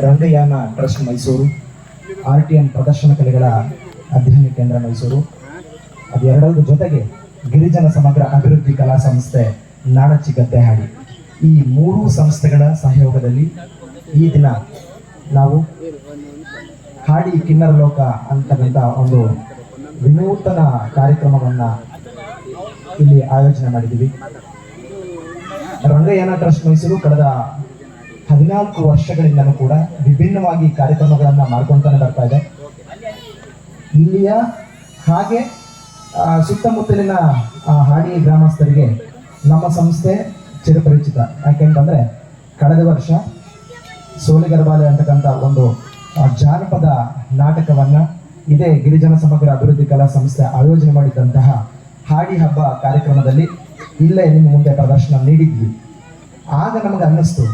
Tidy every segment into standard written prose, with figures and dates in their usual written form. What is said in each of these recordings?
ರಂಗಯಾನ trust Mysuru, RTM ಪ್ರದರ್ಶನ ಕಲೆಗಳ ಅಧ್ಯಯನ ಕೇಂದ್ರ ಮೈಸೂರು, ಅದೆರಡರ ಜೊತೆಗೆ ಗಿರಿಜನ ಸಮಗ್ರ ಅಭಿವೃದ್ಧಿ ಕಲಾ ಸಂಸ್ಥೆ ನಾಡಚ್ಚಿ ಗದ್ದೆಹಾಡಿ, ಈ ಮೂರು ಸಂಸ್ಥೆಗಳ ಸಹಯೋಗದಲ್ಲಿ ಈ ದಿನ ನಾವು ಹಾಡಿ ಕಿನ್ನರ ಲೋಕ ಅಂತಕ್ಕಂಥ ಒಂದು ವಿನೂತನ ಕಾರ್ಯಕ್ರಮವನ್ನು ಇಲ್ಲಿ ಆಯೋಜನೆ ಮಾಡಿದ್ದೀವಿ. ರಂಗಯಾನ ಟ್ರಸ್ಟ್ ಮೈಸೂರು ಕಳೆದ 14 ವರ್ಷಗಳಿಂದಲೂ ಕೂಡ ವಿಭಿನ್ನವಾಗಿ ಕಾರ್ಯಕ್ರಮಗಳನ್ನು ಮಾಡ್ಕೊಳ್ತಾನೆ ಬರ್ತಾ ಇದೆ. ಇಲ್ಲಿಯ ಹಾಗೆ ಸುತ್ತಮುತ್ತಲಿನ ಹಾಡಿ ಗ್ರಾಮಸ್ಥರಿಗೆ ನಮ್ಮ ಸಂಸ್ಥೆ ಚಿರಪರಿಚಿತ. ಯಾಕೆಂತಂದರೆ ಕಳೆದ ವರ್ಷ ಸೋಲಿಗರಬಾಲೆ ಅಂತಕ್ಕಂಥ ಒಂದು ಜಾನಪದ ನಾಟಕವನ್ನು ಇದೇ ಗಿರಿಜನ ಸಮಗ್ರ ಅಭಿವೃದ್ಧಿ ಕಲಾ ಸಂಸ್ಥೆ ಆಯೋಜನೆ ಮಾಡಿದಂತಹ ಹಾಡಿ ಹಬ್ಬ ಕಾರ್ಯಕ್ರಮದಲ್ಲಿ ಇಲ್ಲೇ ನಿಮ್ಮ ಮುಂದೆ ಪ್ರದರ್ಶನ ನೀಡಿದ್ವಿ. ಆಗ ನಮಗೆ ಅನ್ನಿಸ್ತು,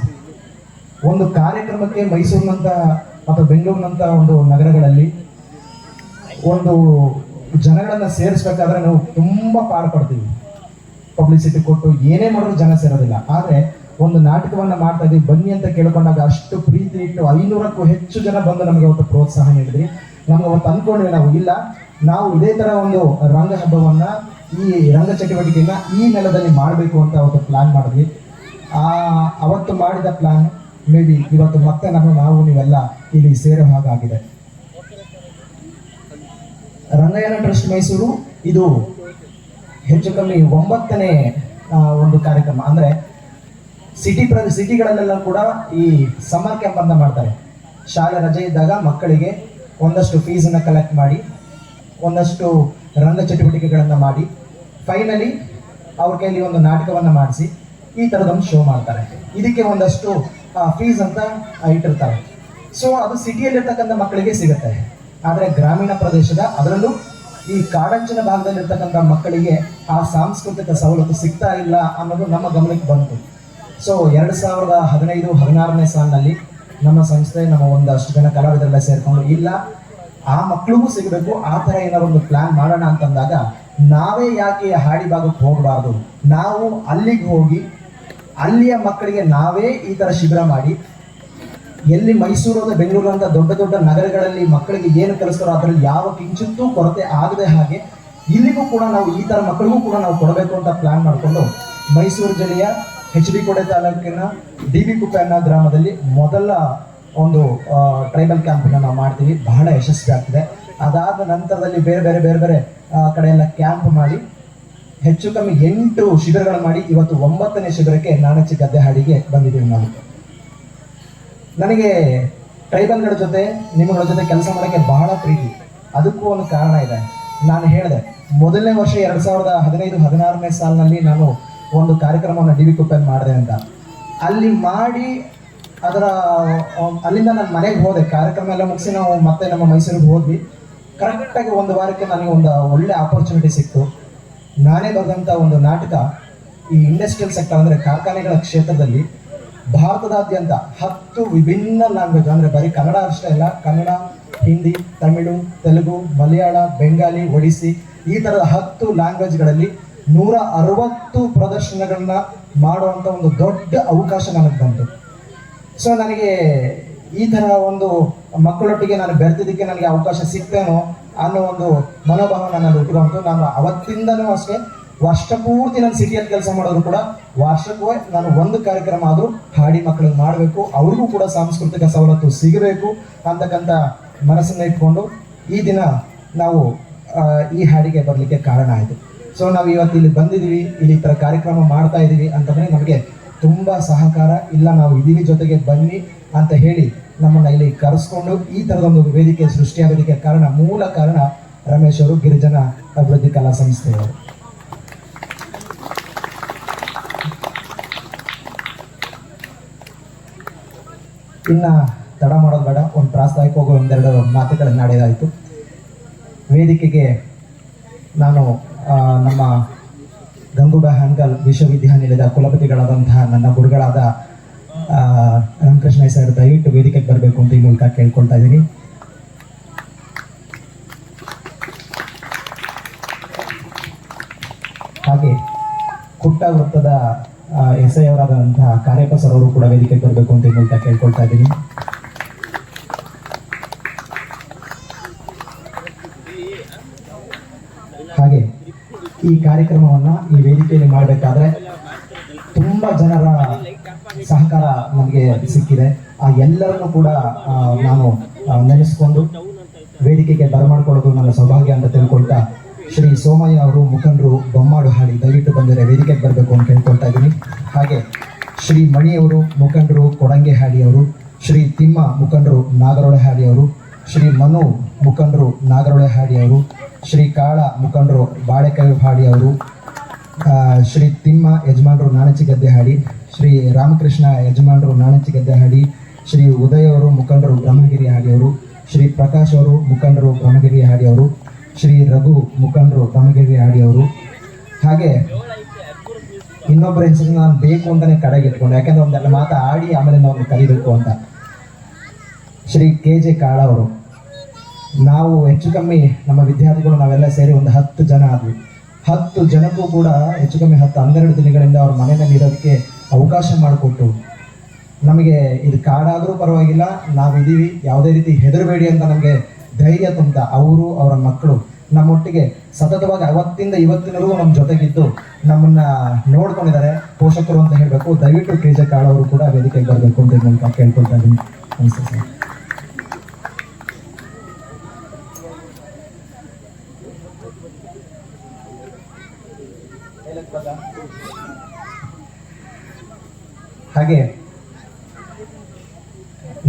ಒಂದು ಕಾರ್ಯಕ್ರಮಕ್ಕೆ ಮೈಸೂರಿನಂಥ ಅಥವಾ ಬೆಂಗಳೂರಿನಂಥ ಒಂದು ನಗರಗಳಲ್ಲಿ ಒಂದು ಜನಗಳನ್ನು ಸೇರಿಸ್ಬೇಕಾದ್ರೆ ನಾವು ತುಂಬ ಪಾಡುಪಡ್ತೀವಿ, ಪಬ್ಲಿಸಿಟಿ ಕೊಟ್ಟು ಏನೇ ಮಾಡಿದ್ರು ಜನ ಸೇರೋದಿಲ್ಲ. ಆದರೆ ಒಂದು ನಾಟಕವನ್ನು ಮಾಡ್ತಾ ಇದ್ದೀವಿ ಬನ್ನಿ ಅಂತ ಕೇಳ್ಕೊಂಡಾಗ ಅಷ್ಟು ಪ್ರೀತಿ ಇಟ್ಟು 500ಕ್ಕೂ ಹೆಚ್ಚು ಜನ ಬಂದು ನಮಗೆ ಅವತ್ತು ಪ್ರೋತ್ಸಾಹ ನೀಡಿದ್ರಿ. ನಮ್ಗೆ ಅವತ್ತು ಅಂದ್ಕೊಂಡ್ವಿ ನಾವು ಇದೇ ಥರ ಒಂದು ರಂಗ ಹಬ್ಬವನ್ನು, ಈ ರಂಗ ಚಟುವಟಿಕೆಯನ್ನು ಈ ನೆಲದಲ್ಲಿ ಮಾಡಬೇಕು ಅಂತ ಅವತ್ತು ಪ್ಲಾನ್ ಮಾಡಿದ್ವಿ. ಅವತ್ತು ಮಾಡಿದ ಪ್ಲಾನ್ ಮೇ ಬಿ ಇವತ್ತು ಮತ್ತೆ ನಾವು ನೀವೆಲ್ಲ ಇಲ್ಲಿ ಸೇರೋ ಹಾಗಾಗಿದೆ. ರಂಗಯಾನ ಟ್ರಸ್ಟ್ ಮೈಸೂರು ಇದು ಹೆಚ್ಚು ಕಮ್ಮಿ 9ನೇ ಒಂದು ಕಾರ್ಯಕ್ರಮ. ಅಂದರೆ ಸಿಟಿಗಳಲ್ಲೆಲ್ಲ ಕೂಡ ಈ ಸಮ್ಮರ್ ಕ್ಯಾಂಪ್ ಅಂತ ಮಾಡ್ತಾರೆ. ಶಾಲೆ ರಜೆ ಇದ್ದಾಗ ಮಕ್ಕಳಿಗೆ ಒಂದಷ್ಟು ಫೀಸನ್ನು ಕಲೆಕ್ಟ್ ಮಾಡಿ, ಒಂದಷ್ಟು ರಂಗ ಚಟುವಟಿಕೆಗಳನ್ನು ಮಾಡಿ, ಫೈನಲಿ ಅವ್ರ ಕೈಲಿ ಒಂದು ನಾಟಕವನ್ನು ಮಾಡಿಸಿ ಈ ಥರದೊಂದು ಶೋ ಮಾಡ್ತಾರೆ. ಇದಕ್ಕೆ ಒಂದಷ್ಟು ಫೀಸ್ ಅಂತ ಇಟ್ಟಿರ್ತಾರೆ. ಸೊ ಅದು ಸಿಟಿಯಲ್ಲಿರ್ತಕ್ಕಂಥ ಮಕ್ಕಳಿಗೆ ಸಿಗುತ್ತೆ. ಆದರೆ ಗ್ರಾಮೀಣ ಪ್ರದೇಶದ, ಅದರಲ್ಲೂ ಈ ಕಾಡಂಚಿನ ಭಾಗದಲ್ಲಿರ್ತಕ್ಕಂಥ ಮಕ್ಕಳಿಗೆ ಆ ಸಾಂಸ್ಕೃತಿಕ ಸವಲತ್ತು ಸಿಗ್ತಾ ಇಲ್ಲ ಅನ್ನೋದು ನಮ್ಮ ಗಮನಕ್ಕೆ ಬಂತು. ಸೊ 2015-16ನೇ ಸಾಲಿನಲ್ಲಿ ನಮ್ಮ ಸಂಸ್ಥೆ, ನಮ್ಮ ಒಂದಷ್ಟು ಜನ ಕಲಾವಿದರೆಲ್ಲ ಸೇರಿಕೊಂಡು ಇಲ್ಲ ಆ ಮಕ್ಕಳಿಗೂ ಸಿಗಬೇಕು, ಆ ಥರ ಏನಾದ್ರು ಒಂದು ಪ್ಲಾನ್ ಮಾಡೋಣ ಅಂತಂದಾಗ ನಾವೇ ಯಾಕೆ ಹಾಡಿ ಭಾಗಕ್ಕೆ ಹೋಗಬಾರ್ದು, ನಾವು ಅಲ್ಲಿಗೆ ಹೋಗಿ ಅಲ್ಲಿಯ ಮಕ್ಕಳಿಗೆ ನಾವೇ ಈ ಥರ ಶಿಬಿರ ಮಾಡಿ, ಎಲ್ಲಿ ಮೈಸೂರು ಅಥವಾ ಬೆಂಗಳೂರು ಅಂತ ದೊಡ್ಡ ದೊಡ್ಡ ನಗರಗಳಲ್ಲಿ ಮಕ್ಕಳಿಗೆ ಏನು ಕಲಿಸ್ತಾರೋ ಅದರಲ್ಲಿ ಯಾವ ಕಿಂಚಿತ್ತೂ ಕೊರತೆ ಆಗದೆ ಹಾಗೆ ಇಲ್ಲಿಗೂ ಕೂಡ ನಾವು ಈ ಥರ ಮಕ್ಕಳಿಗೂ ಕೂಡ ನಾವು ಕೊಡಬೇಕು ಅಂತ ಪ್ಲಾನ್ ಮಾಡಿಕೊಂಡು ಮೈಸೂರು ಜಿಲ್ಲೆಯ HB ಕೋಟೆ ತಾಲೂಕಿನ DB ಕುಪ್ಪೆ ಅನ್ನೋ ಗ್ರಾಮದಲ್ಲಿ ಮೊದಲ ಒಂದು ಟ್ರೈಬಲ್ ಕ್ಯಾಂಪನ್ನು ನಾವು ಮಾಡ್ತೀವಿ. ಬಹಳ ಯಶಸ್ವಿ ಆಗ್ತಿದೆ. ಅದಾದ ನಂತರದಲ್ಲಿ ಬೇರೆ ಬೇರೆ ಕಡೆಯೆಲ್ಲ ಕ್ಯಾಂಪ್ ಮಾಡಿ ಹೆಚ್ಚು ಕಮ್ಮಿ 8 ಶಿಬಿರಗಳು ಮಾಡಿ ಇವತ್ತು 9ನೇ ಶಿಬಿರಕ್ಕೆ ನಾಡಚ್ಚಿ ಗದ್ದೆಹಾಡಿಗೆ ಬಂದಿದ್ದೀವಿ ನಾವು. ನನಗೆ ಟ್ರೈಬಲ್ಗಳ ಜೊತೆ, ನಿಮ್ಮಗಳ ಜೊತೆ ಕೆಲಸ ಮಾಡೋಕ್ಕೆ ಬಹಳ ಪ್ರೀತಿ. ಅದಕ್ಕೂ ಒಂದು ಕಾರಣ ಇದೆ. ನಾನು ಹೇಳಿದೆ, ಮೊದಲನೇ ವರ್ಷ 2015-16ನೇ ಸಾಲಿನಲ್ಲಿ ನಾನು ಒಂದು ಕಾರ್ಯಕ್ರಮವನ್ನು DB ಕುಪ್ಪೆಯಲ್ಲಿ ಮಾಡಿದೆ ಅಂತ. ಅಲ್ಲಿ ಮಾಡಿ ಅಲ್ಲಿಂದ ನಾನು ಮನೆಗೆ ಹೋದೆ. ಕಾರ್ಯಕ್ರಮ ಎಲ್ಲ ಮುಗಿಸಿ ನಾವು ಮತ್ತೆ ನಮ್ಮ ಮೈಸೂರಿಗೆ ಹೋದ್ವಿ. ಕರೆಕ್ಟಾಗಿ 1 ವಾರಕ್ಕೆ ನನಗೆ ಒಂದು ಒಳ್ಳೆ ಆಪರ್ಚುನಿಟಿ ಸಿಕ್ತು. ನಾನೇ ಬರೆದಂಥ ಒಂದು ನಾಟಕ ಈ ಇಂಡಸ್ಟ್ರಿಯಲ್ ಸೆಕ್ಟರ್, ಅಂದರೆ ಕಾರ್ಖಾನೆಗಳ ಕ್ಷೇತ್ರದಲ್ಲಿ ಭಾರತದಾದ್ಯಂತ 10 ವಿಭಿನ್ನ ಲ್ಯಾಂಗ್ವೇಜ್, ಅಂದರೆ ಬರೀ ಕನ್ನಡ ಅಷ್ಟೇ ಅಲ್ಲ, ಕನ್ನಡ, ಹಿಂದಿ, ತಮಿಳು, ತೆಲುಗು, ಮಲಯಾಳ, ಬೆಂಗಾಲಿ, ಒಡಿಸ್ಸಿ, ಈ ಥರದ 10 ಲ್ಯಾಂಗ್ವೇಜ್ಗಳಲ್ಲಿ 160 ಪ್ರದರ್ಶನಗಳನ್ನ ಮಾಡುವಂಥ ಒಂದು ದೊಡ್ಡ ಅವಕಾಶ ನನಗೆ ಬಂತು. ಸೊ ನನಗೆ ಈ ಥರ ಒಂದು ಮಕ್ಕಳೊಟ್ಟಿಗೆ ನಾನು ಬೆರೆತಿದ್ದಕ್ಕೆ ನನಗೆ ಅವಕಾಶ ಸಿಗ್ತೇನೋ ಅನ್ನೋ ಒಂದು ಮನೋಭಾವ ನನ್ನಲ್ಲಿ ಹುಟ್ಟುಕೊಂತು. ನಾನು ಅವತ್ತಿಂದನೂ ಅಷ್ಟೇ ವರ್ಷ ಪೂರ್ತಿ ನಾನು ಸಿಟಿಯಲ್ಲಿ ಕೆಲಸ ಮಾಡೋದು ಕೂಡ ವರ್ಷಕ್ಕೂ ನಾನು ಒಂದು ಕಾರ್ಯಕ್ರಮ ಆದರೂ ಹಾಡಿ ಮಕ್ಕಳಿಗೆ ಮಾಡಬೇಕು, ಅವ್ರಿಗೂ ಕೂಡ ಸಾಂಸ್ಕೃತಿಕ ಸವಲತ್ತು ಸಿಗಬೇಕು ಅಂತಕ್ಕಂಥ ಮನಸ್ಸನ್ನು ಇಟ್ಕೊಂಡು ಈ ದಿನ ನಾವು ಈ ಹಾಡಿಗೆ ಬರಲಿಕ್ಕೆ ಕಾರಣ ಆಯಿತು. ಸೊ ನಾವು ಇವತ್ತು ಇಲ್ಲಿ ಬಂದಿದ್ದೀವಿ, ಇಲ್ಲಿ ಈ ಥರ ಕಾರ್ಯಕ್ರಮ ಮಾಡ್ತಾ ಇದ್ದೀವಿ ಅಂತಂದರೆ ನಮಗೆ ತುಂಬ ಸಹಕಾರ ಇಲ್ಲ, ನಾವು ಇದೀವಿ ಜೊತೆಗೆ ಬನ್ನಿ ಅಂತ ಹೇಳಿ ನಮ್ಮನ್ನು ಇಲ್ಲಿ ಕರೆಸ್ಕೊಂಡು ಈ ಥರದೊಂದು ವೇದಿಕೆ ಸೃಷ್ಟಿಯಾಗೋದಕ್ಕೆ ಮೂಲ ಕಾರಣ ರಮೇಶ್ ಅವರು, ಗಿರಿಜನ ಅಭಿವೃದ್ಧಿ ಕಲಾ ಸಂಸ್ಥೆಯವರು. ಇನ್ನು ತಡ ಮಾಡೋದು ಬೇಡ, ಒಂದು ಪ್ರಾಸ್ತಾವಿಕ ಹೋಗೋ 1-2 ಮಾತುಗಳನ್ನು ಆಡೋದಾಯಿತು. ವೇದಿಕೆಗೆ ನಾನು ನಮ್ಮ ಗಂಗೂಬಾಯಿ ಹಾನಗಲ್ ವಿಶ್ವವಿದ್ಯಾನಿಲಯದ ಕುಲಪತಿಗಳಾದಂತಹ ನನ್ನ ಗುರುಗಳಾದ ರಾಮಕೃಷ್ಣ ಸರ್ ದಯವಿಟ್ಟು ವೇದಿಕೆಗೆ ಬರಬೇಕು ಅಂತ ಈ ಮೂಲಕ ಕೇಳ್ಕೊಳ್ತಾ ಇದ್ದೀನಿ. ಹಾಗೆ ಕುಟ್ಟ ವೃತ್ತದ SI ಅವರಾದಂತಹ ಕಾರ್ಯಪ್ಪ ಸರ್ ಅವರು ಕೂಡ ವೇದಿಕೆಗೆ ಬರಬೇಕು ಅಂತ ಈ ಮೂಲಕ ಕೇಳ್ಕೊಳ್ತಾ ಇದ್ದೀನಿ. ಈ ಕಾರ್ಯಕ್ರಮವನ್ನು ಈ ವೇದಿಕೆಯಲ್ಲಿ ಮಾಡಬೇಕಾದ್ರೆ ತುಂಬ ಜನರ ಸಹಕಾರ ನಮಗೆ ಸಿಕ್ಕಿದೆ. ಆ ಎಲ್ಲರನ್ನು ಕೂಡ ನಾನು ನೆನೆಸ್ಕೊಂಡು ವೇದಿಕೆಗೆ ಬರಮಾಡ್ಕೊಳ್ಳೋದು ನನ್ನ ಸೌಭಾಗ್ಯ ಅಂತ ತಿಳ್ಕೊಳ್ತಾ, ಶ್ರೀ ಸೋಮಯ್ಯ ಅವರು ಮುಖಂಡರು ಬೊಮ್ಮಾಡು ಹಾಡಿ ದಯವಿಟ್ಟು ಬಂದರೆ ವೇದಿಕೆಗೆ ಬರಬೇಕು ಅಂತ ಕೇಳ್ಕೊಳ್ತಾ ಇದ್ದೀನಿ. ಹಾಗೆ ಶ್ರೀ ಮಣಿಯವರು ಮುಖಂಡರು ಕೊಡಂಗೆ ಹಾಡಿ ಅವರು, ಶ್ರೀ ತಿಮ್ಮ ಮುಖಂಡರು ನಾಗರೊಳೆ ಹಾಡಿ ಅವರು, ಶ್ರೀ ಮನು ಮುಖಂಡರು ನಾಗರೊಳೆ ಹಾಡಿ ಅವರು, ಶ್ರೀ ಕಾಳ ಮುಖಂಡರು ಬಾಳೆಕಾಯಿ ಹಾಡಿ ಅವರು, ಶ್ರೀ ತಿಮ್ಮ ಯಜಮಾನರು ನಾಣಚಿ ಗದ್ದೆ ಹಾಡಿ, ಶ್ರೀ ರಾಮಕೃಷ್ಣ ಯಜಮಾನರು ನಾಣಚಿ ಗದ್ದೆ ಹಾಡಿ, ಶ್ರೀ ಉದಯ್ ಅವರು ಮುಖಂಡರು ಬ್ರಹ್ಮಗಿರಿ ಹಾಡಿ ಅವರು, ಶ್ರೀ ಪ್ರಕಾಶ್ ಅವರು ಮುಖಂಡರು ಬ್ರಹ್ಮಗಿರಿ ಹಾಡಿ ಅವರು, ಶ್ರೀ ರಘು ಮುಖಂಡರು ಬ್ರಹ್ಮಗಿರಿ ಹಾಡಿ ಅವರು. ಹಾಗೆ ಇನ್ನೊಬ್ಬರ ಹೆಸರು ನಾನು ಬೇಕು ಅಂತಾನೆ ಕಡೆಗೆ ಇಟ್ಕೊಂಡು, ಯಾಕಂದ್ರೆ ಒಂದೆಲ್ಲ ಮಾತು ಆಡಿ ಆಮೇಲೆ ನಾವು ಕಲಿಬೇಕು ಅಂತ, ಶ್ರೀ KJ ಕಾಳ ಅವರು. ನಾವು ಹೆಚ್ಚು ಕಮ್ಮಿ ನಮ್ಮ ವಿದ್ಯಾರ್ಥಿಗಳು ನಾವೆಲ್ಲ ಸೇರಿ ಒಂದು 10 ಜನ ಆದ್ವಿ. 10 ಜನಕ್ಕೂ ಕೂಡ ಹೆಚ್ಚು ಕಮ್ಮಿ 12 ದಿನಗಳಿಂದ ಅವ್ರ ಮನೆಯಲ್ಲಿ ಇರೋದಕ್ಕೆ ಅವಕಾಶ ಮಾಡಿಕೊಟ್ಟು, ನಮಗೆ ಇದು ಕಾಡಾದರೂ ಪರವಾಗಿಲ್ಲ ನಾವಿದ್ದೀವಿ, ಯಾವುದೇ ರೀತಿ ಹೆದರಬೇಡಿ ಅಂತ ನಮಗೆ ಧೈರ್ಯ ತುಂಬ ಅವರು ಅವರ ಮಕ್ಕಳು ನಮ್ಮೊಟ್ಟಿಗೆ ಸತತವಾಗಿ ಅವತ್ತಿಂದ ಇವತ್ತಿನವರೆಗೂ ನಮ್ಮ ಜೊತೆಗಿದ್ದು ನಮ್ಮನ್ನ ನೋಡ್ಕೊಂಡಿದ್ದಾರೆ ಪೋಷಕರು ಅಂತ ಹೇಳಬೇಕು. ದಯವಿಟ್ಟು KJ ಕಾಳ ಅವರು ಕೂಡ ವೇದಿಕೆಗೆ ಬರಬೇಕು ಅಂತ ಮೂಲಕ ಕೇಳ್ಕೊಳ್ತಾ ಇದ್ದೀನಿ. ನಮಸ್ತೆ ಸರ್. ಹಾಗೆ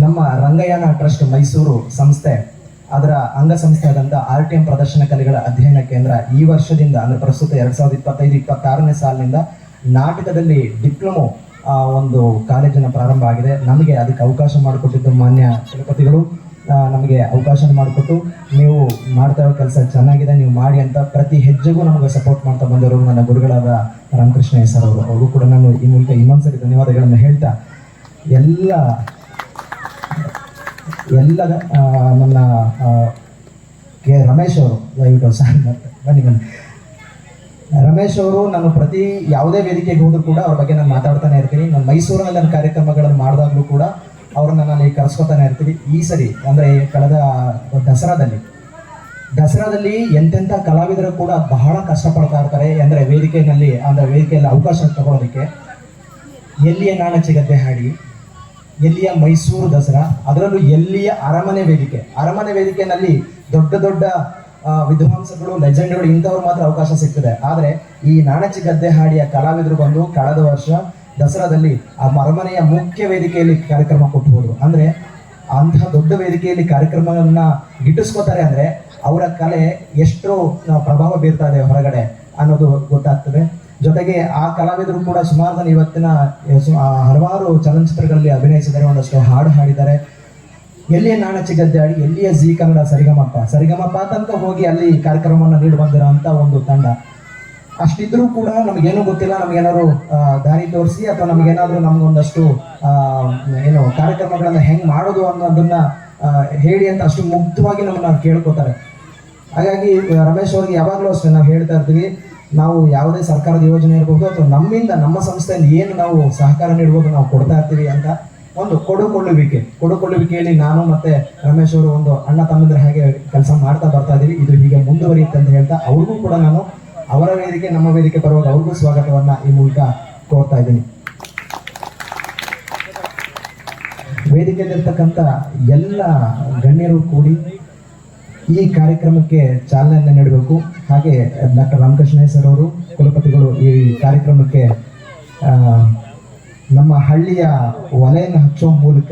ನಮ್ಮ ರಂಗಯಾನ ಟ್ರಸ್ಟ್ ಮೈಸೂರು ಸಂಸ್ಥೆ ಅದರ ಅಂಗಸಂಸ್ಥೆ ಆದಂಥ RTM ಪ್ರದರ್ಶನ ಕಲೆಗಳ ಅಧ್ಯಯನ ಕೇಂದ್ರ ಈ ವರ್ಷದಿಂದ ಅಂದರೆ ಪ್ರಸ್ತುತ 2025-26ನೇ ಸಾಲಿನಿಂದ ನಾಟಕದಲ್ಲಿ ಡಿಪ್ಲೊಮೊ ಒಂದು ಕಾಲೇಜನ್ನು ಪ್ರಾರಂಭ ಆಗಿದೆ. ನಮಗೆ ಅದಕ್ಕೆ ಅವಕಾಶ ಮಾಡಿಕೊಟ್ಟಿದ್ದು ಮಾನ್ಯ ಕುಲಪತಿಗಳು ನಮಗೆ ಅವಕಾಶ ಮಾಡಿಕೊಟ್ಟು, ನೀವು ಮಾಡ್ತಾ ಇರೋ ಕೆಲಸ ಚೆನ್ನಾಗಿದೆ, ನೀವು ಮಾಡಿ ಅಂತ ಪ್ರತಿ ಹೆಜ್ಜೆಗೂ ನಮಗೆ ಸಪೋರ್ಟ್ ಮಾಡ್ತಾ ಬಂದವರು ನನ್ನ ಗುರುಗಳಾದ ರಾಮಕೃಷ್ಣ ಸರ್ ಅವರು. ಅವ್ರಿಗೂ ಕೂಡ ನಾನು ಈ ಮೂಲಕ ಇನ್ನೊಂದ್ಸರಿ ಧನ್ಯವಾದಗಳನ್ನು ಹೇಳ್ತಾ, ಎಲ್ಲ ನನ್ನ ರಮೇಶ್ ಅವರು ದಯವಿಟ್ಟು ಸರ್ ಬನ್ನಿ ರಮೇಶ್ ಅವರು, ನಾನು ಪ್ರತಿ ಯಾವುದೇ ವೇದಿಕೆಗೆ ಹೋದರೂ ಕೂಡ ಅವ್ರ ಬಗ್ಗೆ ನಾನು ಮಾತಾಡ್ತಾನೆ ಇರ್ತೀನಿ. ನಾನು ಮೈಸೂರಿನಲ್ಲಿ ನನ್ನ ಕಾರ್ಯಕ್ರಮಗಳನ್ನು ಮಾಡಿದಾಗಲೂ ಕೂಡ ಅವ್ರನ್ನ ನಾನು ಈಗ ಕರೆಸ್ಕೊತಾನೆ ಇರ್ತೀನಿ. ಈ ಸರಿ ಅಂದರೆ ಕಳೆದ ದಸರಾದಲ್ಲಿ ಎಂತೆಂಥ ಕಲಾವಿದರು ಕೂಡ ಬಹಳ ಕಷ್ಟಪಡ್ತಾ ಇರ್ತಾರೆ. ಅಂದರೆ ವೇದಿಕೆಯಲ್ಲಿ ಅವಕಾಶ ತಗೊಳ್ಳೋದಕ್ಕೆ. ಎಲ್ಲಿಯ ನಾಣಚಿ ಗದ್ದೆ ಹಾಡಿ, ಎಲ್ಲಿಯ ಮೈಸೂರು ದಸರಾ, ಅದರಲ್ಲೂ ಎಲ್ಲಿಯ ಅರಮನೆ ವೇದಿಕೆಯಲ್ಲಿ ದೊಡ್ಡ ದೊಡ್ಡ ವಿದ್ವಾಂಸಗಳು, ಲೆಜೆಂಡ್ಗಳು ಇಂಥವ್ರು ಮಾತ್ರ ಅವಕಾಶ ಸಿಗ್ತದೆ. ಆದರೆ ಈ ನಾಣಚಿ ಗದ್ದೆ ಹಾಡಿಯ ಕಲಾವಿದರು ಬಂದು ಕಳೆದ ವರ್ಷ ದಸರಾದಲ್ಲಿ ಆ ಅರಮನೆಯ ಮುಖ್ಯ ವೇದಿಕೆಯಲ್ಲಿ ಕಾರ್ಯಕ್ರಮ ಕೊಟ್ಟು ಹೋದ್ರು. ಅಂದರೆ ಅಂತಹ ದೊಡ್ಡ ವೇದಿಕೆಯಲ್ಲಿ ಕಾರ್ಯಕ್ರಮವನ್ನ ಗಿಟ್ಟಿಸ್ಕೋತಾರೆ ಅಂದರೆ ಅವರ ಕಲೆ ಎಷ್ಟು ಪ್ರಭಾವ ಬೀರ್ತಾ ಇದೆ ಹೊರಗಡೆ ಅನ್ನೋದು ಗೊತ್ತಾಗ್ತದೆ. ಜೊತೆಗೆ ಆ ಕಲಾವಿದರು ಕೂಡ ಸುಮಾರು ಜನ ಇವತ್ತಿನ ಹಲವಾರು ಚಲನಚಿತ್ರಗಳಲ್ಲಿ ಅಭಿನಯಿಸಿದ್ದಾರೆ, ಒಂದಷ್ಟು ಹಾಡು ಹಾಡಿದ್ದಾರೆ. ಎಲ್ಲಿಯ ನಾಣಚಿ ಗದ್ದೆ ಹಾಡಿ, ಎಲ್ಲಿಯ ಜಿ ಕನ್ನಡ ಸರಿಗಮಪ ತನಕ ಹೋಗಿ ಅಲ್ಲಿ ಕಾರ್ಯಕ್ರಮವನ್ನು ನೀಡಿ ಬಂದಿರೋ ಅಂತ ಒಂದು ತಂಡ. ಅಷ್ಟಿದ್ರೂ ಕೂಡ ನಮಗೇನು ಗೊತ್ತಿಲ್ಲ, ನಮಗೇನಾದ್ರು ದಾರಿ ತೋರಿಸಿ ಅಥವಾ ನಮಗೇನಾದ್ರೂ ನಮ್ಗೊಂದಷ್ಟು ಕಾರ್ಯಕ್ರಮಗಳನ್ನ ಹೆಂಗ್ ಮಾಡೋದು ಅನ್ನೋದನ್ನ ಹೇಳಿ ಅಂತ ಅಷ್ಟು ಮುಕ್ತವಾಗಿ ನಮ್ಮನ್ನ ಕೇಳ್ಕೊತಾರೆ. ಹಾಗಾಗಿ ರಮೇಶ್ ಅವ್ರಿಗೆ ಯಾವಾಗಲೂ ಅಷ್ಟೇ ನಾವು ಹೇಳ್ತಾ ಇರ್ತೀವಿ, ನಾವು ಯಾವುದೇ ಸರ್ಕಾರದ ಯೋಜನೆ ಇರ್ಬೋದು ಅಥವಾ ನಮ್ಮಿಂದ ನಮ್ಮ ಸಂಸ್ಥೆಯಿಂದ ಏನು ನಾವು ಸಹಕಾರ ನೀಡ್ಬೋದು ನಾವು ಕೊಡ್ತಾ ಇರ್ತೀವಿ ಅಂತ ಒಂದು ಕೊಡುಕೊಳ್ಳುವಿಕೆಯಲ್ಲಿ ನಾನು ಮತ್ತೆ ರಮೇಶ್ ಅವರು ಒಂದು ಅಣ್ಣ ತಮ್ಮಂದ್ರ ಹಾಗೆ ಕೆಲಸ ಮಾಡ್ತಾ ಬರ್ತಾ ಇದೀವಿ. ಇದು ಹೀಗೆ ಮುಂದುವರಿಯುತ್ತೆ ಅಂತ ಹೇಳ್ತಾ ಅವ್ರಿಗೂ ಕೂಡ ನಾನು ಅವರ ವೇದಿಕೆ ನಮ್ಮ ವೇದಿಕೆ ಬರುವಾಗ ಅವ್ರಿಗೂ ಸ್ವಾಗತವನ್ನ ಈ ಮೂಲಕ ಕೋರ್ತಾ ಇದ್ದೀನಿ. ವೇದಿಕೆಯಲ್ಲಿರ್ತಕ್ಕಂಥ ಎಲ್ಲ ಗಣ್ಯರು ಕೂಡಿ ಈ ಕಾರ್ಯಕ್ರಮಕ್ಕೆ ಚಾಲನೆಯನ್ನು ನೀಡಬೇಕು. ಹಾಗೆ ಡಾಕ್ಟರ್ ರಾಮಕೃಷ್ಣ ಸರ್ ಅವರು ಕುಲಪತಿಗಳು ಈ ಕಾರ್ಯಕ್ರಮಕ್ಕೆ ನಮ್ಮ ಹಳ್ಳಿಯ ಒಲೆಯನ್ನು ಹಚ್ಚೋ ಮೂಲಕ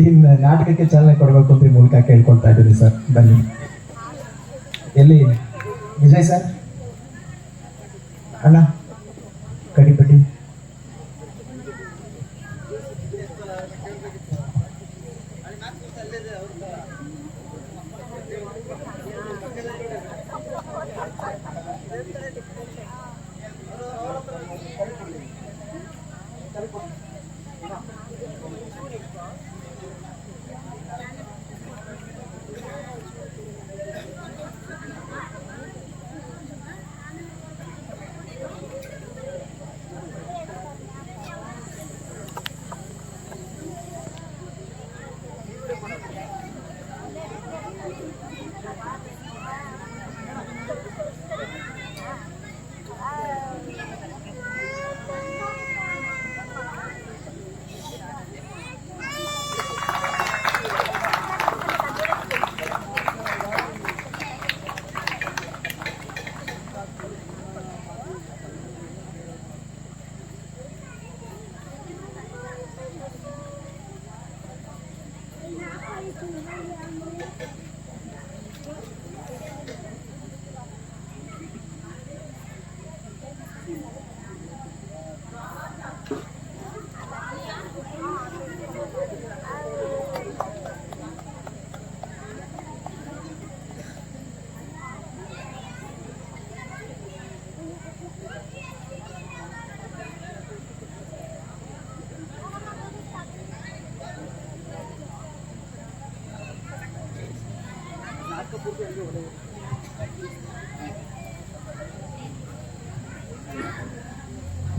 ಈ ನಾಟಕಕ್ಕೆ ಚಾಲನೆ ಕೊಡಬೇಕು ಅಂತ ಈ ಮೂಲಕ ಕೇಳ್ಕೊಳ್ತಾ ಇದ್ದೀನಿ ಸರ್. ಬನ್ನಿ. ಎಲ್ಲಿ ವಿಜಯ್ ಸರ್, ಅಣ್ಣ ಕಡಿಪಟ್ಟಿ.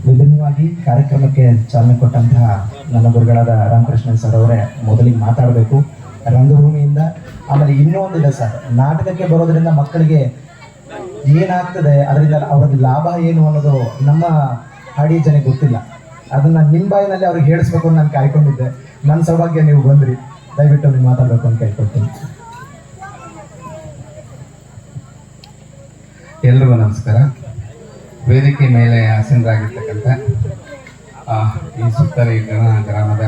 ವಿಭಿನ್ನವಾಗಿ ಕಾರ್ಯಕ್ರಮಕ್ಕೆ ಚಾಲನೆ ಕೊಟ್ಟಂತಹ ನನ್ನ ಗುರುಗಳಾದ ರಾಮಕೃಷ್ಣನ್ ಸರ್ ಅವರೇ ಮೊದಲಿಗೆ ಮಾತಾಡಬೇಕು. ರಂಗಭೂಮಿಯಿಂದ ಆಮೇಲೆ ಇನ್ನೂ ಒಂದಿದೆ ಸರ್, ನಾಟಕಕ್ಕೆ ಬರೋದ್ರಿಂದ ಮಕ್ಕಳಿಗೆ ಏನಾಗ್ತದೆ, ಅದರಿಂದ ಅವ್ರದ್ದು ಲಾಭ ಏನು ಅನ್ನೋದು ನಮ್ಮ ಹಾಡಿ ಜನಕ್ಕೆ ಗೊತ್ತಿಲ್ಲ. ಅದನ್ನ ನಿಮ್ಮ ಬಾಯಿನಲ್ಲಿ ಅವ್ರಿಗೆ ಹೇಳಿಸ್ಬೇಕು ಅಂತ ನಾನು ಕಾಯ್ಕೊಂಡಿದ್ದೆ. ನನ್ನ ಸೌಭಾಗ್ಯ ನೀವು ಬಂದ್ರಿ, ದಯವಿಟ್ಟು ನೀವು ಮಾತಾಡಬೇಕು ಅಂತ ಕೇಳ್ಕೊಡ್ತೀನಿ. ಎಲ್ರಿಗೂ ನಮಸ್ಕಾರ. ವೇದಿಕೆ ಮೇಲೆ ಆಸೀನರಾಗಿರ್ತಕ್ಕಂಥ ಈ ಸುತ್ತಲಿ ಗ್ರಾಮದ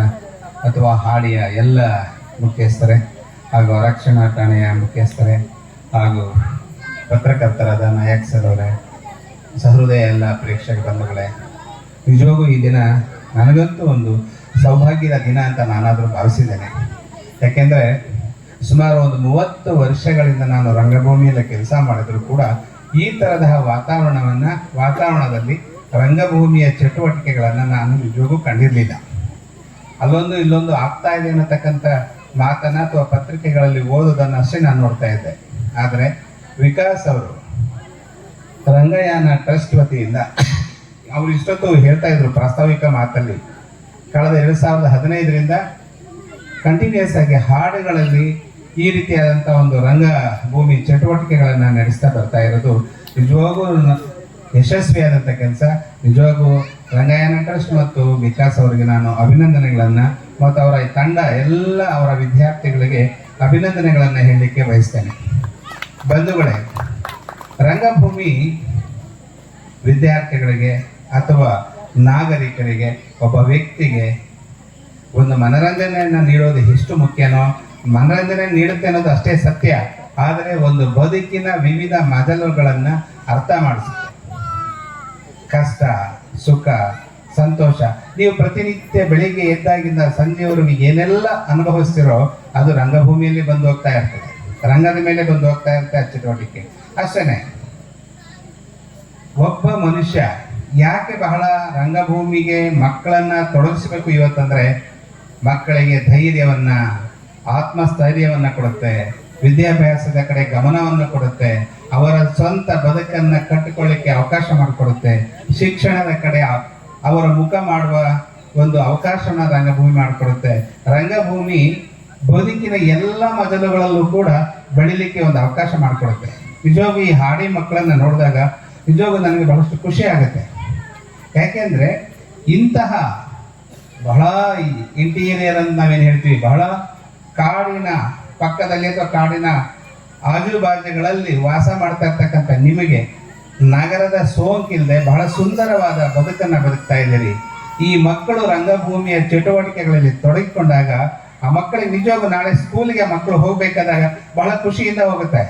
ಅಥವಾ ಹಾಡಿಯ ಎಲ್ಲ ಮುಖ್ಯಸ್ಥರೇ ಹಾಗೂ ರಕ್ಷಣಾ ಠಾಣೆಯ ಮುಖ್ಯಸ್ಥರೇ ಹಾಗೂ ಪತ್ರಕರ್ತರಾದ ನಾಯಕ್ ಸರ್ ಅವರೇ, ಸಹೃದಯ ಎಲ್ಲ ಪ್ರೇಕ್ಷಕ ಬಂಧುಗಳೇ, ನಿಜವಾಗೂ ಈ ದಿನ ನನಗಂತೂ ಒಂದು ಸೌಭಾಗ್ಯದ ದಿನ ಅಂತ ನಾನಾದರೂ ಭಾವಿಸಿದ್ದೇನೆ. ಯಾಕೆಂದರೆ ಸುಮಾರು ಒಂದು 30 ವರ್ಷಗಳಿಂದ ನಾನು ರಂಗಭೂಮಿಯಲ್ಲಿ ಕೆಲಸ ಮಾಡಿದ್ರು ಕೂಡ ಈ ಥರದ ವಾತಾವರಣದಲ್ಲಿ ರಂಗಭೂಮಿಯ ಚಟುವಟಿಕೆಗಳನ್ನು ನಾನು ನಿಜವಾಗೂ ಕಂಡಿರಲಿಲ್ಲ. ಅಲ್ಲೊಂದು ಇಲ್ಲೊಂದು ಆಗ್ತಾ ಇದೆ ಅನ್ನತಕ್ಕಂಥ ಮಾತನ್ನ ಅಥವಾ ಪತ್ರಿಕೆಗಳಲ್ಲಿ ಓದೋದನ್ನು ಅಷ್ಟೇ ನಾನು ನೋಡ್ತಾ ಇದ್ದೆ. ಆದರೆ ವಿಕಾಸ್ ಅವರು ರಂಗಯಾನ ಟ್ರಸ್ಟ್ ವತಿಯಿಂದ ಅವರು ಇಷ್ಟೊತ್ತು ಹೇಳ್ತಾ ಇದ್ರು ಪ್ರಾಸ್ತಾವಿಕ ಮಾತಲ್ಲಿ, ಕಳೆದ 2015ರಿಂದ ಕಂಟಿನ್ಯೂಸ್ ಆಗಿ ಹಾಡುಗಳಲ್ಲಿ ಈ ರೀತಿಯಾದಂಥ ಒಂದು ರಂಗಭೂಮಿ ಚಟುವಟಿಕೆಗಳನ್ನು ನಡೆಸ್ತಾ ಬರ್ತಾ ಇರೋದು ನಿಜವಾಗೂ ಯಶಸ್ವಿಯಾದಂಥ ಕೆಲಸ. ನಿಜವಾಗೂ ರಂಗಯಾನ ಟ್ರಸ್ಟ್ ಮತ್ತು ವಿಕಾಸ್ ಅವರಿಗೆ ನಾನು ಅಭಿನಂದನೆಗಳನ್ನು ಮತ್ತು ಅವರ ಈ ತಂಡ ಎಲ್ಲ ಅವರ ವಿದ್ಯಾರ್ಥಿಗಳಿಗೆ ಅಭಿನಂದನೆಗಳನ್ನು ಹೇಳಲಿಕ್ಕೆ ಬಯಸ್ತೇನೆ. ಬಂಧುಗಳೇ, ರಂಗಭೂಮಿ ವಿದ್ಯಾರ್ಥಿಗಳಿಗೆ ಅಥವಾ ನಾಗರಿಕರಿಗೆ, ಒಬ್ಬ ವ್ಯಕ್ತಿಗೆ ಒಂದು ಮನರಂಜನೆಯನ್ನು ನೀಡೋದು ಎಷ್ಟು ಮುಖ್ಯನೋ, ಮನರಂಜನೆ ನೀಡುತ್ತೆ ಅನ್ನೋದು ಅಷ್ಟೇ ಸತ್ಯ. ಆದರೆ ಒಂದು ಬದುಕಿನ ವಿವಿಧ ಮಜಲುಗಳನ್ನು ಅರ್ಥ ಮಾಡಿಸುತ್ತೆ. ಕಷ್ಟ, ಸುಖ, ಸಂತೋಷ, ನೀವು ಪ್ರತಿನಿತ್ಯ ಬೆಳಿಗ್ಗೆ ಎದ್ದಾಗಿಂದ ಸಂಜೆವರೆಗೂ ಏನೆಲ್ಲ ಅನುಭವಿಸ್ತಿರೋ ಅದು ರಂಗಭೂಮಿಯಲ್ಲಿ ಬಂದು ಹೋಗ್ತಾ ಇರ್ತದೆ, ರಂಗದ ಮೇಲೆ ಬಂದು ಹೋಗ್ತಾ ಇರುತ್ತೆ ಆ ಚಟುವಟಿಕೆ. ಅಷ್ಟೇ, ಒಬ್ಬ ಮನುಷ್ಯ ಯಾಕೆ ಬಹಳ ರಂಗಭೂಮಿಗೆ ಮಕ್ಕಳನ್ನ ತೊಡಗಿಸ್ಬೇಕು ಇವತ್ತಂದ್ರೆ, ಮಕ್ಕಳಿಗೆ ಧೈರ್ಯವನ್ನ, ಆತ್ಮಸ್ಥೈರ್ಯವನ್ನ ಕೊಡುತ್ತೆ, ವಿದ್ಯಾಭ್ಯಾಸದ ಕಡೆ ಗಮನವನ್ನು ಕೊಡುತ್ತೆ, ಅವರ ಸ್ವಂತ ಬದುಕನ್ನ ಕಟ್ಟಿಕೊಳ್ಳಿಕ್ಕೆ ಅವಕಾಶ ಮಾಡಿಕೊಡುತ್ತೆ, ಶಿಕ್ಷಣದ ಕಡೆ ಅವರ ಮುಖ ಮಾಡುವ ಒಂದು ಅವಕಾಶವನ್ನ ರಂಗಭೂಮಿ ಮಾಡಿಕೊಡುತ್ತೆ. ರಂಗಭೂಮಿ ಬದುಕಿನ ಎಲ್ಲ ಮಜಲುಗಳಲ್ಲೂ ಕೂಡ ಬೆಳಿಲಿಕ್ಕೆ ಒಂದು ಅವಕಾಶ ಮಾಡಿಕೊಡುತ್ತೆ. ನಿಜವಾಗೂ ಈ ಹಾಡಿ ಮಕ್ಕಳನ್ನ ನೋಡಿದಾಗ ನಿಜವಾಗೂ ನನಗೆ ಬಹಳಷ್ಟು ಖುಷಿ ಆಗುತ್ತೆ. ಯಾಕೆಂದ್ರೆ ಇಂತಹ ಬಹಳ ಇಂಟೀರಿಯರ್ ಅಂತ ನಾವೇನು ಹೇಳ್ತೀವಿ, ಬಹಳ ಕಾಡಿನ ಪಕ್ಕದಲ್ಲಿ ಅಥವಾ ಕಾಡಿನ ಆಜುಬಾಜುಗಳಲ್ಲಿ ವಾಸ ಮಾಡ್ತಾ ಇರ್ತಕ್ಕಂಥ ನಿಮಗೆ ನಗರದ ಸೋಂಕಿಲ್ಲದೆ ಬಹಳ ಸುಂದರವಾದ ಬದುಕನ್ನು ಬದುಕ್ತಾ ಇದ್ದೀರಿ. ಈ ಮಕ್ಕಳು ರಂಗಭೂಮಿಯ ಚಟುವಟಿಕೆಗಳಲ್ಲಿ ತೊಡಗಿಕೊಂಡಾಗ ಆ ಮಕ್ಕಳಿಗೆ ನಿಜವಾಗೂ ನಾಳೆ ಸ್ಕೂಲಿಗೆ ಮಕ್ಕಳು ಹೋಗ್ಬೇಕಾದಾಗ ಬಹಳ ಖುಷಿಯಿಂದ ಹೋಗುತ್ತೆ,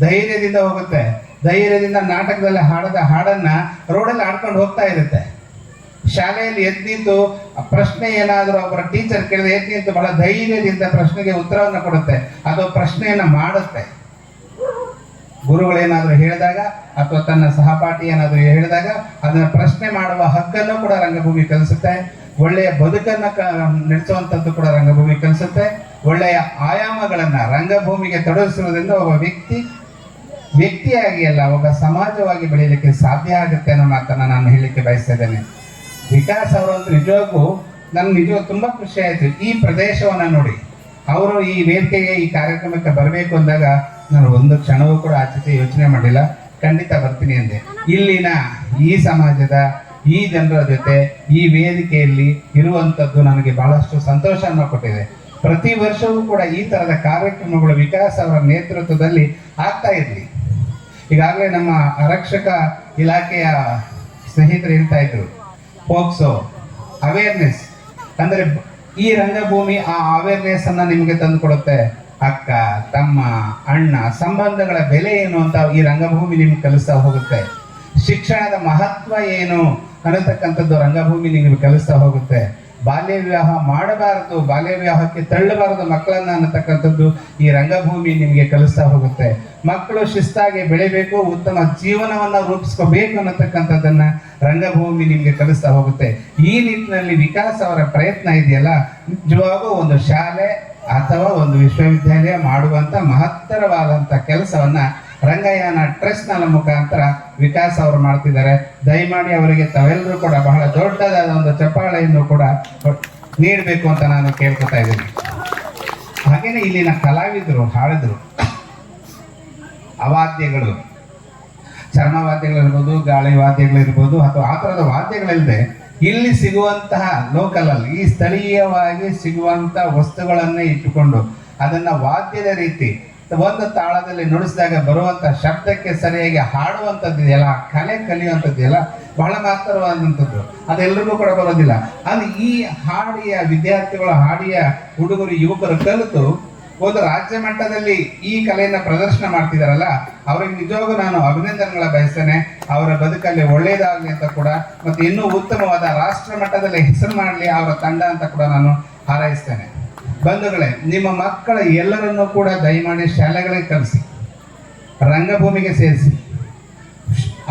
ಧೈರ್ಯದಿಂದ ಹೋಗುತ್ತೆ. ಧೈರ್ಯದಿಂದ ನಾಟಕದಲ್ಲಿ ಹಾಡದ ಹಾಡನ್ನ ರೋಡಲ್ಲಿ ಆಡ್ಕೊಂಡು ಹೋಗ್ತಾ ಇರುತ್ತೆ. ಶಾಲೆಯಲ್ಲಿ ಎದ್ದು ನಿಂತು ಪ್ರಶ್ನೆ ಏನಾದರೂ ಒಬ್ಬರ ಟೀಚರ್ ಕೇಳಿದ್ರೆ ಎದ್ದು ನಿಂತು ಬಹಳ ಧೈರ್ಯದಿಂದ ಪ್ರಶ್ನೆಗೆ ಉತ್ತರವನ್ನು ಕೊಡುತ್ತೆ, ಅದು ಪ್ರಶ್ನೆಯನ್ನ ಮಾಡುತ್ತೆ. ಗುರುಗಳೇನಾದರೂ ಹೇಳಿದಾಗ ಅಥವಾ ತನ್ನ ಸಹಪಾಠಿ ಏನಾದರೂ ಹೇಳಿದಾಗ ಅದನ್ನ ಪ್ರಶ್ನೆ ಮಾಡುವ ಹಕ್ಕನ್ನು ಕೂಡ ರಂಗಭೂಮಿ ಕಲಿಸುತ್ತೆ. ಒಳ್ಳೆಯ ಬದುಕನ್ನ ನಡೆಸುವಂಥದ್ದು ಕೂಡ ರಂಗಭೂಮಿ ಕಲಿಸುತ್ತೆ. ಒಳ್ಳೆಯ ಆಯಾಮಗಳನ್ನ ರಂಗಭೂಮಿಗೆ ತೊಡಗಿಸುವುದರಿಂದ ಒಬ್ಬ ವ್ಯಕ್ತಿಯಾಗಿ ಅಲ್ಲ, ಒಬ್ಬ ಸಮಾಜವಾಗಿ ಬೆಳೀಲಿಕ್ಕೆ ಸಾಧ್ಯ ಆಗುತ್ತೆ ಅನ್ನೋ ಮಾತನ್ನ ನಾನು ಹೇಳಲಿಕ್ಕೆ ಬಯಸ್ತಾ ಇದ್ದೇನೆ. ವಿಕಾಸ್ ಅವರಂತೂ ನಿಜವಾಗೂ ನನಗೆ ತುಂಬಾ ಖುಷಿ ಆಯ್ತು ಈ ಪ್ರದೇಶವನ್ನ ನೋಡಿ. ಅವರು ಈ ವೇದಿಕೆಗೆ ಈ ಕಾರ್ಯಕ್ರಮಕ್ಕೆ ಬರಬೇಕು ಅಂದಾಗ ನಾನು ಒಂದು ಕ್ಷಣವೂ ಕೂಡ ಆಚೆ ಯೋಚನೆ ಮಾಡಿಲ್ಲ, ಖಂಡಿತ ಬರ್ತೀನಿ ಅಂದೆ. ಇಲ್ಲಿನ ಈ ಸಮಾಜದ ಈ ಜನರ ಜೊತೆ ಈ ವೇದಿಕೆಯಲ್ಲಿ ಇರುವಂತದ್ದು ನನಗೆ ಬಹಳಷ್ಟು ಸಂತೋಷವನ್ನು ಕೊಟ್ಟಿದೆ. ಪ್ರತಿ ವರ್ಷವೂ ಕೂಡ ಈ ತರದ ಕಾರ್ಯಕ್ರಮಗಳು ವಿಕಾಸ್ ಅವರ ನೇತೃತ್ವದಲ್ಲಿ ಆಗ್ತಾ ಇರಲಿ. ಈಗಾಗಲೇ ನಮ್ಮ ಆರಕ್ಷಕ ಇಲಾಖೆಯ ಸ್ನೇಹಿತರು ಹೇಳ್ತಾ ಇದ್ರು, ಪೋಕ್ಸೋ ಅವೇರ್ನೆಸ್ ಅಂದ್ರೆ ಈ ರಂಗಭೂಮಿ ಆ ಅವೇರ್ನೆಸ್ ಅನ್ನ ನಿಮಗೆ ತಂದು ಕೊಡುತ್ತೆ. ಅಕ್ಕ, ತಮ್ಮ, ಅಣ್ಣ, ಸಂಬಂಧಗಳ ಬೆಲೆ ಏನು ಅಂತ ಈ ರಂಗಭೂಮಿ ನಿಮ್ಗೆ ಕಲಿಸ್ತಾ ಹೋಗುತ್ತೆ. ಶಿಕ್ಷಣದ ಮಹತ್ವ ಏನು ಅನ್ನತಕ್ಕಂಥದ್ದು ರಂಗಭೂಮಿ ನಿಮಗೆ ಕಲಿಸ್ತಾ ಹೋಗುತ್ತೆ. ಬಾಲ್ಯ ವಿವಾಹ ಮಾಡಬಾರದು, ಬಾಲ್ಯ ವಿವಾಹಕ್ಕೆ ತಳ್ಳಬಾರದು ಮಕ್ಕಳನ್ನ ಅನ್ನತಕ್ಕಂಥದ್ದು ಈ ರಂಗಭೂಮಿ ನಿಮಗೆ ಕಲಿಸ್ತಾ ಹೋಗುತ್ತೆ. ಮಕ್ಕಳು ಶಿಸ್ತಾಗಿ ಬೆಳಿಬೇಕು, ಉತ್ತಮ ಜೀವನವನ್ನ ರೂಪಿಸ್ಕೋಬೇಕು ಅನ್ನತಕ್ಕಂಥದ್ದನ್ನ ರಂಗಭೂಮಿ ನಿಮಗೆ ಕಲಿಸ್ತಾ ಹೋಗುತ್ತೆ. ಈ ನಿಟ್ಟಿನಲ್ಲಿ ವಿಕಾಸ್ ಅವರ ಪ್ರಯತ್ನ ಇದೆಯಲ್ಲ, ನಿಜವಾಗೂ ಒಂದು ಶಾಲೆ ಅಥವಾ ಒಂದು ವಿಶ್ವವಿದ್ಯಾಲಯ ಮಾಡುವಂತ ಮಹತ್ತರವಾದಂತ ಕೆಲಸವನ್ನ ರಂಗಯಾನ ಟ್ರಸ್ಟ್ ನ ಮುಖಾಂತರ ವಿಕಾಸ್ ಅವರು ಮಾಡ್ತಿದ್ದಾರೆ. ದಯಮಾಡಿ ಅವರಿಗೆ ತಾವೆಲ್ಲರೂ ಕೂಡ ಬಹಳ ದೊಡ್ಡದಾದ ಒಂದು ಚಪ್ಪಾಳೆಯನ್ನು ಕೂಡ ನೀಡಬೇಕು ಅಂತ ನಾನು ಕೇಳ್ಕೊತಾ ಇದ್ದೀನಿ. ಹಾಗೇನೆ ಇಲ್ಲಿನ ಕಲಾವಿದರು ಹಾಡಿದ್ರು, ಅವಾದ್ಯಗಳು, ಚರ್ಮ ವಾದ್ಯಗಳಿರ್ಬೋದು, ಗಾಳಿ ವಾದ್ಯಗಳಿರ್ಬೋದು, ಅಥವಾ ಆ ಥರದ ವಾದ್ಯಗಳಿಲ್ಲದೆ ಇಲ್ಲಿ ಸಿಗುವಂತಹ ಲೋಕಲ್ ಅಲ್ಲಿ ಈ ಸ್ಥಳೀಯವಾಗಿ ಸಿಗುವಂತ ವಸ್ತುಗಳನ್ನೇ ಇಟ್ಟುಕೊಂಡು ಅದನ್ನ ವಾದ್ಯದ ರೀತಿ ಒಂದು ತಾಳದಲ್ಲಿ ನುಡಿಸಿದಾಗ ಬರುವಂತ ಶಬ್ದಕ್ಕೆ ಸರಿಯಾಗಿ ಹಾಡುವಂಥದ್ದಿದೆಯಲ್ಲ, ಕಲೆ ಕಲಿಯುವಂಥದ್ದಿದೆಯಲ್ಲ, ಬಹಳ ಮಹತ್ತರವಾದಂಥದ್ದು. ಅದೆಲ್ಲರಿಗೂ ಕೂಡ ಬರೋದಿಲ್ಲ. ಅದು ಈ ಹಾಡಿಯ ವಿದ್ಯಾರ್ಥಿಗಳು, ಹಾಡಿಯ ಹುಡುಗರು, ಯುವಕರು ಕಲಿತು ಒಂದು ರಾಜ್ಯ ಮಟ್ಟದಲ್ಲಿ ಈ ಕಲೆಯನ್ನ ಪ್ರದರ್ಶನ ಮಾಡ್ತಿದಾರಲ್ಲ, ಅವ್ರಿಗೆ ನಿಜವಾಗೂ ನಾನು ಅಭಿನಂದನೆಗಳ ಬಯಸ್ತೇನೆ. ಅವರ ಬದುಕಲ್ಲಿ ಒಳ್ಳೇದಾಗಲಿ ಅಂತ ಕೂಡ, ಮತ್ತೆ ಇನ್ನೂ ಉತ್ತಮವಾದ ರಾಷ್ಟ್ರ ಮಟ್ಟದಲ್ಲಿ ಹೆಸರು ಮಾಡಲಿ ಅವರ ತಂಡ ಅಂತ ಕೂಡ ನಾನು ಹಾರೈಸ್ತೇನೆ. ಬಂಧುಗಳೇ, ನಿಮ್ಮ ಮಕ್ಕಳ ಎಲ್ಲರನ್ನೂ ಕೂಡ ದಯಮಾಡಿ ಶಾಲೆಗಳಿಗೆ ಕಲಿಸಿ, ರಂಗಭೂಮಿಗೆ ಸೇರಿಸಿ.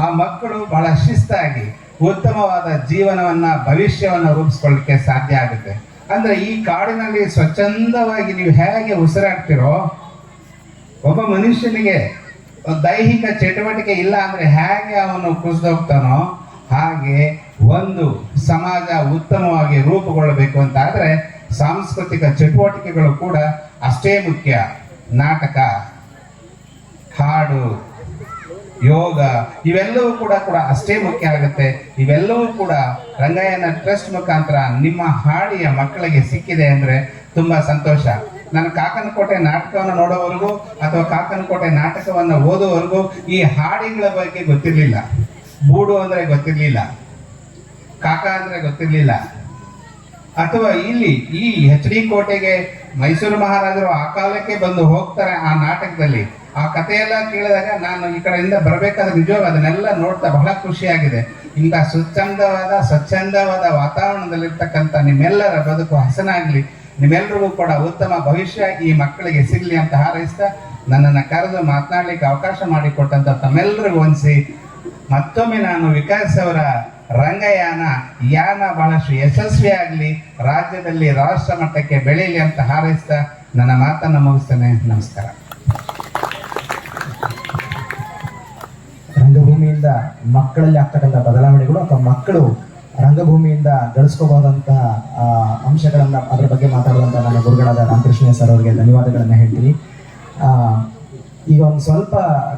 ಆ ಮಕ್ಕಳು ಬಹಳ ಶಿಸ್ತಾಗಿ ಉತ್ತಮವಾದ ಜೀವನವನ್ನ, ಭವಿಷ್ಯವನ್ನ ರೂಪಿಸ್ಕೊಳ್ಳಿಕ್ಕೆ ಸಾಧ್ಯ ಆಗುತ್ತೆ. ಅಂದ್ರೆ ಈ ಕಾಡಿನಲ್ಲಿ ಸ್ವಚ್ಛಂದವಾಗಿ ನೀವು ಹೇಗೆ ಉಸಿರಾಡ್ತಿರೋ, ಒಬ್ಬ ಮನುಷ್ಯನಿಗೆ ದೈಹಿಕ ಚಟುವಟಿಕೆ ಇಲ್ಲ ಅಂದ್ರೆ ಹೇಗೆ ಅವನು ಕುಸಿದೋಗ್ತಾನೋ, ಹಾಗೆ ಒಂದು ಸಮಾಜ ಉತ್ತಮವಾಗಿ ರೂಪುಗೊಳ್ಳಬೇಕು ಅಂತ ಆದ್ರೆ ಸಾಂಸ್ಕೃತಿಕ ಚಟುವಟಿಕೆಗಳು ಕೂಡ ಅಷ್ಟೇ ಮುಖ್ಯ. ನಾಟಕ, ಹಾಡು, ಯೋಗ ಇವೆಲ್ಲವೂ ಕೂಡ ಅಷ್ಟೇ ಮುಖ್ಯ ಆಗುತ್ತೆ. ಇವೆಲ್ಲವೂ ಕೂಡ ರಂಗಯಾನ ಟ್ರಸ್ಟ್ ಮುಖಾಂತರ ನಿಮ್ಮ ಹಾಡಿಯ ಮಕ್ಕಳಿಗೆ ಸಿಕ್ಕಿದೆ ಅಂದ್ರೆ ತುಂಬಾ ಸಂತೋಷ. ನಾನು ಕಾಕನಕೋಟೆ ನಾಟಕವನ್ನು ನೋಡೋವರೆಗೂ ಅಥವಾ ಕಾಕನಕೋಟೆ ನಾಟಕವನ್ನು ಓದೋವರೆಗೂ ಈ ಹಾಡಿಗಳ ಬಗ್ಗೆ ಗೊತ್ತಿರಲಿಲ್ಲ. ಬೂಡು ಅಂದ್ರೆ ಗೊತ್ತಿರಲಿಲ್ಲ, ಕಾಕ ಅಂದ್ರೆ ಗೊತ್ತಿರಲಿಲ್ಲ. ಅಥವಾ ಇಲ್ಲಿ ಈ HD ಕೋಟೆಗೆ ಮೈಸೂರು ಮಹಾರಾಜರು ಆ ಕಾಲಕ್ಕೆ ಬಂದು ಹೋಗ್ತಾರೆ ಆ ನಾಟಕದಲ್ಲಿ. ಆ ಕಥೆಯೆಲ್ಲ ಕೇಳಿದಾಗ ನಾನು ಈ ಕಡೆಯಿಂದ ಬರಬೇಕಾದ್ರೆ ನಿಜವಾಗ ಅದನ್ನೆಲ್ಲ ನೋಡ್ತಾ ಬಹಳ ಖುಷಿಯಾಗಿದೆ. ಇಂಥ ಸ್ವಚ್ಛಂದವಾದ ವಾತಾವರಣದಲ್ಲಿರ್ತಕ್ಕಂಥ ನಿಮ್ಮೆಲ್ಲರ ಬದುಕು ಹಸನಾಗ್ಲಿ, ನಿಮ್ಮೆಲ್ಲರಿಗೂ ಕೂಡ ಉತ್ತಮ ಭವಿಷ್ಯ ಈ ಮಕ್ಕಳಿಗೆ ಸಿಗ್ಲಿ ಅಂತ ಹಾರೈಸ್ತಾ ನನ್ನನ್ನು ಕರೆದು ಮಾತನಾಡ್ಲಿಕ್ಕೆ ಅವಕಾಶ ಮಾಡಿಕೊಟ್ಟಂತ ತಮ್ಮೆಲ್ಲರಿಗೂ ವಂದಿಸಿ ಮತ್ತೊಮ್ಮೆ ನಾನು ವಿಕಾಸ್ ಅವರ ರಂಗಯಾನ ಬಹಳಷ್ಟು ಯಶಸ್ವಿಯಾಗಲಿ, ರಾಜ್ಯದಲ್ಲಿ ರಾಷ್ಟ್ರ ಮಟ್ಟಕ್ಕೆ ಬೆಳೀಲಿ ಅಂತ ಹಾರೈಸ್ತಾ ನನ್ನ ಮಾತನ್ನು ಮುಗಿಸ್ತೇನೆ. ನಮಸ್ಕಾರ. ರಂಗಭೂಮಿಯಿಂದ ಮಕ್ಕಳಲ್ಲಿ ಆಗ್ತಕ್ಕಂಥ ಬದಲಾವಣೆಗಳು ಅಥವಾ ಮಕ್ಕಳು ರಂಗಭೂಮಿಯಿಂದ ಗಳಿಸ್ಕೋಬಹುದಂತಹ ಅಂಶಗಳನ್ನ ಅದರ ಬಗ್ಗೆ ಮಾತಾಡುವಂತ ನನ್ನ ಗುರುಗಳಾದ ರಾಮಕೃಷ್ಣ ಸರ್ ಅವರಿಗೆ ಧನ್ಯವಾದಗಳನ್ನ ಹೇಳ್ತೀನಿ. ಈಗ ಒಂದು ಸ್ವಲ್ಪ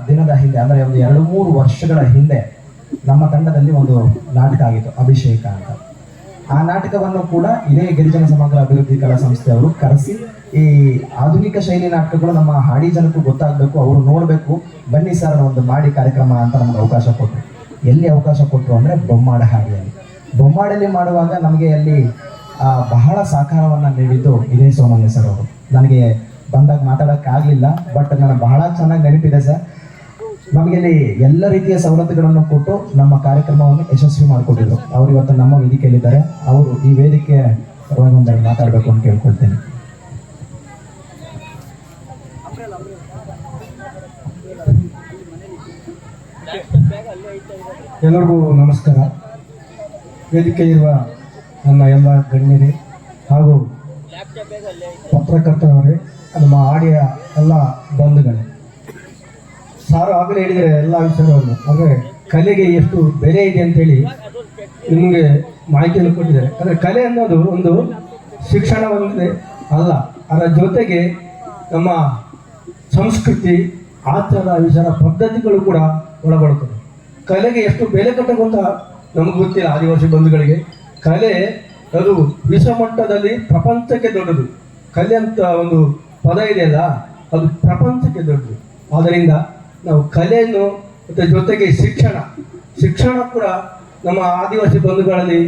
ದಿನದ ಹಿಂದೆ, ಅಂದ್ರೆ ಒಂದು 2-3 ವರ್ಷಗಳ ಹಿಂದೆ ನಮ್ಮ ತಂಡದಲ್ಲಿ ಒಂದು ನಾಟಕ ಆಗಿತ್ತು, ಅಭಿಷೇಕ ಅಂತ. ಆ ನಾಟಕವನ್ನು ಕೂಡ ಇದೇ ಗಿರಿಜನ ಸಮಗ್ರ ಅಭಿವೃದ್ಧಿ ಕಲಾ ಸಂಸ್ಥೆಯವರು ಕರೆಸಿ, ಈ ಆಧುನಿಕ ಶೈಲಿ ನಾಟಕಗಳು ನಮ್ಮ ಹಾಡಿ ಜನಕ್ಕೂ ಗೊತ್ತಾಗಬೇಕು, ಅವರು ನೋಡಬೇಕು, ಬನ್ನಿ ಸರ್ ಒಂದು ಮಾಡಿ ಕಾರ್ಯಕ್ರಮ ಅಂತ ನಮ್ಗೆ ಅವಕಾಶ ಕೊಟ್ಟರು. ಎಲ್ಲಿ ಅವಕಾಶ ಕೊಟ್ಟರು ಅಂದರೆ ಬೊಮ್ಮಾಡ ಹಾಡಿಯಲ್ಲಿ. ಬೊಮ್ಮಾಡಲ್ಲಿ ಮಾಡುವಾಗ ನಮಗೆ ಅಲ್ಲಿ ಬಹಳ ಸಹಕಾರವನ್ನು ನೀಡಿದ್ದು ಇದೇ ಸೋಮಣ್ಯ ಸರ್ ಅವರು. ನನಗೆ ಬಂದಾಗ ಮಾತಾಡೋಕ್ಕಾಗಲಿಲ್ಲ, ಬಟ್ ನನಗೆ ಬಹಳ ಚೆನ್ನಾಗಿ ನೆನಪಿದೆ ಸರ್. ನಮಗೆ ಅಲ್ಲಿ ಎಲ್ಲ ರೀತಿಯ ಸವಲತ್ತುಗಳನ್ನು ಕೊಟ್ಟು ನಮ್ಮ ಕಾರ್ಯಕ್ರಮವನ್ನು ಯಶಸ್ವಿ ಮಾಡಿಕೊಟ್ಟಿದ್ರು. ಅವರು ಇವತ್ತು ನಮ್ಮ ವೇದಿಕೆಯಲ್ಲಿದ್ದಾರೆ. ಅವರು ಈ ವೇದಿಕೆ ಒಂದೆರಡು ಮಾತಾಡಬೇಕು ಅಂತ ಕೇಳ್ಕೊಳ್ತೇನೆ. ಎಲ್ಲರಿಗೂ ನಮಸ್ಕಾರ. ವೇದಿಕೆ ಇರುವ ನನ್ನ ಎಲ್ಲ ಗಣ್ಯರೇ ಹಾಗೂ ಪತ್ರಕರ್ತರವರೇ, ನಮ್ಮ ಆಡಿಯ ಎಲ್ಲ ಬಂಧುಗಳೇ, ಸಾರು ಆಗಲೇ ಹೇಳಿದರೆ ಎಲ್ಲ ವಿಷಯಗಳನ್ನು, ಅಂದರೆ ಕಲೆಗೆ ಎಷ್ಟು ಬೆಲೆ ಇದೆ ಅಂತೇಳಿ ನಿಮಗೆ ಮಾಹಿತಿಯನ್ನು ಕೊಟ್ಟಿದ್ದಾರೆ. ಅಂದರೆ ಕಲೆ ಅನ್ನೋದು ಒಂದು ಶಿಕ್ಷಣ ಒಂದೇ ಅಲ್ಲ, ಅದರ ಜೊತೆಗೆ ನಮ್ಮ ಸಂಸ್ಕೃತಿ, ಆಚಾರ ವಿಚಾರ ಪದ್ಧತಿಗಳು ಕೂಡ ಒಳಗೊಳ್ಳುತ್ತದೆ. ಕಲೆಗೆ ಎಷ್ಟು ಬೆಲೆ ಕಟ್ಟಬೇಕು ಅಂತ ನಮಗೆ ಗೊತ್ತಿಲ್ಲ. ಆದಿವಾಸಿ ಬಂಧುಗಳಿಗೆ ಕಲೆ ಅದು ವಿಶ್ವಮಟ್ಟದಲ್ಲಿ ಪ್ರಪಂಚಕ್ಕೆ ದೊಡ್ಡದು. ಕಲೆ ಅಂತ ಒಂದು ಪದ ಇದೆಯಲ್ಲ, ಅದು ಪ್ರಪಂಚಕ್ಕೆ ದೊಡ್ಡದು. ಆದ್ದರಿಂದ ನಾವು ಕಲೆಯನ್ನು ಮತ್ತು ಜೊತೆಗೆ ಶಿಕ್ಷಣ ಕೂಡ ನಮ್ಮ ಆದಿವಾಸಿ ಬಂಧುಗಳಲ್ಲಿ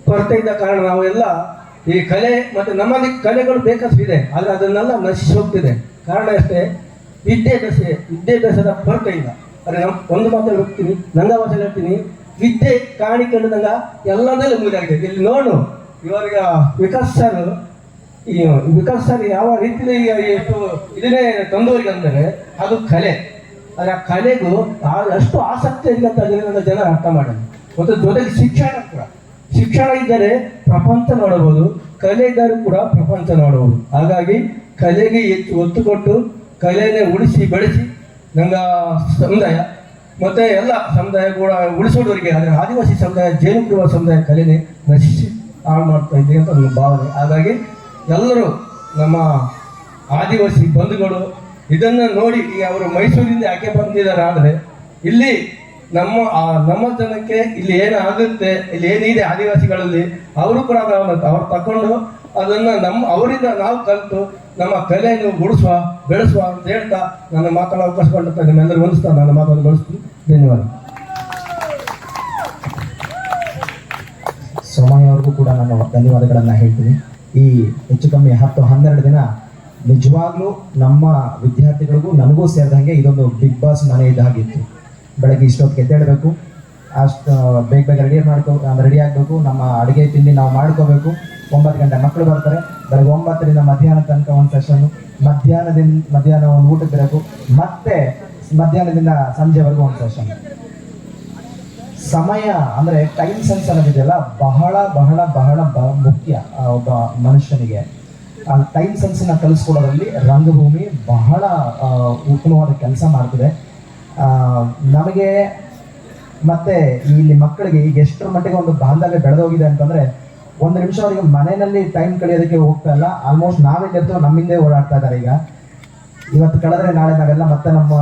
ಕೊರತೆ ಇದ್ದ ಕಾರಣ ನಾವೆಲ್ಲ ಈ ಕಲೆ ಮತ್ತು ನಮ್ಮಲ್ಲಿ ಕಲೆಗಳು ಬೇಕಷ್ಟು ಇದೆ, ಆದರೆ ಅದನ್ನೆಲ್ಲ ನಶಿಸಿ ಹೋಗ್ತಿದೆ. ಕಾರಣ ಅಷ್ಟೇ, ವಿದ್ಯಾಭ್ಯಾಸದ ಕೊರತೆ ಇಲ್ಲ. ಆದರೆ ನಾವು ಒಂದು ಮಾತು ಹೋಗ್ತೀನಿ, ನಂಗ ಭಾಷೆಯಲ್ಲಿ ಹೇಳ್ತೀನಿ, ವಿದ್ಯೆ ಕಾಣಿಕೊಂಡಂಗ ಎಲ್ಲದಲ್ಲೂ ಮುಗಿದಾಗಿದೆ. ಇಲ್ಲಿ ನೋಡು, ಇವರೀಗ ವಿಕಾಸ್ ಸರ್ ಯಾವ ರೀತಿಯಲ್ಲಿ ಎಷ್ಟು ಇದನ್ನೇ ತಂದವರಿಗೆ ಅಂದರೆ ಅದು ಕಲೆ. ಆದರೆ ಆ ಕಲೆಗೂ ಅಷ್ಟು ಆಸಕ್ತಿ ಇಲ್ಲಂತ ಜನ ಅರ್ಥ ಮಾಡೋದು. ಮತ್ತು ಜೊತೆಗೆ ಶಿಕ್ಷಣ ಇದ್ದರೆ ಪ್ರಪಂಚ ನೋಡಬಹುದು, ಕಲೆ ಇದ್ದರೂ ಕೂಡ ಪ್ರಪಂಚ ನೋಡಬಹುದು. ಹಾಗಾಗಿ ಕಲೆಗೆ ಹೆಚ್ಚು ಒತ್ತು ಕೊಟ್ಟು ಕಲೆನೇ ಉಳಿಸಿ ಬೆಳೆಸಿ ನಂಗ ಸಮುದಾಯ ಮತ್ತೆ ಎಲ್ಲ ಸಮುದಾಯ ಕೂಡ ಉಳಿಸೋದವರಿಗೆ, ಆದರೆ ಆದಿವಾಸಿ ಸಮುದಾಯ, ಜೇನುಕುರುಬ ಸಮುದಾಯ ಕಲೆನೇ ನಶಿಸಿ ಹಾಳು ಮಾಡ್ತಾ ಇದ್ದೀವಿ ಅಂತ ನನ್ನ ಭಾವನೆ. ಹಾಗಾಗಿ ಎಲ್ಲರೂ ನಮ್ಮ ಆದಿವಾಸಿ ಬಂಧುಗಳು ಇದನ್ನು ನೋಡಿ, ಈಗ ಅವರು ಮೈಸೂರಿಂದ ಯಾಕೆ ಬಂದಿದ್ದಾರೆ ಆದರೆ ಇಲ್ಲಿ ನಮ್ಮ ಜನಕ್ಕೆ ಇಲ್ಲಿ ಏನಾಗುತ್ತೆ, ಇಲ್ಲಿ ಏನಿದೆ ಆದಿವಾಸಿಗಳಲ್ಲಿ, ಅವರು ಕೂಡ ಅವ್ರು ತಕೊಂಡು ಅದನ್ನು ಅವರಿಂದ ನಾವು ಕಲಿತು ನಮ್ಮ ಕಲೆಯನ್ನು ಬೆಳೆಸುವ ಅಂತ ಹೇಳ್ತಾ ನನ್ನ ಮಾತಾಡೋ ಅವಕಾಶ ಕೊಡ್ತಾ ನಿಮ್ಮೆಲ್ಲರೂ ಹೊಂದಿಸ್ತಾ ನನ್ನ ಮಾತನ್ನು ಬಳಸ್ತೀನಿ. ಧನ್ಯವಾದ. ಸೋಮಯ್ಯ ಅವ್ರಿಗೂ ಕೂಡ ನಾನು ಧನ್ಯವಾದಗಳನ್ನು ಹೇಳ್ತೀನಿ. ಈ ಹೆಚ್ಚು ಕಮ್ಮಿ 10-12 ದಿನ ನಿಜವಾಗ್ಲೂ ನಮ್ಮ ವಿದ್ಯಾರ್ಥಿಗಳಿಗೂ ನನಗೂ ಸೇರಿದಂಗೆ ಇದೊಂದು ಬಿಗ್ ಬಾಸ್ ಮನೆ ಇದ್ದಾಗಿತ್ತು. ಬೆಳಗ್ಗೆ ಇಷ್ಟೊತ್ತಿಗೆ ಎದ್ದೇಳಬೇಕು, ಅಷ್ಟು ಬೇಗ ರೆಡಿ ಆಗಬೇಕು, ನಮ್ಮ ಅಡುಗೆ ತಿಂಡಿ ನಾವು ಮಾಡ್ಕೋಬೇಕು. 9 ಗಂಟೆ ಮಕ್ಕಳು ಬರ್ತಾರೆ, ಬೆಳಗ್ಗೆ 9ರಿಂದ ಮಧ್ಯಾಹ್ನ ತನಕ ಒಂದು ಸೆಷನ್ನು, ಮಧ್ಯಾಹ್ನ ಒಂದು ಊಟಕ್ಕೆ ಬೇಕು, ಮತ್ತೆ ಮಧ್ಯಾಹ್ನದಿಂದ ಸಂಜೆವರೆಗೂ ಒಂದು ಸೆಷನ್. ಸಮಯ ಅಂದರೆ ಟೈಮ್ ಸೆನ್ಸ್ ಅನ್ನೋದಿದೆಯಲ್ಲ, ಬಹಳ ಬಹಳ ಬಹಳ ಮುಖ್ಯ ಒಬ್ಬ ಮನುಷ್ಯನಿಗೆ. ಆ ಟೈಮ್ ಸೆನ್ಸನ್ನ ಕಲಿಸ್ಕೊಡೋದ್ರಲ್ಲಿ ರಂಗಭೂಮಿ ಬಹಳ ಉತ್ತಮವಾದ ಕೆಲಸ ಮಾಡ್ತಿದೆ. ನಮಗೆ ಮತ್ತೆ ಇಲ್ಲಿ ಮಕ್ಕಳಿಗೆ ಈಗ ಎಷ್ಟರ ಮಟ್ಟಿಗೆ ಒಂದು ಬಾಂಧವ್ಯ ಬೆಳೆದೋಗಿದೆ ಅಂತಂದರೆ, 1 ನಿಮಿಷ ಅವರಿಗೆ ಮನೆಯಲ್ಲಿ ಟೈಮ್ ಕಳೆಯೋದಕ್ಕೆ ಹೋಗ್ತಾ ಇಲ್ಲ, ಆಲ್ಮೋಸ್ಟ್ ನಾವೆಲ್ಲಿರ್ತೋ ನಮ್ಮಿಂದೇ ಓಡಾಡ್ತಾ ಇದ್ದಾರೆ. ಈಗ ಇವತ್ತು ಕಳೆದ್ರೆ ನಾಳೆ ನಾವೆಲ್ಲ ಮತ್ತೆ ನಮ್ಮ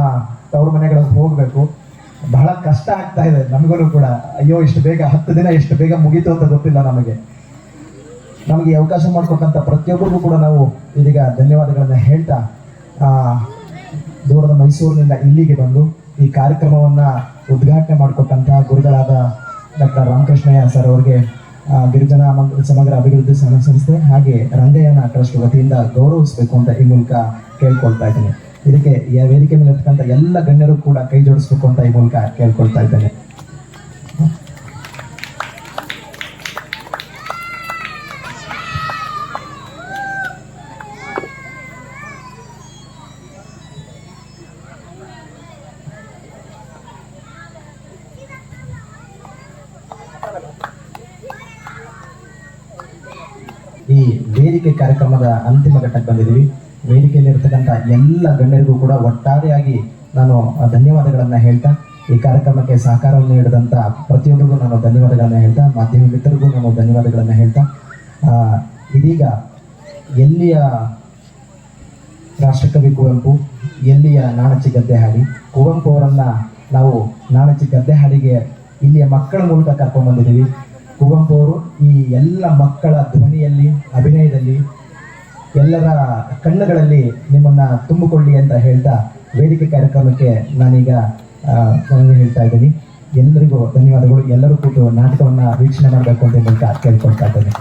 ತವ್ರ ಮನೆಗಳಿಗೆ ಹೋಗಬೇಕು. ಬಹಳ ಕಷ್ಟ ಆಗ್ತಾ ಇದೆ ನಮಗೂ ಕೂಡ. ಅಯ್ಯೋ, ಇಷ್ಟು ಬೇಗ 10 ದಿನ ಎಷ್ಟು ಬೇಗ ಮುಗೀತು ಅಂತ ಗೊತ್ತಿಲ್ಲ ನಮಗೆ ಈ ಅವಕಾಶ ಮಾಡಿಕೊಟ್ಟಂಥ ಪ್ರತಿಯೊಬ್ಬರಿಗೂ ಕೂಡ ನಾವು ಇದೀಗ ಧನ್ಯವಾದಗಳನ್ನು ಹೇಳ್ತಾ, ದೂರದ ಮೈಸೂರಿನಿಂದ ಇಲ್ಲಿಗೆ ಬಂದು ಈ ಕಾರ್ಯಕ್ರಮವನ್ನು ಉದ್ಘಾಟನೆ ಮಾಡಿಕೊಟ್ಟಂತಹ ಗುರುಗಳಾದ ಡಾಕ್ಟರ್ ರಾಮಕೃಷ್ಣಯ್ಯ ಸರ್ ಅವರಿಗೆ ಗಿರಿಜನ ಸಮಗ್ರ ಅಭಿವೃದ್ಧಿ ಸಂಸ್ಥೆ ಹಾಗೆ ರಂಗಯ್ಯನ ಟ್ರಸ್ಟ್ ವತಿಯಿಂದ ಗೌರವಿಸಬೇಕು ಅಂತ ಈ ಮೂಲಕ ಕೇಳ್ಕೊಳ್ತಾ ಇದ್ದೇನೆ. ಇದಕ್ಕೆ ವೇದಿಕೆ ಮೇಲೆ ಇರ್ತಕ್ಕಂಥ ಎಲ್ಲ ಗಣ್ಯರು ಕೂಡ ಕೈ ಜೋಡಿಸ್ಬೇಕು ಅಂತ ಈ ಮೂಲಕ ಕೇಳ್ಕೊಳ್ತಾ ಇದ್ದೇನೆ. ಈ ವೇದಿಕೆ ಕಾರ್ಯಕ್ರಮದ ಅಂತಿಮ ಘಟ್ಟಕ್ಕೆ ಬಂದಿದ್ದೀವಿ. ವೇದಿಕೆಯಲ್ಲಿ ಇರ್ತಕ್ಕಂಥ ಎಲ್ಲ ಗಣ್ಯರಿಗೂ ಕೂಡ ಒಟ್ಟಾರೆಯಾಗಿ ನಾನು ಧನ್ಯವಾದಗಳನ್ನು ಹೇಳ್ತಾ, ಈ ಕಾರ್ಯಕ್ರಮಕ್ಕೆ ಸಹಕಾರವನ್ನು ನೀಡಿದಂಥ ಪ್ರತಿಯೊಬ್ಬರಿಗೂ ನಾನು ಧನ್ಯವಾದಗಳನ್ನು ಹೇಳ್ತಾ, ಮಾಧ್ಯಮ ಮಿತ್ರರಿಗೂ ನಾನು ಧನ್ಯವಾದಗಳನ್ನು ಹೇಳ್ತಾ, ಇದೀಗ ಎಲ್ಲಿಯ ರಾಷ್ಟ್ರಕವಿ ಕುವೆಂಪು, ಎಲ್ಲಿಯ ನಾಣಚಿ ಗದ್ದೆ ಹಾಡಿ, ಕುವೆಂಪು ಅವರನ್ನು ನಾವು ನಾಣಚಿ ಗದ್ದೆ ಹಾಡಿಗೆ ಇಲ್ಲಿಯ ಮಕ್ಕಳ ಮೂಲಕ ಕರ್ಕೊಂಡ್ಬಂದಿದ್ದೀವಿ. ಕುವೆಂಪು ಅವರು ಈ ಎಲ್ಲ ಮಕ್ಕಳ ಧ್ವನಿಯಲ್ಲಿ, ಅಭಿನಯದಲ್ಲಿ, ಎಲ್ಲರ ಕಣ್ಣುಗಳಲ್ಲಿ ನಿಮ್ಮನ್ನು ತುಂಬಿಕೊಳ್ಳಿ ಅಂತ ಹೇಳ್ತಾ ವೇದಿಕೆ ಕಾರ್ಯಕ್ರಮಕ್ಕೆ ನಾನೀಗ ಹೇಳ್ತಾ ಇದ್ದೀನಿ. ಎಲ್ಲರಿಗೂ ಧನ್ಯವಾದಗಳು. ಎಲ್ಲರೂ ಕೂತು ನಾಟಕವನ್ನು ವೀಕ್ಷಣೆ ಮಾಡಬೇಕು ಅಂತ ಮೂಲಕ ಕೇಳ್ಕೊಳ್ತಾ ಇದ್ದೇನೆ.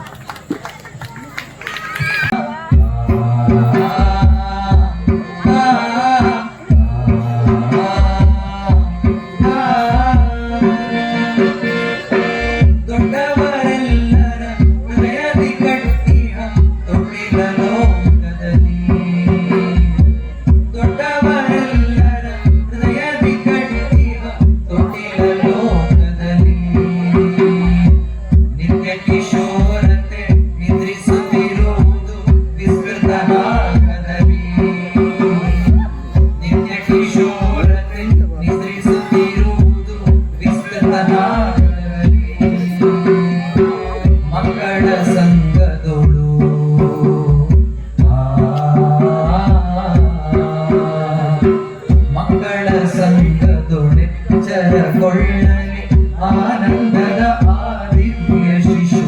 ಆನಂದದ ಆದಿವ್ಯ ಶಿಶು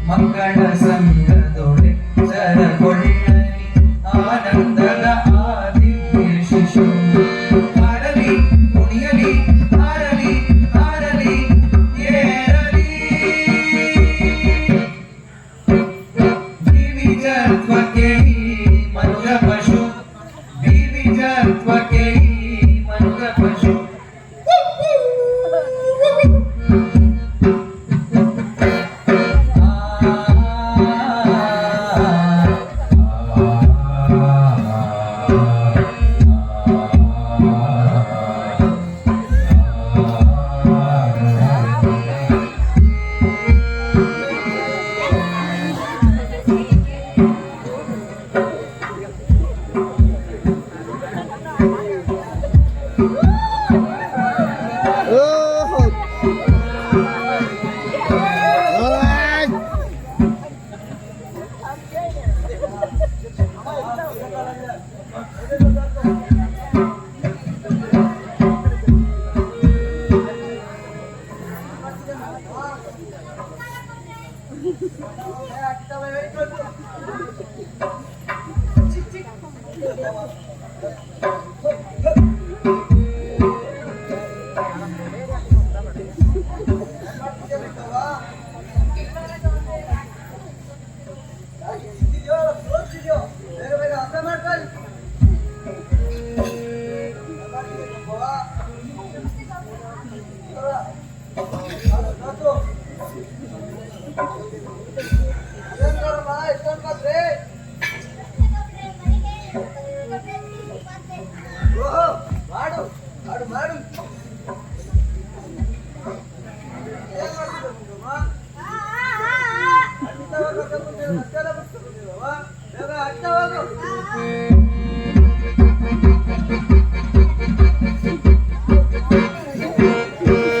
ಮಕ್ಕಳ ಸಂಘದೊಡೆ ಸರಗೊಳ್ಳಲಿ ಆನಂದದ ಆದಿವ್ಯ ಶಿಶು ಹಾರಲಿ ಕುಣಿಯಲಿ ಹಾರಲಿ ಹಾರಲಿ ಏರಲಿ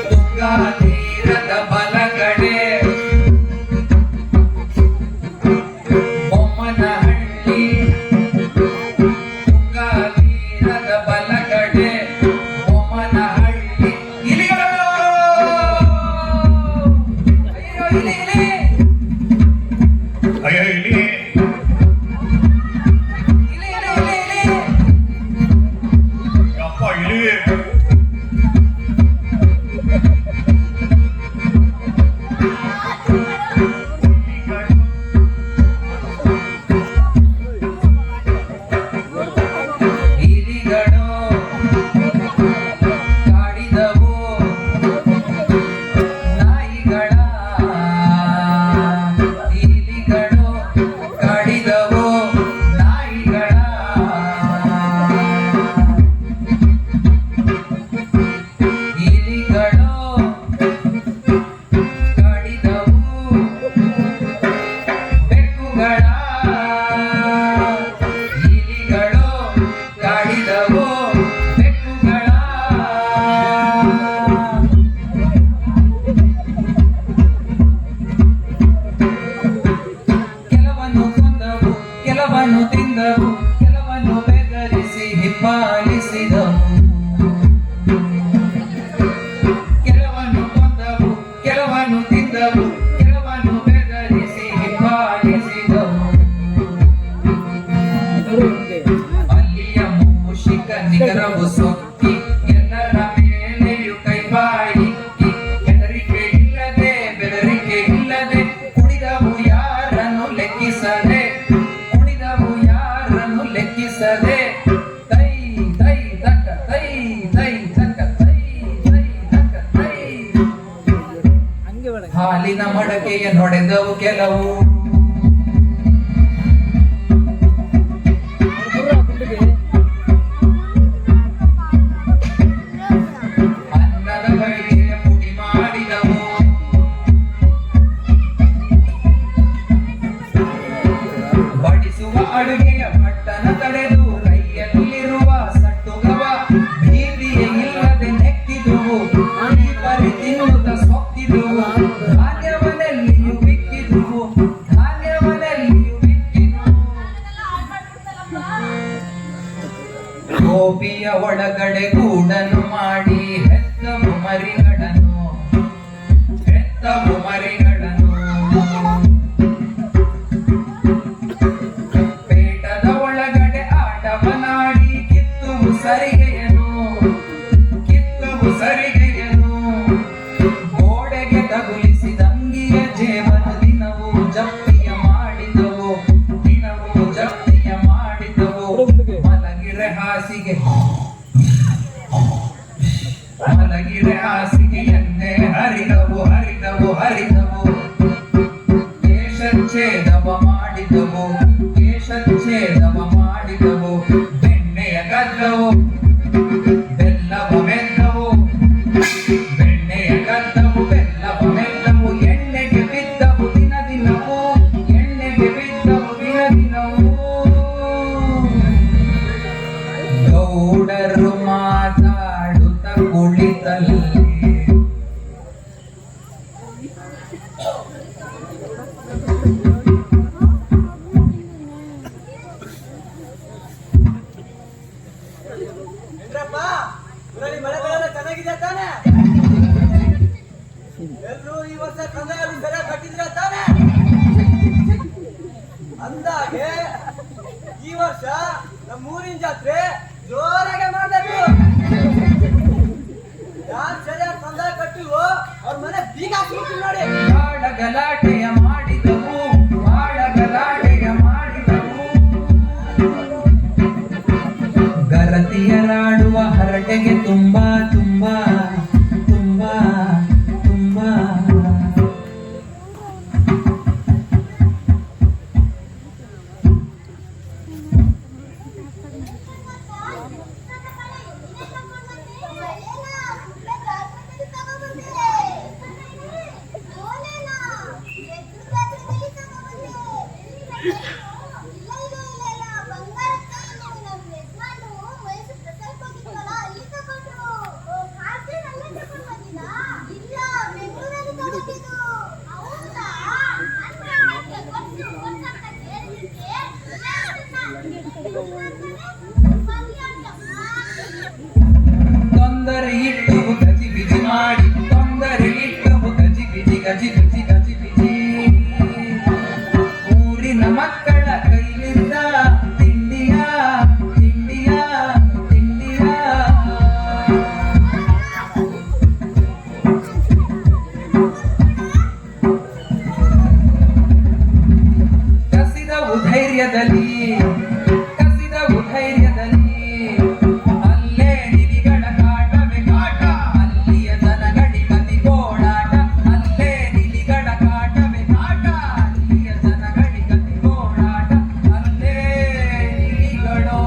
ತುಂಗಾ ತೀರದ ಬಲಗಡೆ ಬೊಮ್ಮನಹಳ್ಳಿ, ತುಂಗಾ ತೀರದ ಬಲಗಡೆ ಬೊಮ್ಮನಹಳ್ಳಿ. ಇಲಿಗಳು! ಅಯ್ಯೋ, ಇಲಿ, ಇಲಿ! ಅಯ್ಯೋ ಇಲ್ಲಿ ಇಲಿ, ಇಲಿ, ಇಲಿ, ಇಲಿ! ಅಪ್ಪ ಇಲ್ಲಿ ಇಲಿಗಳು ಕಾಡಿದವು ನಾಯಿಗಳ, ಇಲಿಗಳು ಕಾಡಿದವು ನಾಯಿಗಳ. ಇಲಿಗಳು ಕಾಡಿದವು ಬೆಕ್ಕುಗಳ, ಇಲಿಗಳು ಕಾಡಿದವು ಬೆಕ್ಕುಗಳ. ಕೆಲವನ್ನು ಕೊಂದವು, ಕೆಲವನ್ನು ತಿಂದವು, ಕೆಲವನ್ನು ಬೆದರಿಸಿ ಹಿಂಬಾಲಿಸಿದವು. ಕೆಲವನ್ನು ಕೊಂದವು, ಕೆಲವನ್ನು ತಿಂದವು, ಕೆಲವನ್ನು ಬೆದರಿಸಿ ಹಿಂಬಾಲಿಸಿದವು. ಅಲ್ಲಿಯ ಮೂಷಿಕ ನಿಗರವು ಸೊಕ್ಕಿ ಎಲ್ಲರ ಮೇಲೆಯೂ ಕೈಬಾಯಿಕ್ಕಿ, ಹೆದರಿಕೆ ಇಲ್ಲದೆ ಬೆದರಿಕೆ ಇಲ್ಲದೆ ಕುಣಿದವು ಯಾರನ್ನು ಲೆಕ್ಕಿಸದೆ, ಕುಣಿದವು ಯಾರನ್ನು ಲೆಕ್ಕಿಸದೆ. ತೈ ತೈ ತಕ್ಕ ತೈ ತೈ ತಕ್ಕ ತೈ ತೈ ತಕ್ಕ ತೈ. ಹಾಲಿನ ಮಡಕೆಯ ನೊಡೆದವು ಕೆಲವು, ಅನ್ನದ ಬಳಿಗೆಯ ಪುಡಿ ಮಾಡಿದವು. ಬಡಿಸುವ ಅಡುಗೆಯ ಬಟ್ಟನ ತಡೆದು ಕೈಯಲ್ಲಿರುವ ಸಟ್ಟುಗವ ಭೀತಿಯೇ ಇಲ್ಲದೆ ನೆಕ್ಕಿದುವು. ಈ ಪರಿ ತಿನ್ನುತ್ತ ಸೊಕ್ಕಿದುವು, ಧಾನ್ಯವನೆಲ್ಲಿಯೂ ಬಿಕ್ಕಿದುವು, ಧಾನ್ಯವನೆಲ್ಲಿಯೂ ಬಿಕ್ಕಿದುವು. ಗೋಪಿಯ ಒಳಗಡೆ ಗೂಡನ್ನು ಮಾಡಿ ಹೆತ್ತವು ಮರಿಗಳನ್ನು, ಹೆತ್ತವು ಮರಿಗಳನ್ನು. ಪೇಟದ ಒಳಗಡೆ ಆಟವನಾಡಿ ಕಿತ್ತುವು ಸರಿಗೆಯನು, ಕಿತ್ತುವು ಸರಿಗೆಯನು. ಗೋಡೆಗೆ ತಗುಲಿಸಿದಂಗಿಯ ಜೇಬನು ದಿನವೂ ಜಪ್ತಿಯ ಮಾಡಿದವು, ದಿನವೂ ಜಪ್ತಿಯ ಮಾಡಿದವು. ಮಲಗಿರೆ ಹಾಸಿಗೆ, ಮಲಗಿರೆ ಹಾಸಿಗೆ ಎನ್ನೆ ಹರಿದವು, ಹರಿದವು, ಹರಿದವು. ಕೇಶಚ್ಛೇದವ ಮಾಡಿದವು, ಕೇಶಚ್ಛೇದವ ಮಾಡಿದವು. ಬೆಣ್ಣೆಯ ಗದ್ದವು, ಬೆಲ್ಲವ ಮೆದ್ದವು, ಬೆಣ್ಣೆಯ ಗದ್ದವು, ಬೆಲ್ಲವ ಮೆದ್ದವು. ಎಣ್ಣೆಗೆ ಬಿದ್ದವು ದಿನ ದಿನವೂ, ಎಣ್ಣೆಗೆ ಬಿದ್ದವು ದಿನ ದಿನವೂ. ಗೌಡರು ಮಾತಾಡುತ್ತ ಕುಳಿತಲ್ಲಿ ಕಂದಾಯ ಸರಿಯಾಗಿ ಕಟ್ಟಿದ್ರೆ ತಾನೆ. ಅಂದಾಗೆ ಈ ವರ್ಷ ನಮ್ಮೂರಿನ ಜಾತ್ರೆ ಜೋರಾಗೆ ಮಾಡ್ಬೇಕು. ಯಾರು ಸರಿಯಾಗಿ ಕಂದಾಯ ಕಟ್ಟಿಲ್ವೋ ಅವ್ರ ಮನೆ ಬೀಗ ಹಾಕ್ಬಿಡ್ತೀವಿ ನೋಡಿ. ಬಾಳ ಗಲಾಟೆಯ ಮಾಡಿದವು, ಬಾಳ ಗಲಾಟೆಯ ಮಾಡಿದವು. ಗರತಿಯರಾಡುವ ಹರಟೆಗೆ ತುಂಬಾ ತುಂಬಾ ತುಂಬಾ ತುಂಬಾ. ತೊಂದರೆ ಇಟ್ಟವು ಗಜಿ ಬಿಜಿ ಮಾಡಿ, ತೊಂದರೆ ಇಟ್ಟವು ಗಜಿ ಬಿಜಿ ಗಜಿ ಬಿಜಿ ಗಜಿ ಬಿಜಿ. ಊರಿನ ಮಕ್ಕಳ ಕೈಲಿಂದ ತಿಂಡಿಯ ತಿಂಡಿಯ ತಿಂಡಿಯ. ಕಸಿದವು ಧೈರ್ಯದಲ್ಲಿ, ಕಸಿದವು ಧೈರ್ಯದಲ್ಲಿ. ಅಲ್ಲೇ ನಿಲಿಗಳ ಕಾಟವೇ ಕಾಟ, ಅಲ್ಲಿಯ ಜನಗಡಿ ಗತಿ ಗೋಳಾಟ. ಅಲ್ಲೇ ನಿಲಿಗಳ ಕಾಟವೇ ಕಾಟ, ಅಲ್ಲಿಯ ಜನಗಡಿ ಗತಿ ಗೋಳಾಟ. ಅಲ್ಲೇ ನಿಲಿಗಳೋ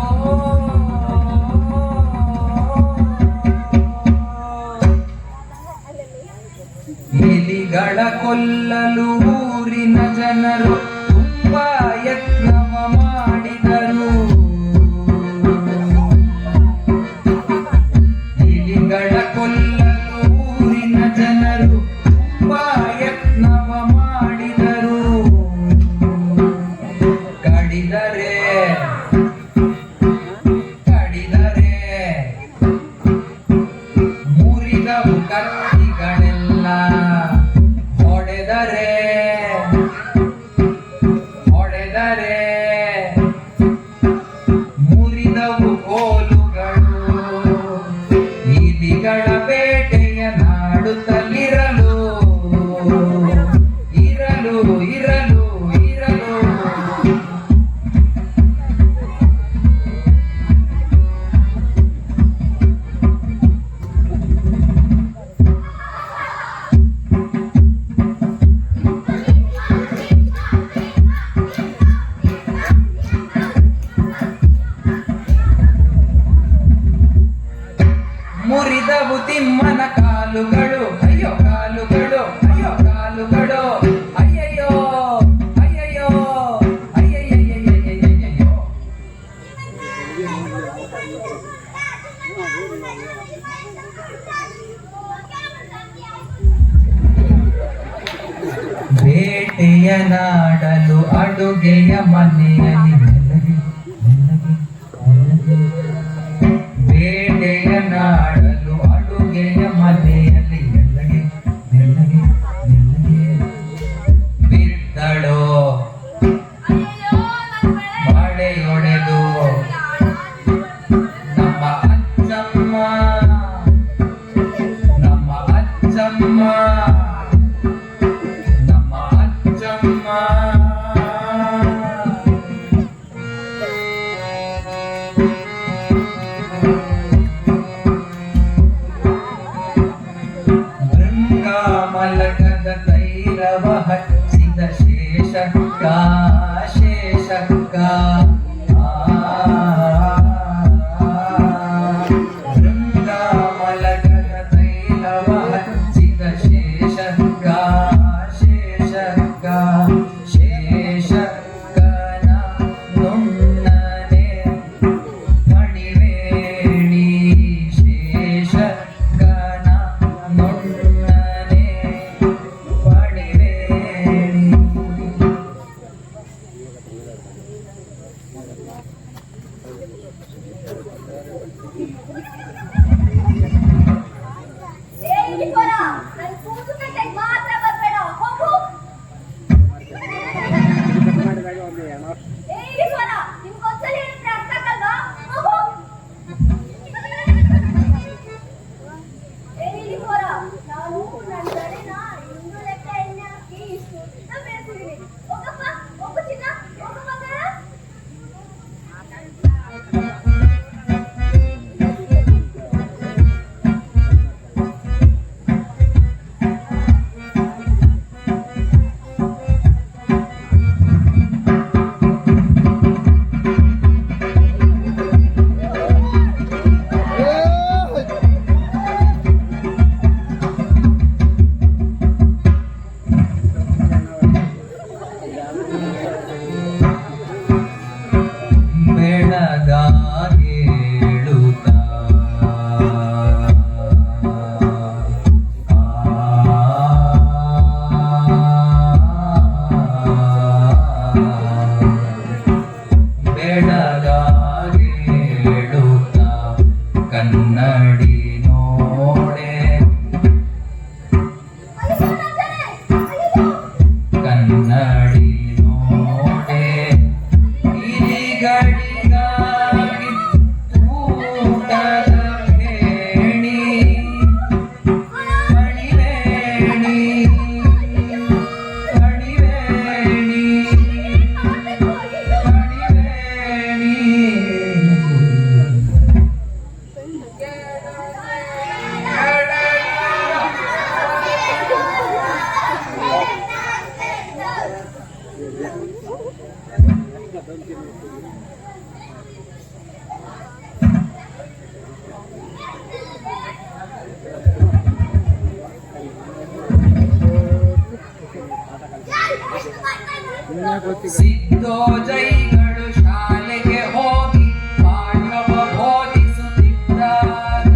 ಇಲಿಗಳ ಕೊಲ್ಲಲು ಊರಿನ ಜನರು ತುಂಬಾ ಯತ್ನವ ಮಾಡಿದರು. ಇಲಿಗಳ ಕೊಲ್ಲಲು ಊರಿನ ಜನರು ತುಂಬಾ ಯತ್ನವ ಮಾಡಿದರು. ಕಡಿದರೆ ಕಡಿದರೆ ಮುರಿದವು ಕತ್ತಿಗಳೆಲ್ಲ. ಹೊಡೆದರೆ ಹೊಡೆದರೆ ಮುರಿದವು ಕೋಲುಗಳು. ಇಲಿಗಳ ಬೇಟೆಯ ನಾಡುತ್ತಲಿರಲು ಇರಲು ಇರಲು ಇರಲು. ಮುರಿದವು ತಿಮ್ಮನ ಕಾಲುಗಳು, ಅಯ್ಯೋ ಕಾಲುಗಳು, ಅಯ್ಯೋ ಕಾಲುಗಳು. ಅಯ್ಯಯ್ಯೋ ಅಯ್ಯಯ್ಯೋ ಅಯ್ಯಯ್ಯಯ್ಯಯ್ಯಯ್ಯಯ್ಯಯ್ಯೋ. ಬೇಟೆಯ ನಾಡಲು ಅಡುಗೆಯ ಮನೆಯಲ್ಲಿ ಮೆಲ್ಲಗೆ ಮೆಲ್ಲಗೆ ಮೆಲ್ಲಗೆ. ಬೇಟೆಯ ನಾಡಲು ಅಡುಗೆಯ ಮನೆಯಲ್ಲಿ ಮೆಲ್ಲಗೆ ಮೆಲ್ಲಗೆ ಮೆಲ್ಲಗೆ. ಬಿದ್ದಳೋ ಬಾಡೆಯೊಡೆದು ನಮ್ಮ ಅಜ್ಜಮ್ಮ, ನಮ್ಮ ಅಜ್ಜಮ್ಮ, ನಮ್ಮ ಅಜ್ಜಮ್ಮ. ಮಲಕದ ತೈಲವ ಹಚ್ಚಿದ ಶೇಷಕ್ಕ ಶೇಷಕ್ಕ. ಭೃಂಗ ಮಲಕದ ತೈಲವ ಹಚ್ಚಿದ ಶೇಷಕ್ಕ ಶೇಷಕ್ಕ. ಶೇಷಕ್ಕನ ನುಣ್ಣನೆ ಮಣಿವೇಣಿ. ಶೇಷಕ್ಕನ ನುಣ್ಣನೆ ಮಣಿವೇಣಿ. ಮಾತ್ರ ಬರ್ಬೇಡ. ಬೆಳಗಾಗೇಳುತ್ತ ಬೆಳಗಾಗೇಳುತ್ತ ಕನ್ನಡಿ ನೋಡೆ ಕನ್ನಡಿ ನೋಡೆ ಹಿರಿಗಳಿಗಾಗಿ ಊಟದ ಹೇಳಿ ಮಣಿವೇಣಿ ಮಣಿವೇಣಿ ಮಣಿವೇಣಿ ಸಿದ್ದೋಜೈಗಳು ಶಾಲೆಗೆ ಹೋಗಿ ಪಾಠವ ಬೋಧಿಸುತ್ತಿದ್ದಾಗ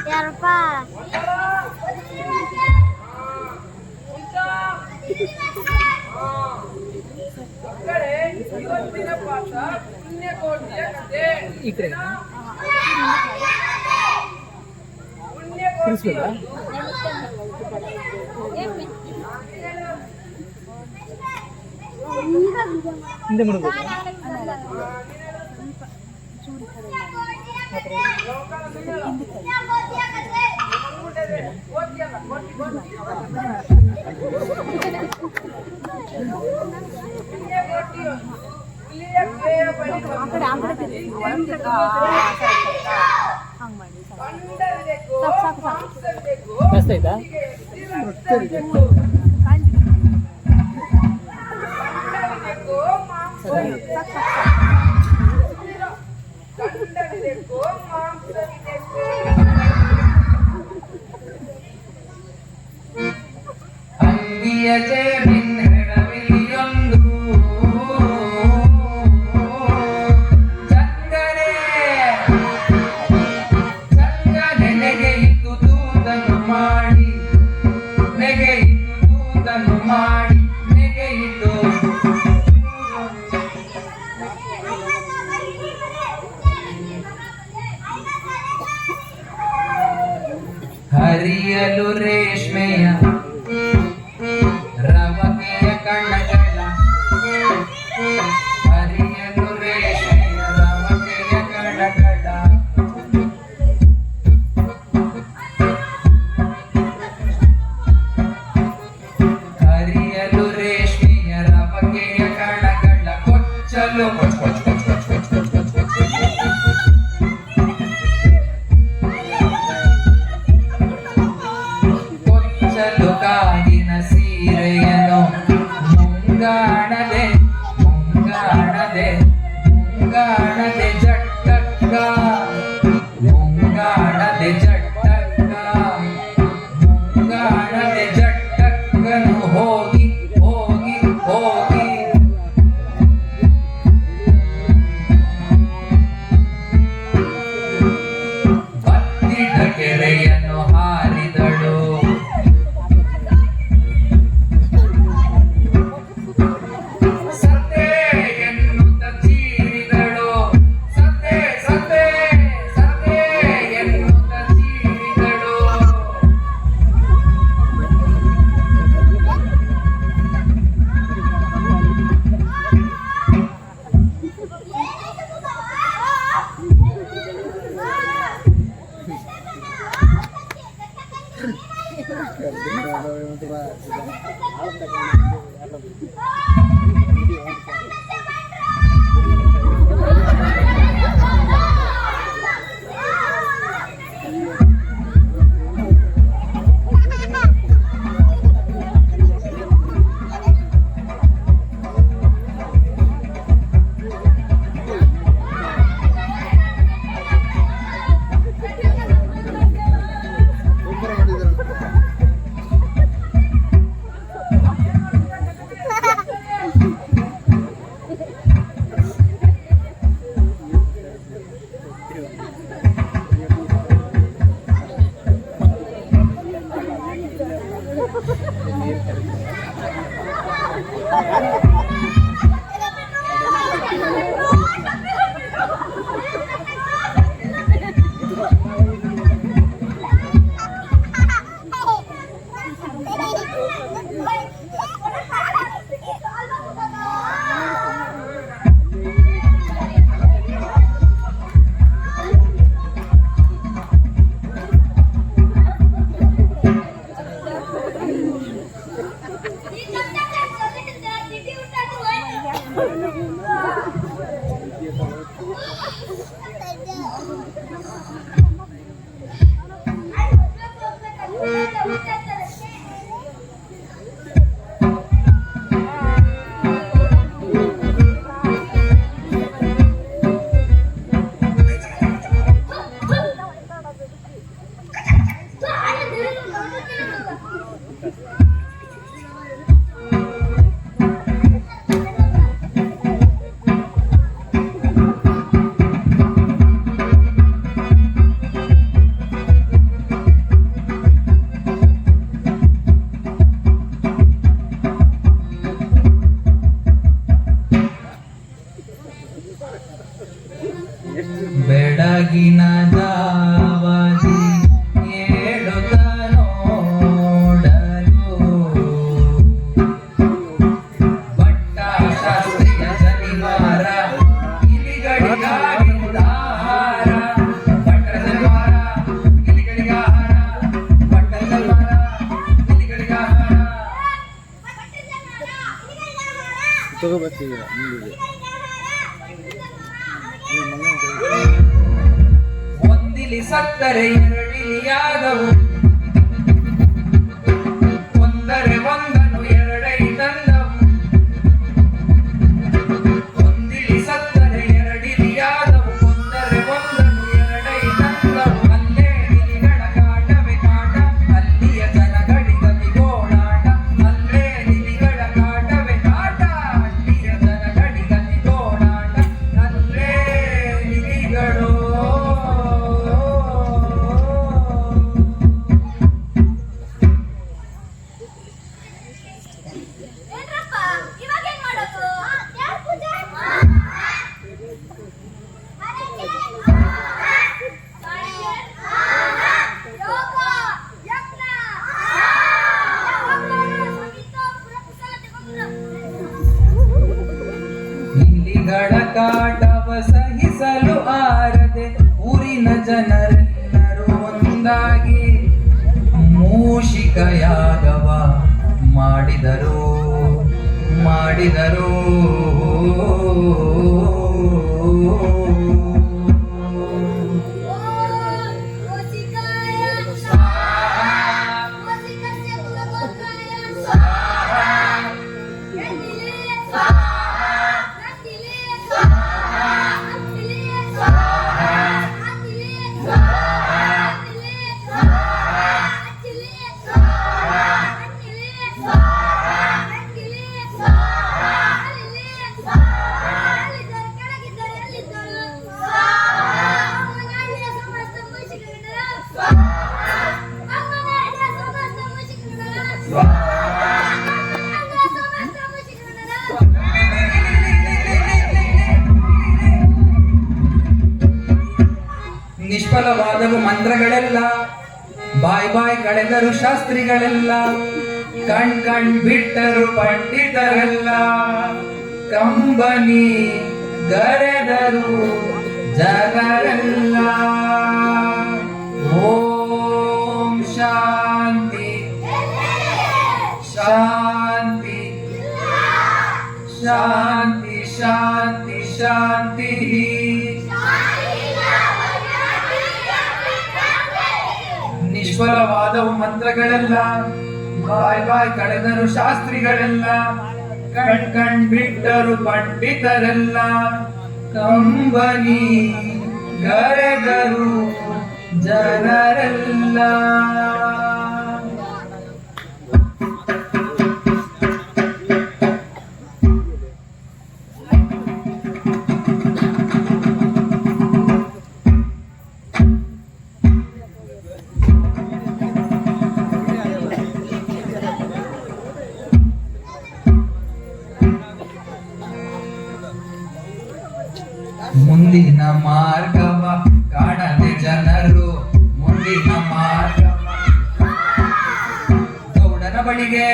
ಯಾರಪ್ಪ ಇವತ್ತಿನ ಪಾಠ ಪುಣ್ಯಕೋಟಿಯ ಕಥೆ. ಪುಣ್ಯಕೋಟಿ ಅಂಗಿಯ ಜೇಬಿನ ಹೆಡವಿಲಿಯೊಂದು ಚಂಗನೆ ನೆಗೆಯಿತು ತೂದನ್ನು ಮಾಡಿ ನೆಗೆಯಿತು ತೂದನ್ನು ಮಾಡಿ ನೆಗೆಯಿತು ಹರಿಯಲು ರೇಷ್ಮೆಯ ರವಕೆಯ ಕಣಗಳ ಹರಿಯಲು ರೇಷ್ಮೆಯ ರವಕೆಯ ಕಣಗಳ ಹರಿಯಲು ರೇಷ್ಮೆಯ ರವಕೆಯ ಕಣಗಳ ಕೊಚ್ಚಲು ಕೊಚ್ಚಲು ಕಾಗಿನ ಸೀರೆಯನು ಮುಂಗಾಣದೆ ಮುಂಗಾಣದೆ ಮುಂಗಾಣದೆ ಜಟ್ಟಕ್ಕ ಮುಂಗಾಣದೆ ಜಟ್ಟಕ್ಕ ಮುಂಗಾಣದೆ ಜಟ್ಟಕ್ಕನು ಹೋಗಿ ಹೋಗಿ ಹೋಗಿ ಬತ್ತಿದ ಕೆರೆಯನ್ನು ಹಾರಿದಳು ಸತೆ ಎನ್ನುತ್ತ ಚೀರಿದಳು ಸತೆ ಸತೆ ಸತೆ ಎನ್ನುತ್ತ ಚೀರಿದಳು ಬೆಳಗಿನ ಜಾವದಿ ಏಳುತ್ತ ನೋಡಲು ಬಟ್ಟ ಶಾಸ್ತ್ರೀಯ ಶನಿವಾರ ಇಲಿಗಳಿಗಾಗಿ ಉದಾಹಾರ ಬಟ್ಟದ ವಾರ ಇಲಿಗಳಿಗಾಹಾರ ಬಟ್ಟದ ವಾರ ಇಲಿಗಳಿಗಾಹಾರ ಒಂದಿಲಿ ಸಕ್ಕರೆ ಎರಡಿಲಿಯಾದವು ಒಂದರೆ ಒಂದನ್ನು ಎರಡೈ ತಂದವು ಒಂದಿಲಿ ಸಕ್ಕರೆ ಎರಡಿಲಿಯಾದವು ಒಂದರೆ ಒಂದನ್ನು ಎರಡೈ ತಂದವು ಅಲ್ಲೇ ನಿಲಿಗಳ ಕಾಟವೇ ಕಾಟ ಅಲ್ಲಿಯ ಜನಗಳಿಗತಿ ಗೋಳಾಟ ಅಲ್ಲೇ ನಿಲಿಗಳ ಕಾಟವೇ ಕಾಟ ಅಲ್ಲಿಯ ಜನಗಳಿಗತಿ ಗೋಳಾಟ ಅಲ್ಲೇ ನಿಲಿಗಳು ಏನ್ರಪ್ಪ ಇವಾಗ ಏನ್ ಮಾಡೋದು ಯಾರ್ ಪೂಜೆ ಯೋಗ ಯಜ್ಞ ಇಲಿಗಳ ಕಾಟವ ಸಹಿಸಲು ಆರದೆ ಊರಿನ ಜನರೆಲ್ಲರೂ ಒಂದಾಗಿ ಮೂಷಿಕ ಯಾಗವ ಮಾಡಿದರು ಮಾಡಿದರು ನಿಷ್ಫಲವಾದವು ಮಂತ್ರಗಳೆಲ್ಲ ಬಾಯ್ ಬಾಯ್ ಕಳೆದರು ಶಾಸ್ತ್ರಿಗಳೆಲ್ಲ ಕಣ್ ಬಿಟ್ಟರು ಪಂಡಿತರೆಲ್ಲ ಕಂಬನಿ ಗರೆದರು ಜನರೆಲ್ಲ ಓಂ ಶಾಂತಿ ಶಾಂತಿ ಶಾಂತಿ ಶಾಂತಿ ಶಾಂತಿ ನಿಷ್ಫಲವಾದವು ಮಂತ್ರಗಳೆಲ್ಲ ಬಾಯ್ ಬಾಯ್ ಕಳೆದರು ಶಾಸ್ತ್ರಿಗಳೆಲ್ಲ ಕಣ್ ಬಿಟ್ಟರು ಪಂಡಿತರೆಲ್ಲ ಕಂಬನಿ ಗರೆದರು ಜನರೆಲ್ಲ ಮಾರ್ಗವ ಕಾಣದೆ ಜನರು ಮುಂದಿನ ಮಾರ್ಗವ ಗೌಡನ ಬಳಿಗೆ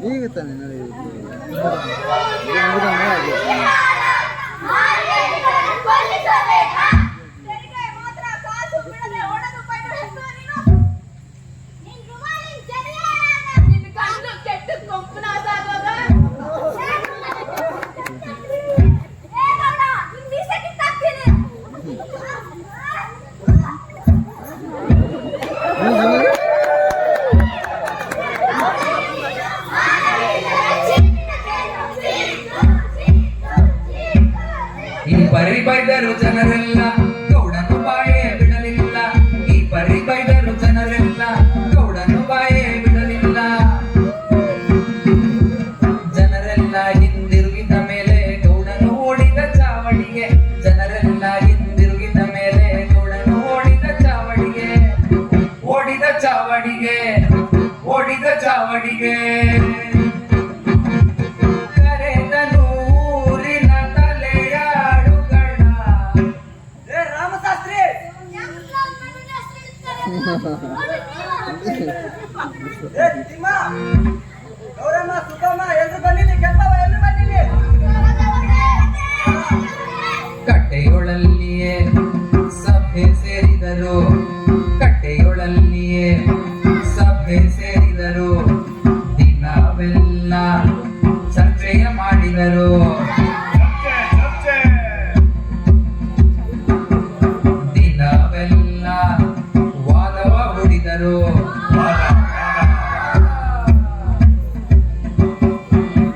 ಈಗ ತಾನೆ ನಡೆಯುವುದು ಈ ಪರಿ ಬೈದರು ಜನರೆಲ್ಲ ಗೌಡನು ಬಾಯೇ ಬಿಡಲಿಲ್ಲ. ಈ ಪರಿ ಬೈದರು ಜನರೆಲ್ಲ ಗೌಡನು ಬಾಯೇ ಬಿಡಲಿಲ್ಲ. ಜನರೆಲ್ಲ ಹಿಂದಿರುಗಿದ ಮೇಲೆ ಗೌಡನು ಓಡಿದ ಚಾವಡಿಗೆ. ಜನರೆಲ್ಲ ಹಿಂದಿರುಗಿದ ಮೇಲೆ ಗೌಡನು ಓಡಿದ ಚಾವಡಿಗೆ. ಓಡಿದ ಚಾವಡಿಗೆ ಓಡಿದ ಚಾವಡಿಗೆ ಗೌರಮ್ಮ ಸುಬ್ಬಮ್ಮ ಎಲ್ರು ಬಂದಿನಿ ಕೆಂಪವ ಎಲ್ರು ಬಂದಿನಿ ಕಟ್ಟೆಯೊಳಲ್ಲಿಯೇ ಸಭೆ ಸೇರಿದರು. ಕಟ್ಟೆಯೊಳಲ್ಲಿಯೇ ಸಭೆ ಸೇರಿದರು. ದಿನವೆಲ್ಲ ಚರ್ಚೆಯ ಮಾಡಿದರು. ದಿನವೆಲ್ಲ ವಾದವ ಹೂಡಿದರು.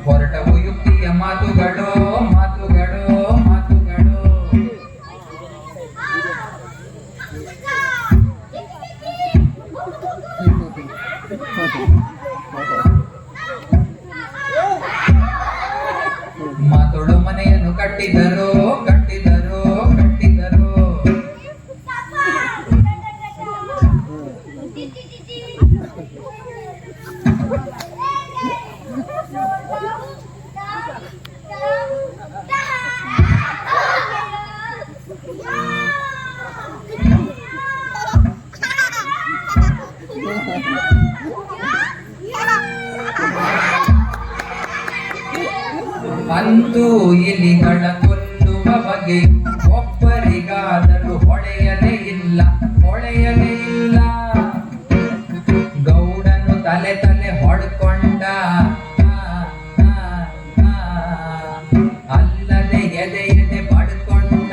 ಹೊರಟವು ಯುಕ್ತಿಯ ಮಾತುಗಳು ಮಾತುಗಳು ಮಾತುಗಳು. ಮಾತೊಳು ಮನೆಯನ್ನು ಕಟ್ಟಿದರು ಕಟ್ಟಿದರು ಕಟ್ಟಿದರು. ಅಂತೂ ಇಲಿಗಳ ಕೊಲ್ಲುವ ಬಗೆ ಒಬ್ಬರಿಗಾದರೂ ಹೊಳೆಯಲೇ ಇಲ್ಲ ಹೊಳೆಯಲೇ ಇಲ್ಲ. ಗೌಡನು ತಲೆ ತಲೆ ಹೊಡ್ಕೊಂಡ. ಅಲ್ಲದೆ ಎದೆ ಎದೆ ಪಡ್ಕೊಂಡ.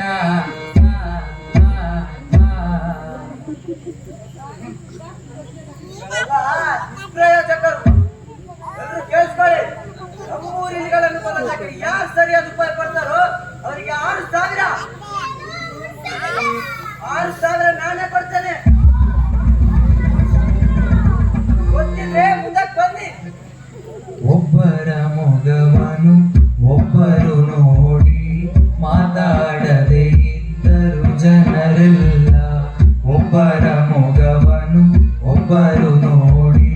ನಿಷ್ಪ್ರಯೋಜಕರು ಎಲ್ಲರೂ ಕೇಳಿಸ್ಕೊಳ್ಳಿ. ನಮ್ಮೂರಿಗಳನ್ನು ಬದಲಾಗಿ ಯಾರು ಸರಿಯಾದ ಉಪಾಯ ಪಡ್ತಾರೋ ಅವರಿಗೆ 6,000 ನಾನೇ ಕೊಡ್ತೇನೆ. ಗೊತ್ತಿದ್ರೆ ಮುಂದಕ್ಕೆ ಬನ್ನಿ. ಒಬ್ಬರ ಮೊಗವನು ಒಬ್ಬರು ನೋಡಿ ಮಾತಾಡದೆ ಇದ್ದರು ಜನರೆಲ್ಲ. ಒಬ್ಬರ ಮೊಗವನು ಒಬ್ಬರು ನೋಡಿ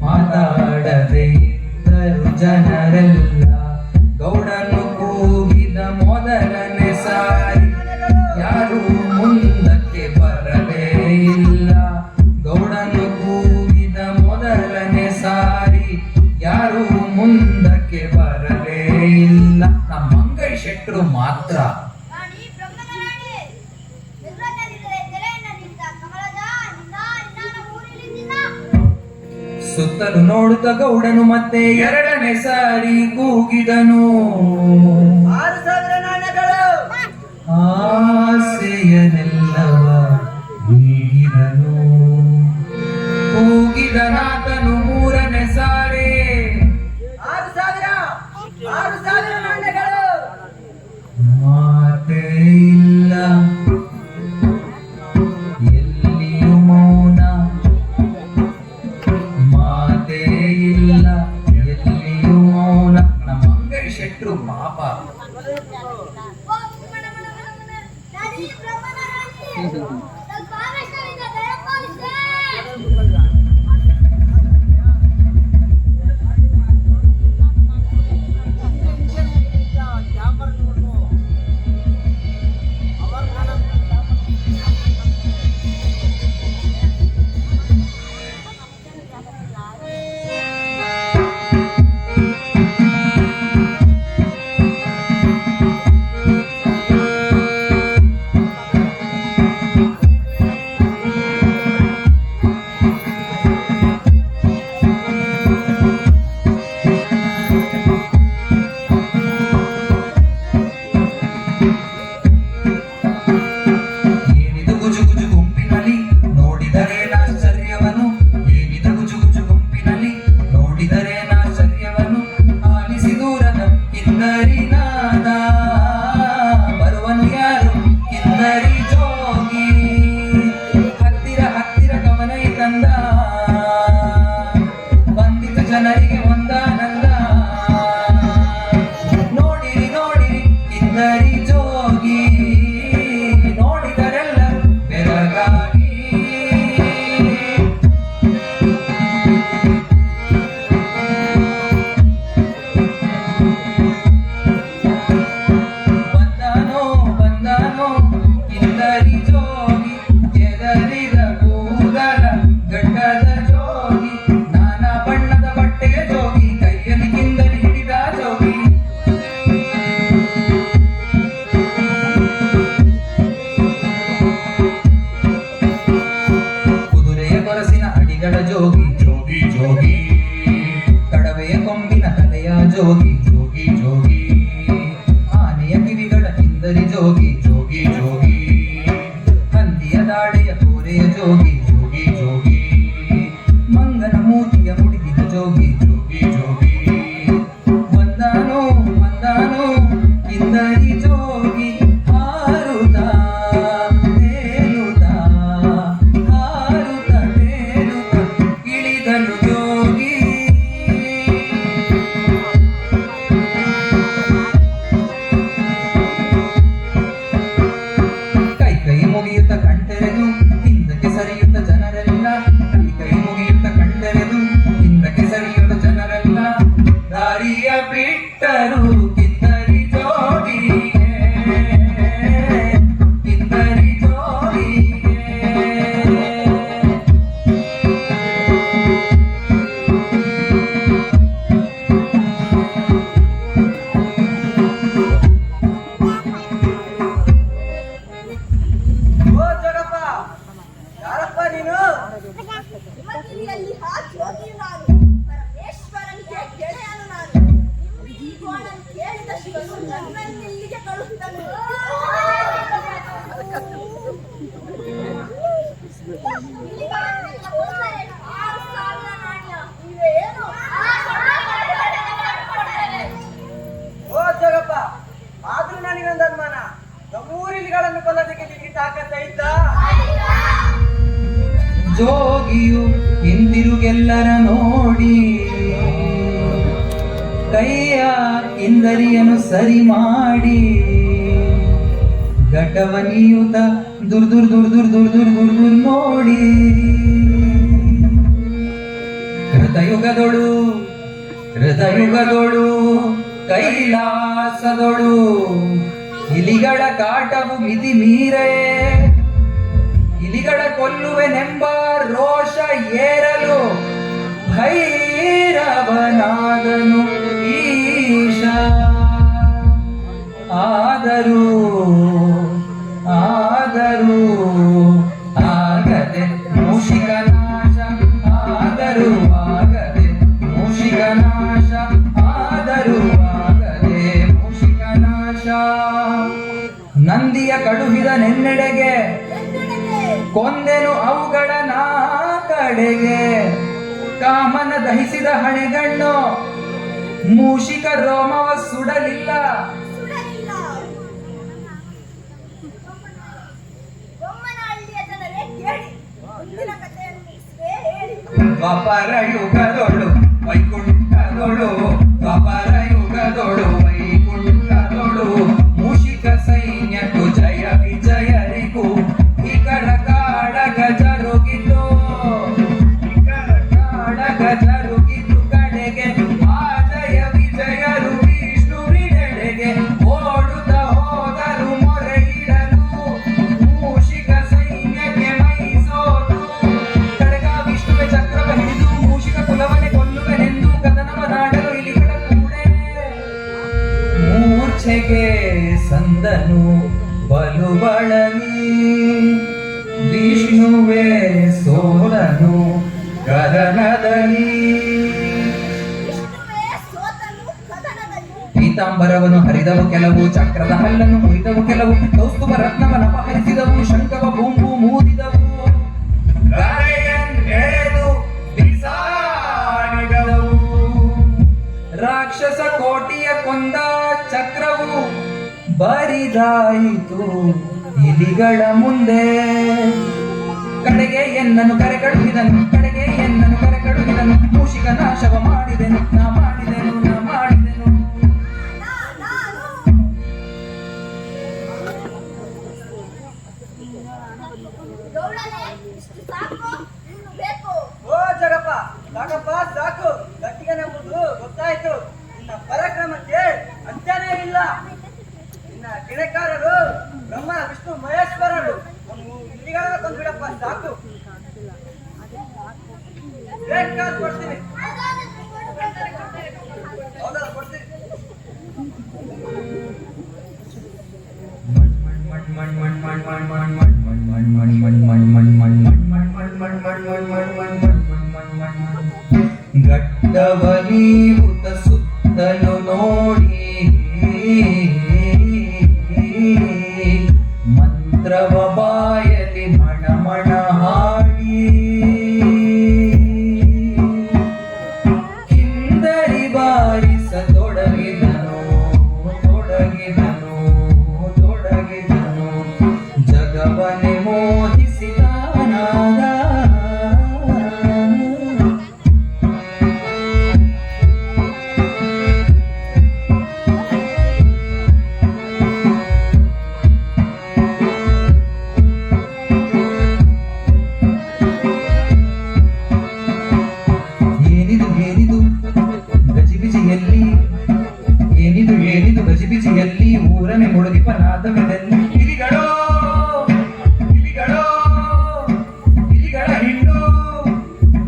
ಮಾತಾಡದೆ ಇದ್ದರು ಜನರೆಲ್ಲ. ಗೌಡನು ಕೂಗಿದ ಮೊದಲನೇ ಸಾರಿ ಯಾರು ಮುಂದಕ್ಕೆ ಬರಲೇ ಇಲ್ಲ. ಗೌಡನು ಕೂಗಿದ ಮೊದಲನೇ ಸಾರಿ ಯಾರು ಮುಂದಕ್ಕೆ ಬರಲೇ ಇಲ್ಲ. ನಮ್ಮ ಮಂಗೈ ಶೆಟ್ರು ಮಾತ್ರ ಸುತ್ತಲೂ ನೋಡುತ್ತ ಗೌಡನು ಮತ್ತೆ ಎರಡನೇ ಸಾರಿ ಕೂಗಿದನು. 6,000 ನಾಣ್ಯಗಳು. ಆಸೆಯನೆಲ್ಲವ ನೀಡಿದನು. ಕೂಗಿದನಾತನು ಮೂರನೇ ಡ್ಯಾಡಿ ಬ್ರಹ್ಮನ ರಾಣಿ ಸ್ವಲ್ಪ ಆವೇಶದಿಂದ ದಯಪಾಲಿಸಿ. ಏನಿದು ಗುಜು ಗುಜು ಗುಂಪಿನಲ್ಲಿ ನೋಡಿದರೇನಾಶ್ಚರ್ಯವನು, ಏನಿದು ಗುಜು ಗುಜು ಗುಂಪಿನಲ್ಲಿ ನೋಡಿದರೇನಾಶ್ಚರ್ಯವನು, ಆಲಿಸಿ ದೂರದ ಕಿನ್ನರಿ ನಾದ, ಬರುವನು ಯಾರು ಕಿನ್ನರಿ ಜೋಗಿ, ಹತ್ತಿರ ಹತ್ತಿರ ಕವನೈ ತಂದ, ಬಂದಿತು ಜನರಿಗೆ ಒಂದಾನಂದ, ನೋಡಿರಿ ನೋಡಿರಿ ಕಿನ್ನರಿ ಜೋಗಿ, ನೋಡಿದರೆಲ್ಲರೂ ಬೆರಗಾಗಿ. ಬಂದಾನೋ ಬಂದಾನೋ ಕಿನ್ನರಿ ಜೋಗಿ, ಕೆದರಿದ ಕೂದಲ ಗಡ್ಡದ ಜೋಗಿ, ನಾನಾ ಬಣ್ಣದ ಬಟ್ಟೆಯ ಜೋಗಿ, ಕೈಯಲ್ಲಿ ಕಿಂದರಿ ಹಿಡಿದ ಜೋಗಿ. ಕುದುರೆಯ ಕೊರಸಿನ ಅಡಿಗಳ ಜೋಗಿ, ಜೋಗಿ ಜೋಗಿ, ಕಡವೆಯ ಕೊಂಬಿನ ತಲೆಯ ಜೋಗಿ, ಜೋಗಿ ಜೋಗಿ, ಆನೆಯ ಕಿವಿಗಳ ಕಿಂದರಿ ಜೋಗಿ, ಜೋಗಿ ಜೋಗಿ, ಹಂದಿಯ ದಾಡೆಯ ಕೋರೆಯ ಜೋಗಿ, ಜೋಗಿ ಜೋಗಿ, ಮಂಗನ ಮೂತಿಯ ಮುಡಿದಿದ ಜೋಗಿ, ಜೋಗಿ ಜೋಗಿ. ಬಂದಾನೋ ಬಂದಾನೋ ಕಿಂದರಿ ಜೋಗಿ, ಹಾರುತ್ತ ತೇಲುತ್ತ, ಹಾರುತ್ತ ತೇಲುತ್ತ ಇಳಿದನು ಜೋಗಿ. ಕೈ ಕೈ ಮುಗಿಯುತ್ತ ಕಣ್ತೆರೆದು ಹಿಂದಕ್ಕೆ ಸರಿಯುತ್ತ ಜನರೆಲ್ಲ, ಕೈ ಕೈ ಮುಗಿಯುತ್ತ ಕಣ್ತೆರೆದು ಹಿಂದಕ್ಕೆ ಸರಿಯುತ್ತ ಜನರೆಲ್ಲ, ದಾರಿಯ ಬಿಟ್ಟರು ಕಿನ್ನರಿ ಜೋಗಿಗೆ, ಕಿನ್ನರಿ ಜೋಗಿಗೆ. ಓ ಜೋಗಪ್ಪ, ಯಾರಪ್ಪ ನೀನು? ಹಿಮಗಿರಿಯಲ್ಲಿ ಹಾಕಿ ಹೋಗಿ ನಾನು ಪರಮೇಶ್ವರನಿಗೆ ಗೆಳೆಯನು ನಾನು. ನಿಮ್ಮ ಈ ಗೋಳನ್ನು ಕೇಳಿದ ಶಿವನು ನನ್ನನ್ನು ಇಲ್ಲಿಗೆ ಕಳುಹಿದನು. ಇಲಿಗಳನ್ನೆಲ್ಲ ಕೊಂದರೆ 6,000 ನಾಣ್ಯ. ನೀವೇನು? ಓ ಜೋಗಪ್ಪ, ಆದ್ರೂ ನನಗೊಂದು ಅನುಮಾನ, ನಮ್ಮೂರಿಲಿಗಳನ್ನು ಕೊಲ್ಲೋದಕ್ಕೆ ನಿಮಗೆ ತಾಕತ್ತ ಇದ್ದ? ಜೋಗಿಯು ಹಿಂದಿರುಗೆಲ್ಲರ ನೋಡಿ, ಕೈಯ ಇಂದರಿಯನ್ನು ಸರಿ ಮಾಡಿ, ಘಟವನಿಯುತ ದುರ್ ದುರ್ ದುರ್ ದುರ್ ದುರ್ ದುರ್ ದುರ್ ದುರ್ ನೋಡಿ, ಕೃತಯುಗದೊಳು ಹೃದಯುಗದೊಳು ಕೈಲಾಸದೊಳು ಇಲಿಗಳ ಕಾಟವು ಮಿತಿ ಮೀರೇ, ಇಲಿಗಳ ಕೊಲ್ಲುವೆನೆಂಬ ರೋಷ ಏರಲು ಭೈರವನಾದನು ಈಶ. ಆದರೂ ಆಗದೆ ಮೂಷಿಕ ನಾಶ, ಆದರೂ ಆಗದೆ ಮೂಷಿಕ ನಾಶ, ಆದರೂ ಆಗದೆ ಮೂಷಿಕ ನಾಶ. ನಂದಿಯ ಕಳುಹಿದ ನೆನ್ನೆಡೆಗೆ ಕೊಂದೆನು ಅವುಗಳ ಕಡೆಗೆ, ಕಾಮನ ದಹಿಸಿದ ಹಣೆಗಣ್ಣು ಮೂಷಿಕ ರೋಮವ ಸುಡಲಿಲ್ಲ. ಬೊಮ್ಮನಹಳ್ಳಿಯ ಜನರೇ ಕೇಳಿ, ಮುಂದಿನ ಕಥೆಯನ್ನು ಹೇಳಿ. ದ್ವಾಪರ ಯುಗದೊಳು ವೈಕುಂಠದೊಳು, ದ್ವಾಪರ ಯುಗದೊಳು ವೈಕುಂಠದೊಳು ದಾರಿಗೆ ಸಂದನು ಬಲು ಬಳಲಿ ವಿಷ್ಣುವೇ ಸೋಲನು ಗಗನದಲ್ಲಿ ವಿಷ್ಣುವೇ ಸೋತನು ಕದನದಲ್ಲಿ. ಪೀತಾಂಬರವನ್ನು ಹರಿದವು ಕೆಲವು, ಚಕ್ರದ ಹಲ್ಲನ್ನು ಮುರಿದವು ಕೆಲವು, ಕೌಸ್ತುಭ ರತ್ನವನ ಅಪಹರಿಸಿದವು, ಶಂಕವ ಬೂಂಬು ಮೂದಿದವು, ಗಾರೆಯನ್ನೆಳೆದು ಬಿಸಾಡಿದವು. ರಾಕ್ಷಸ ಕೋಟಿಯ ಕೊಂದ ಚಕ್ರವು ಬರಿದಾಯಿತು ಇಲಿಗಳ ಮುಂದೆ. ಕಡೆಗೆ ಎನ್ನನು ಕರೆಕಳುಹಿದನು, ಕಡೆಗೆ ಎನ್ನನು ಕರೆಕಳುಹಿದನು, ಮೂಷಿಕ ನಾಶವ ಮಾಡಿದೆನು, ನಾ ಮಾಡಿದೆನು, ನಾ ಮಾಡಿದೆನು. ನಾನು ಗೌಡನೇ ಇಷ್ಟು ಸಾಕು, ಇನ್ನು ಬೇಕು. ಓ ಜಗಪ್ಪ ಸಾಕಪ್ಪ ಸಾಕು, ಗಟ್ಟಿಗೆ ನಂಬುದು ಗೊತ್ತಾಯ್ತು. ನಿನ್ನ ಪರಾಕ್ರಮಕ್ಕೆ ಅಂತ್ಯನೇ ಇಲ್ಲ. ನಿನ್ನ ಗಿಣಕಾರರು ಬ್ರಹ್ಮ ವಿಷ್ಣು ಮಹೇಶ್ವರರು. ಒಂದು ಇಲ್ಲಿಗಳ ಕೊಂದ್ಬಿಡಪ್ಪ ಸಾಕು. ಬೇಕಾದ್ ಕೊಡ್ತೀನಿ, ಹೌದಾ ಕೊಡ್ತೀನಿ. ಗಡ್ಡವಲೀವುತ ಸುತ್ತಲು ನೋಡಿ ಮಂತ್ರವ ಬಾಯಲಿ ಮಣಮಣ ಹಾಡಿ ಕಿಂದರಿ ಬಾರಿಸತೊಡಗಿದನು ತೊಡಗಿದನು ತೊಡಗಿದನು ಜಗವನೆ ಮೋಹಿಸಿದಾನಾದ. ಏನಿದು ಏನಿದು ಗಜಿಬಿಜಿಯಲ್ಲಿ, ಏನಿದು ಏನಿದು ಗಜಿಬಿಜಿಯಲ್ಲಿ, ಊರನೆ ಮುಳುಗಿಪ ನಾದವಿದಲ್ಲಿ. ಇಲಿಗಳೋ ಇಲಿಗಳೋ ಇಲಿಗಳ ಹಿಂಡು,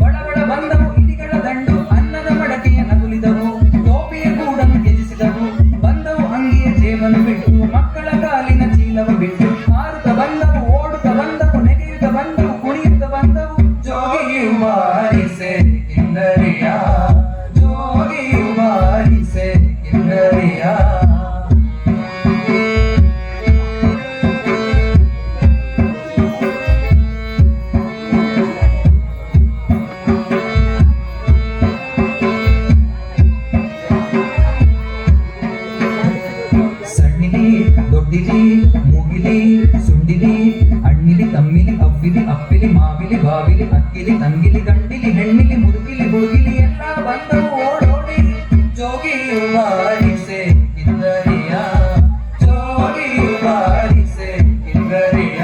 ಬಡ ಬಡ ಬಂದವು ಇಲಿಗಳ ದಂಡು, ಅನ್ನದ ಮಡಕೆಯ ನಗುಲಿದವು, ಟೋಪಿಯ ಗೂಡನ್ನು ತ್ಯಜಿಸಿದವು, ಬಂದವು ಅಂಗಿಯ ಜೇಬನ್ನು ಬಿಟ್ಟು, ಮಕ್ಕಳ ಕಾಲಿನ ಚೀಲವ ಬಿಟ್ಟು, ಹಾರುತ್ತ ಬಂದವು ಓಡುತ್ತ ಬಂದವು, ನೆಗೆಯುತ್ತ ಬಂದವು ಕುಣಿಯುತ್ತ ಬಂದವು, ಜೋಗಿಯು ಬಾರಿಸೆ ಕಿನ್ನರಿಯ, ಜೋಗಿಯು ಬಾರಿಸೆ ಕಿನ್ನರಿಯ. ಸಣ್ಣಿಲಿ ದೊಡ್ಡಿಲಿ ಮುಗಿಲಿ ಸುಂಡಿಲಿ ಅಣ್ಣಿಲಿ ತಮ್ಮಿಲಿ ಅವ್ವಿಲಿ ಅಪ್ಪಿಲಿ ಮಾವಿಲಿ ಬಾವಿಲಿ ಅಕ್ಕಿಲಿ ತಂಗಿಲಿ ಗಂಡಿಲಿ ಹೆಣ್ಣಿಲಿ ಮುದುಕಿಲಿ ಹುಡುಗಿಲಿ ಎಲ್ಲ ಬಂದವು ಓಡೋಡಿ, ಜೋಗಿಯು ಬಾರಿಸೆ ಕಿನ್ನರಿಯ, ಜೋಗಿಯು ಬಾರಿಸೆ ಕಿನ್ನರಿಯ.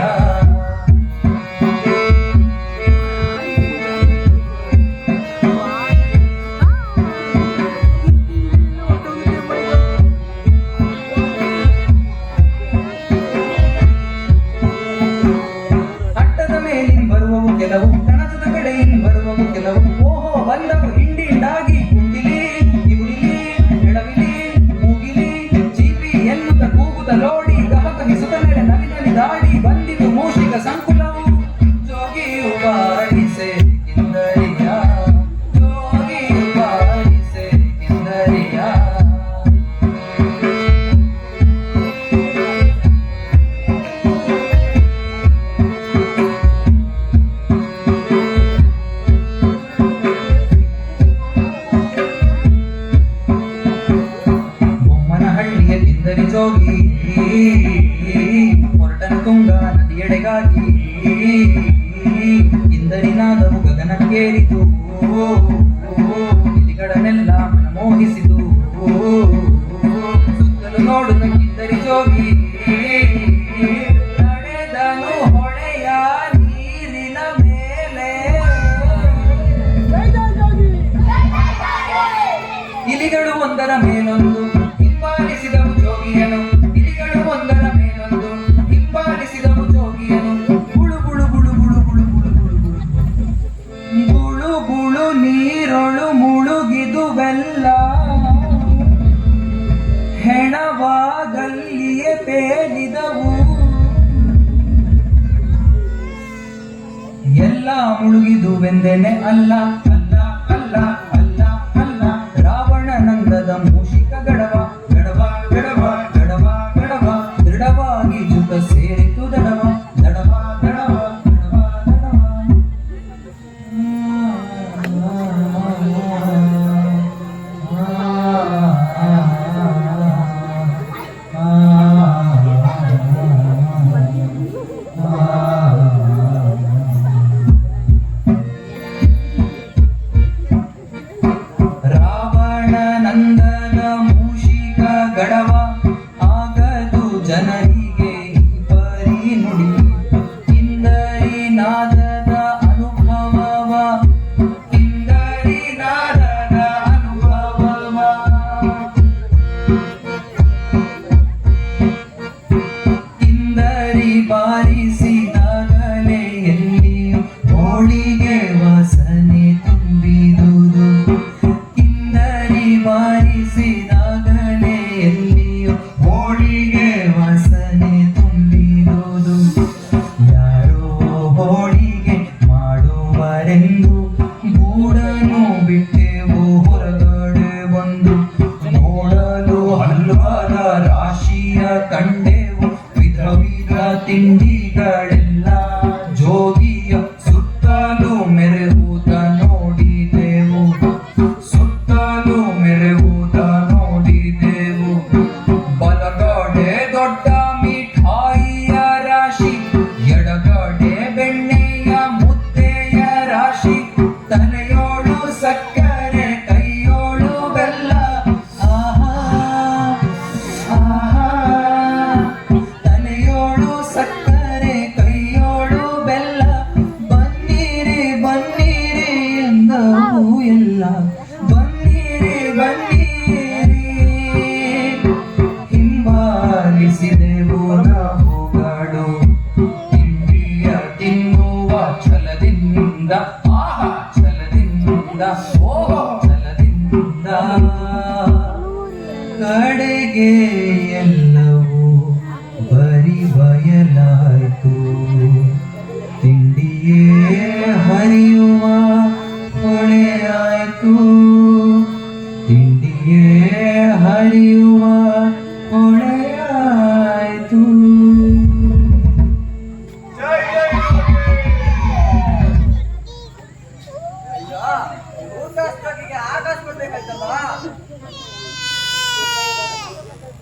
ಅಟ್ಟದ ಮೇಲಿನ ಬರುವವು ಕೆಲವು, ಕಣಸದ ಕಡೆಯಿಂದ ಬರುವವು ಕೆಲವು, ಓಹೋ ಬಂದವು ಹಿಂಡಿಂಡಾಗಿ ಕುಂಡಿಲಿ ಇವುಳಿಲಿ ಎಳವಿಲಿ ಮೂಗಿಲಿ ಚೀಪಿ ಎನ್ನುತ್ತ ಕೂಗುತ್ತ ಲೋಡಿ ಗಮಕಮಿಸುತ್ತ ನಡೆ ನವಿನಲಿ ದಾಡಿ, ಬಂದಿತು ಮೂಷಿಕ ಸಂಕುಲವು, ಜೋಗಿಯು ಬಾರಿಸೆ ಕಿನ್ನರಿಯ, ಜೋಗಿಯು ಬಾರಿಸೆ ಕಿನ್ನರಿಯ. ಬೊಮ್ಮನಹಳ್ಳಿಯ ಕಿಂದರಿ ಜೋಗಿ ಹೊರಟನ ತುಂಗಾ ನದಿಯೆಡೆಗಾಗಿ, ಕಿಂದರಿನಾದವು ಗಗನಕ್ಕೇರಿತು, ಇಲಿಗಳನ್ನೆಲ್ಲ ಮನಮೋಹಿಸಿತು, ಸುತ್ತಲೂ ನೋಡುತ್ತ ಕಿಂದರಿ ಜೋಗಿ ನಡೆದನು ಹೊಳೆಯ ನೀರಿನ ಮೇಲೆ. ಇಲಿಗಳು ಒಂದರ ಮೇಲೊಂದು ಹಿಂಬಾಲಿಸಿದವು ಜೋಗಿಯನು, ಇಲಿಗಳು ಒಂದರ ಮೇಲೊಂದು ಹಿಂಬಾಲಿಸಿದವು ಜೋಗಿಯನು, ಗುಳು ಗುಳು ಗುಳು ಗುಳು ಗುಳು ಗುಳು ಗುಳು ಗುಳು ಗುಳು ತೇಲಿದವು ಎಲ್ಲ ಮುಳುಗಿದುವೆಂದೆನೆ ಅಲ್ಲ ಅಲ್ಲ ಅಲ್ಲ ಅಲ್ಲ ಅಲ್ಲ ರಾವಣನಂದದ ಮೂಷಿಕ ಗಡವ ಗಡವ ಗಡವ ಗಡವ ಗಡವ ದೃಢವಾಗಿ ಜುತ ಸೇರಿತು ದಡವ ದಡವ ದಡವ ದಡವ ದಡವ ರಾವಣನಂದನ ಮೂಷಿಕ ಗಡವ ಆಗದು ಜನರಿಗೆ ಬರೀ ನುಡಿ ಕಿಂದರಿ ನಾದದ ಅನುಭವವ ಕಿಂದರಿ ನಾದದ ಅನುಭವವ ಕಿಂದರಿ ಬಾರಿಸಿದಾಗಲೇ ಎಲ್ಲಿಯೂ ಹೋಳಿಗೆ ವಾಸನೆ ತುಂಬಿದುದು ಕಿಂದರಿ ಬಾರಿಸಿದಾಗಲೇ ಎಲ್ಲಿಯೂ ಹೋಳಿಗೆ ವಾಸನೆ ತುಂಬಿದುದು ಯಾರೋ ಹೋಳಿಗೆ ಮಾಡುವರೆಂದು ಗೂಡನ್ನು ಬಿಟ್ಟೆವು ಹೊರಗಡೆ ಬಂದು ನೋಡಲು ಹಲ್ವಾದ ರಾಶಿಯ ಕಂಡೆವು ವಿಧ ವಿಧ ತಿಂಡಿಗಳೆಲ್ಲ ಜೋಗಿಯ ಸುತ್ತಲೂ ಮೆರೆಯುವುದ ನೋಡಿದೆವು ಸುತ್ತಲೂ ಮೆರೆಯುವುದ ನೋಡಿದೆವು ಬಲಗಡೆ ದೊಡ್ಡ ಮಿಠಾಯಿಯ ರಾಶಿ ಎಡಗಡೆ ಬೆಣ್ಣೆಯ ಮುದ್ದೆಯ ರಾಶಿ ತಲೆಯೋಳು ಸಕ್ಕರೆ ಕೈಯೋಳು ಬೆಲ್ಲ ಆಹಾ ಆಹಾ ತಲೆಯೋಳು ಸಕ್ಕರೆ ಕೈಯೋಳು ಬೆಲ್ಲ ಬನ್ನಿರಿ ಬನ್ನಿರಿ ಎಂದವು ಎಲ್ಲ ಬನ್ನಿರಿ ಬನ್ನಿರಿ ಹಿಂಬಾಲಿಸಿದೆವು ನಾವುಗಳು ತಿಂಡಿಯ ತಿನ್ನುವ ಛಲದಿಂದ ಆಹಾ ಛಲದಿಂದ ಓಹೋ ಛಲದಿಂದ ಕಡೆಗೆ ಎಲ್ಲವೂ ಬರಿ ಬಯಲಾಯ್ತು ತಿಂಡಿಯೇ ಹರಿಯುವ ಹೊಳೆಯಾಯ್ತು ತಿಂಡಿಯೇ ಹರಿಯುವ ಹೊಳೆಯಾಯ್ತು ಅಯ್ಯೋ ಊಟ ಅಷ್ಟೊತ್ತಿಗೆ ಆಕಾಶ ಕೊಡ್ಬೇಕಾಯ್ತಲ್ಲ.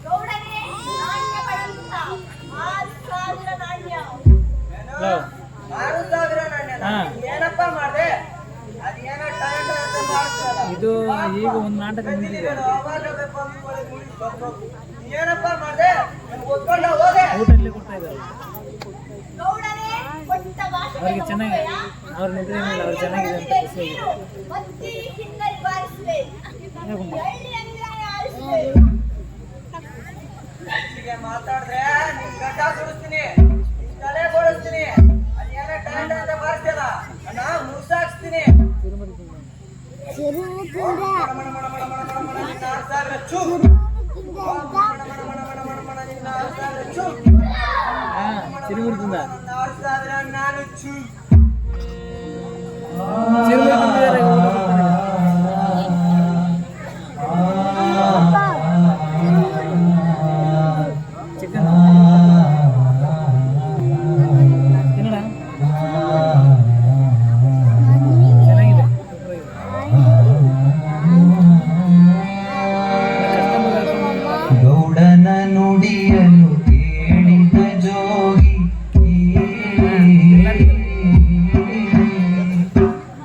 ಗೌಡನೇ ನಾಣ್ಯ ಬಡಂತ 6,000 ನಾಣ್ಯ. ಏನು? 6,000 ನಾಣ್ಯನ? ಏನಪ್ಪ ಮಾಡ್ದೆ? ಅದೇನೋ talent ಅಂತ ಮಾಡ್ತಾರಲ್ಲ. ಇದು ಈಗ ಒಂದು ನಾಟಕ ಬಂದಿದೆ. ಪ್ರತಿದಿನ ಅವಾಗ ಬೇಕು ಅಂದ್ಕೊಳ್ಳಿ, ಮುಗಿಸ್ ಬರ್ಬೇಕು. ಏನಪ್ಪ ಮಾಡ್ದೆ? ನಾನು ಓದ್ಕೊಂಡ ಹೋದೆ. ಊಟಲ್ಲಿ ಕೊಡ್ತಾ ಇದ್ದಾರೆ ಗೌಡನೇ ಕೊಟ್ಟ ಭಾಷೆಗೆ ಅವ್ರಿಗೆ ಚೆನ್ನಾಗಿ ಒಪ್ಪುವೆಯಾ? ಅವ್ರು ನಿದ್ರೆ ಮೇಲೆ ಅವ್ರು ಚೆನ್ನಾಗಿದೆ ಅಂತ ಖುಷಿಯಾಗಿದೆ ಮತ್ತಿರಿ ಕಿನ್ನರಿ ಬಾರಿಸುವೆ ಎಳ್ಳಿ ಅಂಗಡಿ ಆರಿಸುವೆ ಹೆಚ್ಚಿಗೆ ಮಾತಾಡಿದ್ರೆ ನಿನ್ ಗಡ್ಡ ಸುಡಿಸ್ತೀನಿ, ನಿನ್ ತಲೆ ಬೋಳಿಸ್ತೀನಿ. ಅದೇನೋ talent ಅಂತ ಮಾಡ್ತೀಯಲ್ಲ, ಅಣ್ಣ ಮುಗ್ಸಾಕ್ಸ್ತೀನಿ. ಮಣ ಮಣ ಮಣ ಮಣ ಮಣ ಮಣ ಮಣ ನಿನ್ನ 6,000 ಚೂ. ಮಣ ಮಣ ಮಣ ಮಣ ಮಣ ಮಣ ನಿನ್ನ 6,000 ಚೂ. ಸಿರಿಗುರ್ದಿಂದ ನನ್ನ 6,000 ನಾನು ಚೂ. ಸಿರಿಗುರಿ ಬಂದಿದ್ದಾರೆ ಊಟ ಮಾಡ್ತಾರೆ. ಚಿಕನ್ ತಿನ್ನೋಣ ಚೆನ್ನಾಗಿದೆ ಗೌಡನ ನುಡಿಯನು ಕೇಳಿದ ಜೋಗಿ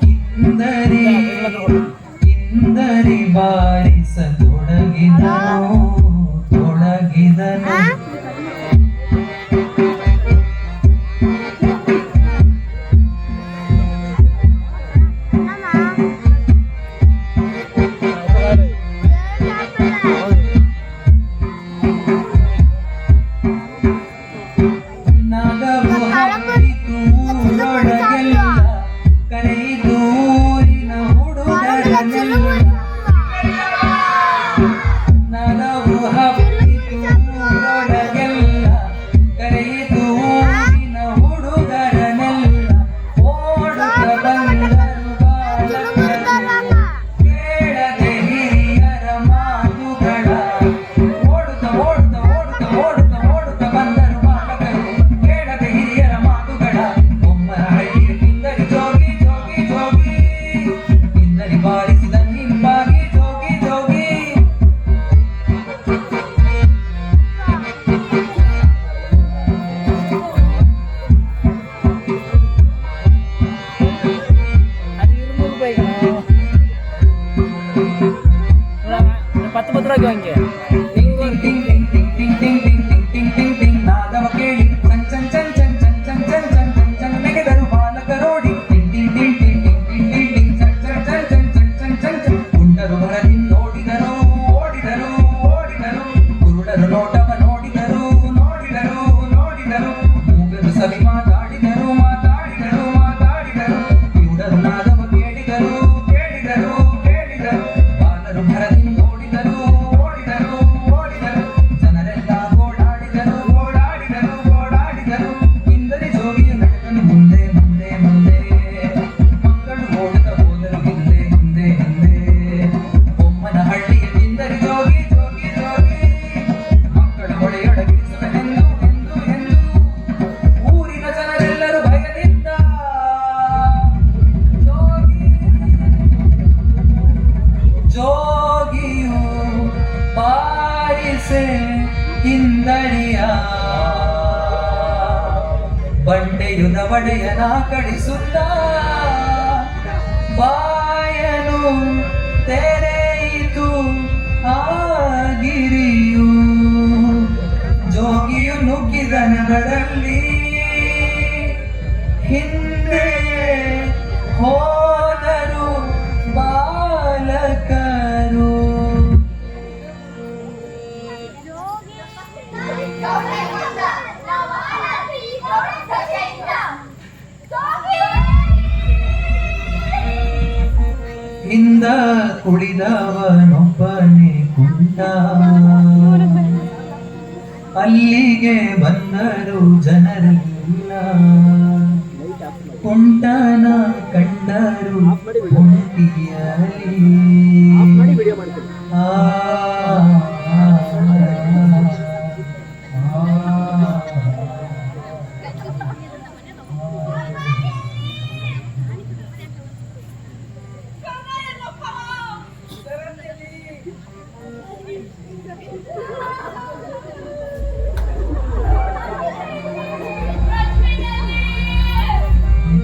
ಕಿಂದರಿ ಬಂಡೆಯುದ ಒಡೆಯನ ಕಳಿಸುತ್ತ ಬಾಯನು ತೆರೆಯಿತು ಆಗಿರಿಯು ಜೋಗಿಯು ನುಗ್ಗಿದ ನಗರಲ್ಲಿ ಹಿಂದೆ ಹೋದರು ಬಾಲಕರು. ಹಿಂದ ಕುಳಿದವನೊಬ್ಬನೇ ಕುಂಟ ಅಲ್ಲಿಗೆ ಬಂದರು ಜನರೆಲ್ಲ ಕುಂಟನ ಕಂಡರು ಕುಂಟಿಯಲಿ ಆ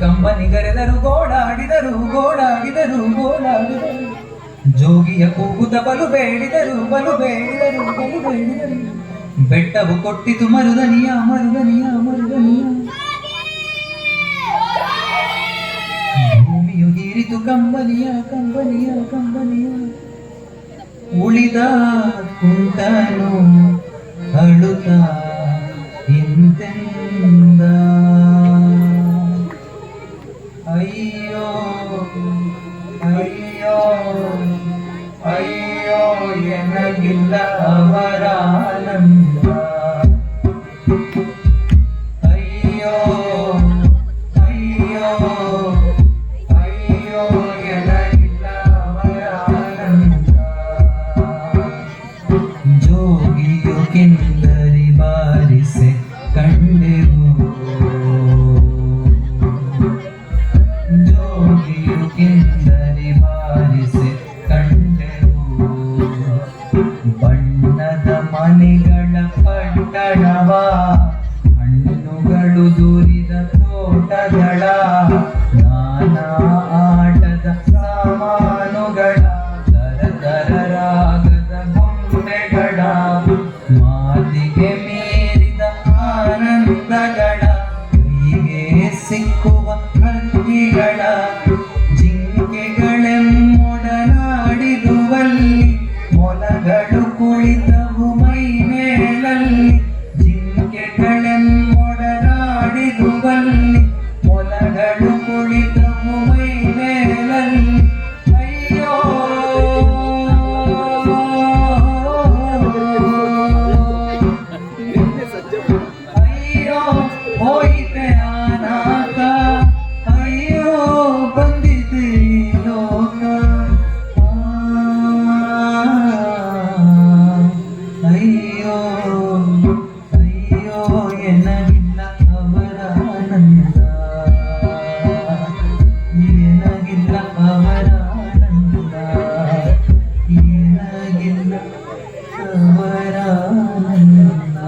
ಕಂಬನಿಗರೆದರು ಗೋಳಾಡಿದರು ಗೋಳಾಡಿದರು ಗೋಳಾಡಿದರು ಜೋಗಿಯ ಕೂಗುತ್ತ ಬಲು ಬೇಡಿದರು ಬಲು ಬೇಡಿದರು ಬಲು ಬೇಡಿದರು ಬೆಟ್ಟವು ಕೊಟ್ಟಿತು ಮರುದನಿಯ ಮರುದನಿಯ ಮರುದನಿಯ ಭೂಮಿಯು ಹೀರಿತು ಕಂಬನಿಯ ಕಂಬನಿಯ ಕಂಬನಿಯ ಉಳಿದ ಕುಂಟನು ಅಳುತ್ತ ಇಂತೆಂದ ಅಯ್ಯೋ ಅಯ್ಯೋ ಅಯ್ಯೋ ಎನಗಿಲ್ಲ ಅವರ ಆನಂದ ಅಯ್ಯೋ ಅಯ್ಯೋ ಅಯ್ಯೋ ಎನಗಿಲ್ಲ ಅವರ ಆನಂದ ಜೋಗಿಯು ಕಿಂದರಿ ಬಾರಿಸೆ ಕಂಡೆವು ಜೋಗಿಯು ಕಿಂದರಿ ಬಾರಿಸೆ ಕಂಡೆವು ಬಣ್ಣದ ಮನೆಗಳ ಪಟ್ಟಣವ ಹಣ್ಣುಗಳು ದೂರಿದ ತೋಟಗಳ ನಾನಾ ಆಟದ ಸಾಮಾನುಗಳ ತರತರರಾಗದ ಗೊಂಬೆಗಳ ಮಾತಿಗೆ ಮೀರಿದ ಆನಂದಗಳ ಕೈಗೆ ಸಿಕ್ಕುವ ಹಕ್ಕಿಗಳ ಜಿಂಕೆಗಳೆಮ್ಮೊಡನಾಡಿದುವಲ್ಲಿ ಮೊಲಗಳು ಕುಳಿತವು ಮೈ ಮೇಲಲ್ಲಿ ಜಿಂಕೆಗಳೆಮ್ಮೊಡನಾಡಿದುವಲ್ಲಿ ಮೊಲಗಳು ಕುಳಿತವು ಮೈ ಮೇಲಲ್ಲಿ ಅಯ್ಯೋ ಅಯ್ಯೋ ಹೋಯಿತೆ ಅನಾಥ ಅಯ್ಯೋ ಬಂದಿದೆ ಲೋಕ ಅಯ್ಯೋ ಅಯ್ಯೋ ಎನಗಿಲ್ಲ ಅವರ ಆನಂದ ಎನಗಿಲ್ಲ ಅವರ ಆನಂದ ಎನಗಿಲ್ಲ ಅವರ ಆನಂದ.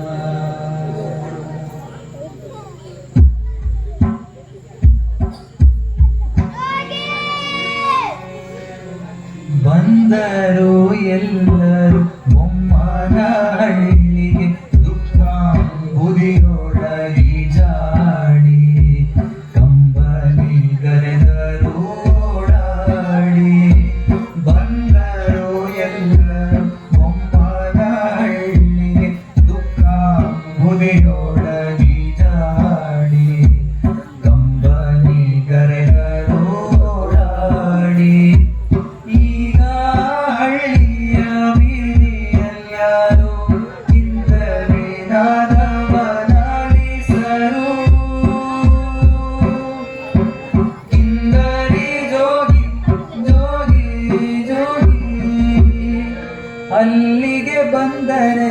ಬಂದರು ಎಲ್ಲರೂ ಬೊಮ್ಮನ ಹಳ್ಳಿಗೆ ದುಃಖ ಬುದಿಯೊಳಗಿ ಜಾಡಿ ಕಂಬನಿ ಗರೆದರು ಓಡಾಡಿ ಬಂದರು ಎಲ್ಲರೂ ಬೊಮ್ಮನ ಹಳ್ಳಿಗೆ ದುಃಖ ಬುದಿಯೊಳಗಿ ಜಾಡಿ ಕಂಬನಿ ಗರೆದರು ಓಡಾಡಿ ಈಗ ಹಳ್ಳಿಯ ಬೀದಿಯಲ್ಯಾರು ಕಿಂದರಿ ನಾದವನಾಲಿಸರು ಕಿಂದರಿ ಜೋಗಿ ಜೋಗಿ ಜೋಗಿ ಅಲ್ಲಿಗೆ ಬಂದರೆ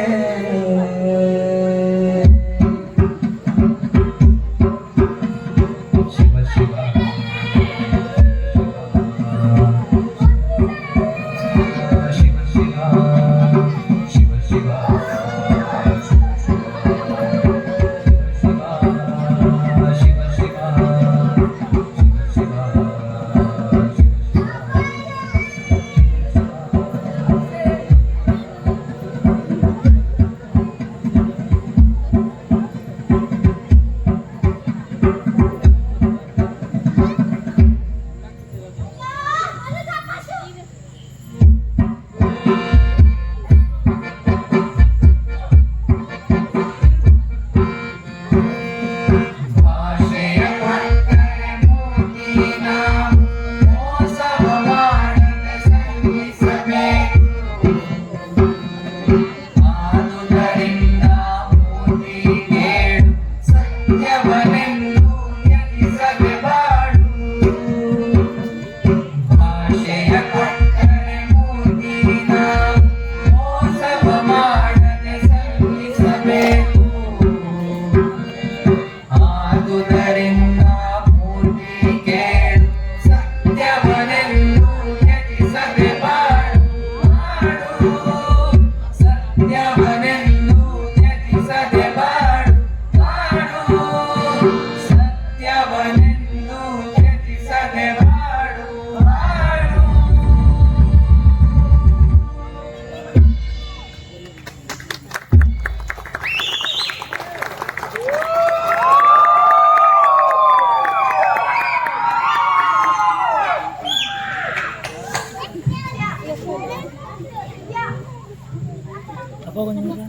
ಅಪ್ಪ ಒಂದು ನಿಮಿಷ.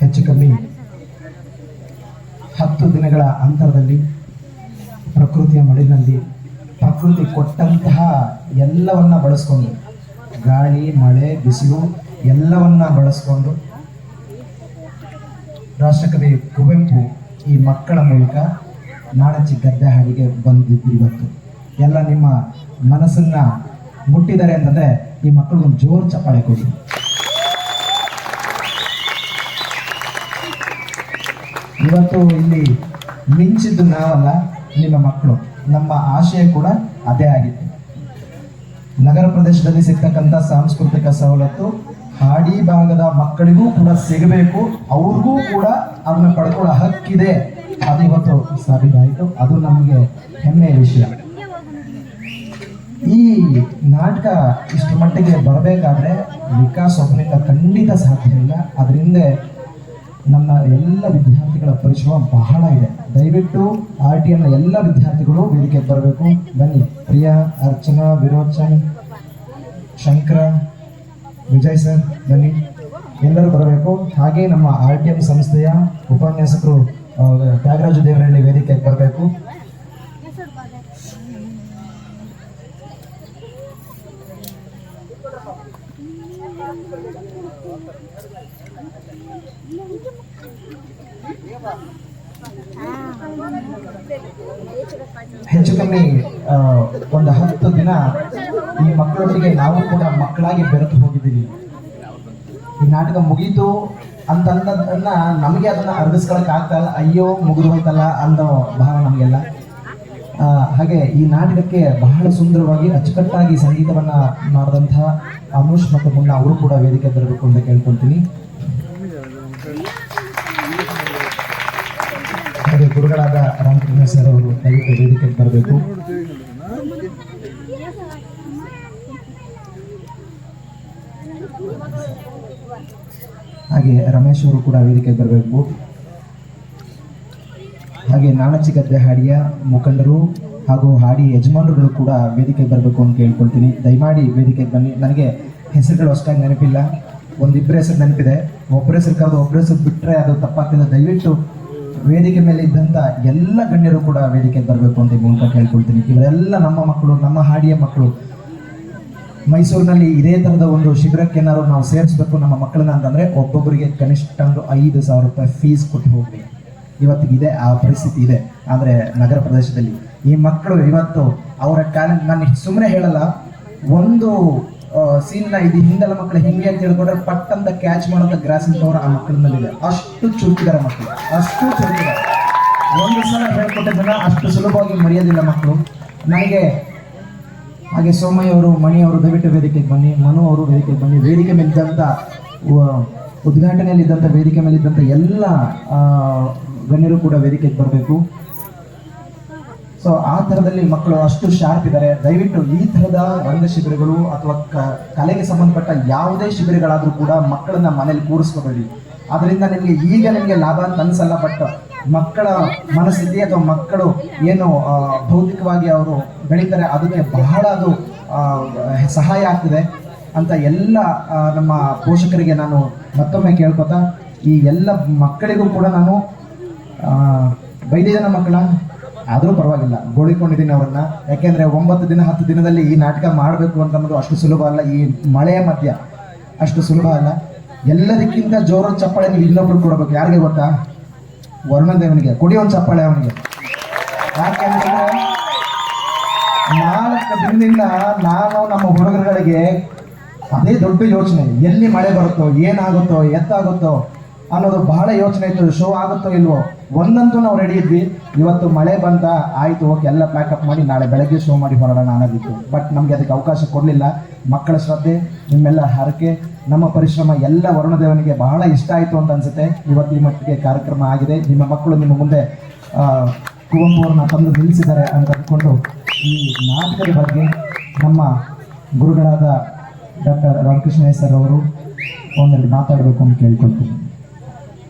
ಹೆಚ್ಚು ಕಮ್ಮಿ 10 ದಿನಗಳ ಅಂತರದಲ್ಲಿ ಪ್ರಕೃತಿಯ ಮಡಿಲಿನಲ್ಲಿ ಪ್ರಕೃತಿ ಕೊಟ್ಟಂತಹ ಎಲ್ಲವನ್ನ ಬಳಸ್ಕೊಂಡು, ಗಾಳಿ, ಮಳೆ, ಬಿಸಿಲು ಎಲ್ಲವನ್ನ ಬಳಸ್ಕೊಂಡು ರಾಷ್ಟ್ರಕವಿ ಕುವೆಂಪು ಈ ಮಕ್ಕಳ ಮೂಲಕ ನಾಡಚ್ಚಿ ಗದ್ದೆ ಹಾಡಿಗೆ ಬಂದಿದ್ದು ಇವತ್ತು. ಎಲ್ಲ ನಿಮ್ಮ ಮನಸ್ಸನ್ನ ಮುಟ್ಟಿದ್ದಾರೆ ಅಂತಂದ್ರೆ ಈ ಮಕ್ಕಳಿಗೊಂದು ಜೋರು ಚಪ್ಪಾಳೆ ಕೊಡಿ. ಇವತ್ತು ಇಲ್ಲಿ ಮಿಂಚಿದ್ದು ನಾವಲ್ಲ, ನಿಮ್ಮ ಮಕ್ಕಳು. ನಮ್ಮ ಆಶಯ ಕೂಡ ಅದೇ ಆಗಿತ್ತು. ನಗರ ಪ್ರದೇಶದಲ್ಲಿ ಸಿಗ್ತಕ್ಕಂಥ ಸಾಂಸ್ಕೃತಿಕ ಸವಲತ್ತು ಹಾಡಿ ಭಾಗದ ಮಕ್ಕಳಿಗೂ ಕೂಡ ಸಿಗಬೇಕು, ಅವ್ರಿಗೂ ಕೂಡ ಅದನ್ನ ಪಡ್ಕೊಳ್ಳೋ ಹಕ್ಕಿದೆ. ಅದು ಇವತ್ತು ಸಾಬೀತಾಯಿತು. ಅದು ನಮಗೆ ಹೆಮ್ಮೆಯ ವಿಷಯ. ಈ ನಾಟಕ ಇಷ್ಟು ಮಟ್ಟಿಗೆ ಬರಬೇಕಾದ್ರೆ ವಿಕಾಸ್ ಒಬ್ಬರಿಂದ ಖಂಡಿತ ಸಾಧ್ಯ ಇಲ್ಲ. ಅದರಿಂದ ನನ್ನ ಎಲ್ಲ ವಿದ್ಯಾರ್ಥಿಗಳ ಪರಿಶ್ರಮ ಬಹಳ ಇದೆ. ದಯವಿಟ್ಟು RTM ಎಲ್ಲ ವಿದ್ಯಾರ್ಥಿಗಳು ವೇದಿಕೆಗೆ ಬರಬೇಕು. ಬನ್ನಿ, ಪ್ರಿಯಾ, ಅರ್ಚನಾ, ವಿರೋಚನ್, ಶಂಕರ, ವಿಜಯ್ ಸರ್, ಬನ್ನಿ, ಎಲ್ಲರೂ ಬರಬೇಕು. ಹಾಗೆ ನಮ್ಮ RTM ಸಂಸ್ಥೆಯ ಉಪನ್ಯಾಸಕರು ತ್ಯಾಗರಾಜ ದೇವರಹಳ್ಳಿ ವೇದಿಕೆಗೆ ಬರಬೇಕು. ಹೆಚ್ಚು ಕಮ್ಮಿ ಒಂದು 10 ದಿನ ಈ ಮಕ್ಕಳೊಟ್ಟಿಗೆ ನಾವು ಕೂಡ ಮಕ್ಕಳಾಗಿ ಬೆರೆತು ಹೋಗಿದ್ದೀವಿ. ಈ ನಾಟಕ ಮುಗೀತು ಅಂತಂದನ್ನ ನಮಗೆ ಅದನ್ನ ಅರ್ಗಿಸ್ಕೊಳಕ್ ಆಗ್ತಾ ಇಲ್ಲ. ಅಯ್ಯೋ ಮುಗಿದು ಹೋಯ್ತಲ್ಲ ಅನ್ನೋ ಭಾವ ನಮಗೆಲ್ಲ. ಹಾಗೆ ಈ ನಾಟಕಕ್ಕೆ ಬಹಳ ಸುಂದರವಾಗಿ ಅಚ್ಚುಕಟ್ಟಾಗಿ ಸಂಗೀತವನ್ನ ಮಾಡಿದಂತಹ ಅನುಷ್ ಮತ್ತು ಮುನ್ನ ಅವರು ಕೂಡ ವೇದಿಕೆ ಬರಬೇಕು ಅಂತ ಕೇಳ್ಕೊಳ್ತೀನಿ. ಹಾಗೆ ಗುರುಗಳಾದ ರಾಮಕೃಷ್ಣ ಸರ್ ಅವರು ದಯವಿಟ್ಟು ವೇದಿಕೆಗೆ ಬರಬೇಕು. ಹಾಗೆ ರಮೇಶ್ ಅವರು ಕೂಡ ವೇದಿಕೆಗೆ ಬರಬೇಕು. ಹಾಗೆ ನಾಡಚ್ಚಿ ಗದ್ದೆ ಹಾಡಿಯ ಮುಖಂಡರು ಹಾಗೂ ಹಾಡಿ ಯಜಮಾನರುಗಳು ಕೂಡ ವೇದಿಕೆಗೆ ಬರಬೇಕು ಅಂತ ಕೇಳ್ಕೊಳ್ತೀನಿ. ದಯಮಾಡಿ ವೇದಿಕೆಗೆ ಬನ್ನಿ. ನನಗೆ ಹೆಸರುಗಳು ಅಷ್ಟಾಗಿ ನೆನಪಿಲ್ಲ, ಒಂದಿಬ್ಬರ ಹೆಸರು ನೆನಪಿದೆ. ಒಬ್ಬರ ಹೆಸರು ಕರೆದು ಒಬ್ಬರ ಹೆಸರು ಬಿಟ್ಟರೆ ಅದು ತಪ್ಪಾಗ್ತಿಲ್ಲ. ದಯವಿಟ್ಟು ವೇದಿಕೆ ಮೇಲೆ ಇದ್ದಂಥ ಎಲ್ಲ ಗಣ್ಯರು ಕೂಡ ವೇದಿಕೆಗೆ ಬರಬೇಕು ಅಂತ ಮೂಲಕ ಕೇಳ್ಕೊಳ್ತೀನಿ. ಇವರೆಲ್ಲ ನಮ್ಮ ಮಕ್ಕಳು, ನಮ್ಮ ಹಾಡಿಯ ಮಕ್ಕಳು. ಮೈಸೂರಿನಲ್ಲಿ ಇದೇ ಥರದ ಒಂದು ಶಿಬಿರಕ್ಕೆ ಏನಾದ್ರು ನಾವು ಸೇರಿಸ್ಬೇಕು ನಮ್ಮ ಮಕ್ಕಳನ್ನ ಅಂತಂದರೆ ಒಬ್ಬೊಬ್ಬರಿಗೆ ಕನಿಷ್ಠ ಒಂದು 5,000 ರೂಪಾಯಿ ಫೀಸ್ ಕೊಟ್ಟು ಹೋಗಬೇಕು. ಇವತ್ತಿಗಿದೆ ಆ ಪರಿಸ್ಥಿತಿ ಇದೆ. ಆದರೆ ನಗರ ಪ್ರದೇಶದಲ್ಲಿ ಈ ಮಕ್ಕಳು ಇವತ್ತು ಅವರ ಟ್ಯಾಲೆಂಟ್, ನಾನು ಸುಮ್ಮನೆ ಹೇಳಲ್ಲ, ಒಂದು ಸೀನ್ನ ಇದು ಹಿಂದೆಲ್ಲ ಮಕ್ಕಳು ಹಿಂಗೆ ಅಂತ ಹೇಳ್ಕೊಂಡ್ರೆ ಪಟ್ಟಂತ ಕ್ಯಾಚ್ ಮಾಡೋಂಥ ಗ್ರಾಸಿನ ಪವರ್ ಆ ಮಕ್ಕಳಲ್ಲಿದೆ. ಅಷ್ಟು ಚುರುಕಿದ್ದಾರೆ ಮಕ್ಕಳು, ಅಷ್ಟು ಚುರುಕಿದ್ದಾರೆ. ಒಂದು ಸಲ ಹೇಳ್ಕೊಟ್ಟಿದ್ದನ್ನ ಅಷ್ಟು ಸುಲಭವಾಗಿ ಮರೆಯೋದಿಲ್ಲ ಮಕ್ಕಳು. ನನಗೆ ಹಾಗೆ ಸೋಮಯ್ಯ ಅವರು, ಮಣಿಯವರು ದಯವಿಟ್ಟು ವೇದಿಕೆಗೆ ಬನ್ನಿ. ಮನು ಅವರು ವೇದಿಕೆಗೆ ಬನ್ನಿ. ವೇದಿಕೆ ಮೇಲಿದ್ದಂಥ ಉದ್ಘಾಟನೆಯಲ್ಲಿದ್ದಂಥ ವೇದಿಕೆ ಮೇಲಿದ್ದಂಥ ಎಲ್ಲ ಗಣ್ಯರು ಕೂಡ ವೇದಿಕೆಗೆ ಬರಬೇಕು. ಸೊ ಆ ಥರದಲ್ಲಿ ಮಕ್ಕಳು ಅಷ್ಟು ಶಾರ್ಪ್ ಇದ್ದಾರೆ. ದಯವಿಟ್ಟು ಈ ಥರದ ರಂಗ ಶಿಬಿರಗಳು ಅಥವಾ ಕಲೆಗೆ ಸಂಬಂಧಪಟ್ಟ ಯಾವುದೇ ಶಿಬಿರಗಳಾದರೂ ಕೂಡ ಮಕ್ಕಳನ್ನ ಮನೇಲಿ ಕೂರಿಸ್ಕೋಬೇಡಿ. ಅದರಿಂದ ನಿಮಗೆ ಲಾಭ ಅಂತ ಅನಿಸಲ್ಲ. ಬಟ್ ಮಕ್ಕಳ ಮನಸ್ಥಿತಿ ಅಥವಾ ಮಕ್ಕಳು ಏನು ಭೌತಿಕವಾಗಿ ಅವರು ಬೆಳೀತಾರೆ ಅದಕ್ಕೆ ಬಹಳ ಅದು ಸಹಾಯ ಆಗ್ತದೆ ಅಂತ ಎಲ್ಲ ನಮ್ಮ ಪೋಷಕರಿಗೆ ನಾನು ಮತ್ತೊಮ್ಮೆ ಕೇಳ್ಕೊತಾ, ಈ ಎಲ್ಲ ಮಕ್ಕಳಿಗೂ ಕೂಡ ನಾನು ಬೈದಿದ್ದೇನೆ ಮಕ್ಕಳ, ಆದರೂ ಪರವಾಗಿಲ್ಲ, ಗೋಳಿಕೊಂಡಿದ್ದೀನಿ ಅವ್ರನ್ನ. ಯಾಕೆಂದರೆ 9 ದಿನ 10 ದಿನದಲ್ಲಿ ಈ ನಾಟಕ ಮಾಡಬೇಕು ಅಂತ ಅನ್ನೋದು ಅಷ್ಟು ಸುಲಭ ಅಲ್ಲ. ಈ ಮಳೆಯ ಮಧ್ಯ ಅಷ್ಟು ಸುಲಭ ಅಲ್ಲ. ಎಲ್ಲದಕ್ಕಿಂತ ಜೋರ ಚಪ್ಪಾಳೆ ನೀವು ಇನ್ನೊಬ್ರು ಕೊಡಬೇಕು. ಯಾರಿಗೆ ಗೊತ್ತಾ? ವರುಣದೇವನಿಗೆ ಕೊಡಿ ಒಂದು ಚಪ್ಪಾಳೆ ಅವನಿಗೆ. ಯಾಕೆಂದ್ರೆ 4 ದಿನದಿಂದ ನಾನು ನಮ್ಮ ಹುಡುಗರುಗಳಿಗೆ ಅದೇ ದೊಡ್ಡ ಯೋಚನೆ, ಎಲ್ಲಿ ಮಳೆ ಬರುತ್ತೋ, ಏನಾಗುತ್ತೋ, ಎತ್ತಾಗುತ್ತೋ ಅನ್ನೋದು ಬಹಳ ಯೋಚನೆ ಇತ್ತು. ಶೋ ಆಗುತ್ತೋ ಇಲ್ವೋ, ಒಂದಂತೂ ನಾವು ರೆಡಿ ಇದ್ವಿ. ಇವತ್ತು ಮಳೆ ಬಂತ, ಆಯ್ತು ಓಕೆ ಎಲ್ಲ ಪ್ಯಾಕಪ್ ಮಾಡಿ ನಾಳೆ ಬೆಳಗ್ಗೆ ಶೋ ಮಾಡಿ ಹೊರಡೋಣ ಅನ್ನೋದಿತ್ತು. ಬಟ್ ನಮಗೆ ಅದಕ್ಕೆ ಅವಕಾಶ ಕೊಡಲಿಲ್ಲ. ಮಕ್ಕಳ ಶ್ರದ್ಧೆ, ನಿಮ್ಮೆಲ್ಲ ಹರಕೆ, ನಮ್ಮ ಪರಿಶ್ರಮ ಎಲ್ಲ ವರುಣದೇವನಿಗೆ ಬಹಳ ಇಷ್ಟ ಆಯಿತು ಅಂತ ಅನ್ಸುತ್ತೆ. ಇವತ್ತು ಈ ಮಟ್ಟಿಗೆ ಕಾರ್ಯಕ್ರಮ ಆಗಿದೆ. ನಿಮ್ಮ ಮಕ್ಕಳು ನಿಮ್ಮ ಮುಂದೆ ಕುವೆಂಪು ಅವ್ರನ್ನ ತಂದು ನಿಲ್ಲಿಸಿದ್ದಾರೆ ಅಂತ ಅಂದ್ಕೊಂಡು ಈ ನಾಟಕದ ಬಗ್ಗೆ ನಮ್ಮ ಗುರುಗಳಾದ ಡಾಕ್ಟರ್ ರಾಮಕೃಷ್ಣ ಸರ್ ಅವರು ಒಂದೆರಡು ಮಾತಾಡಬೇಕು ಅಂತ ಕೇಳ್ಕೊಳ್ತೀನಿ.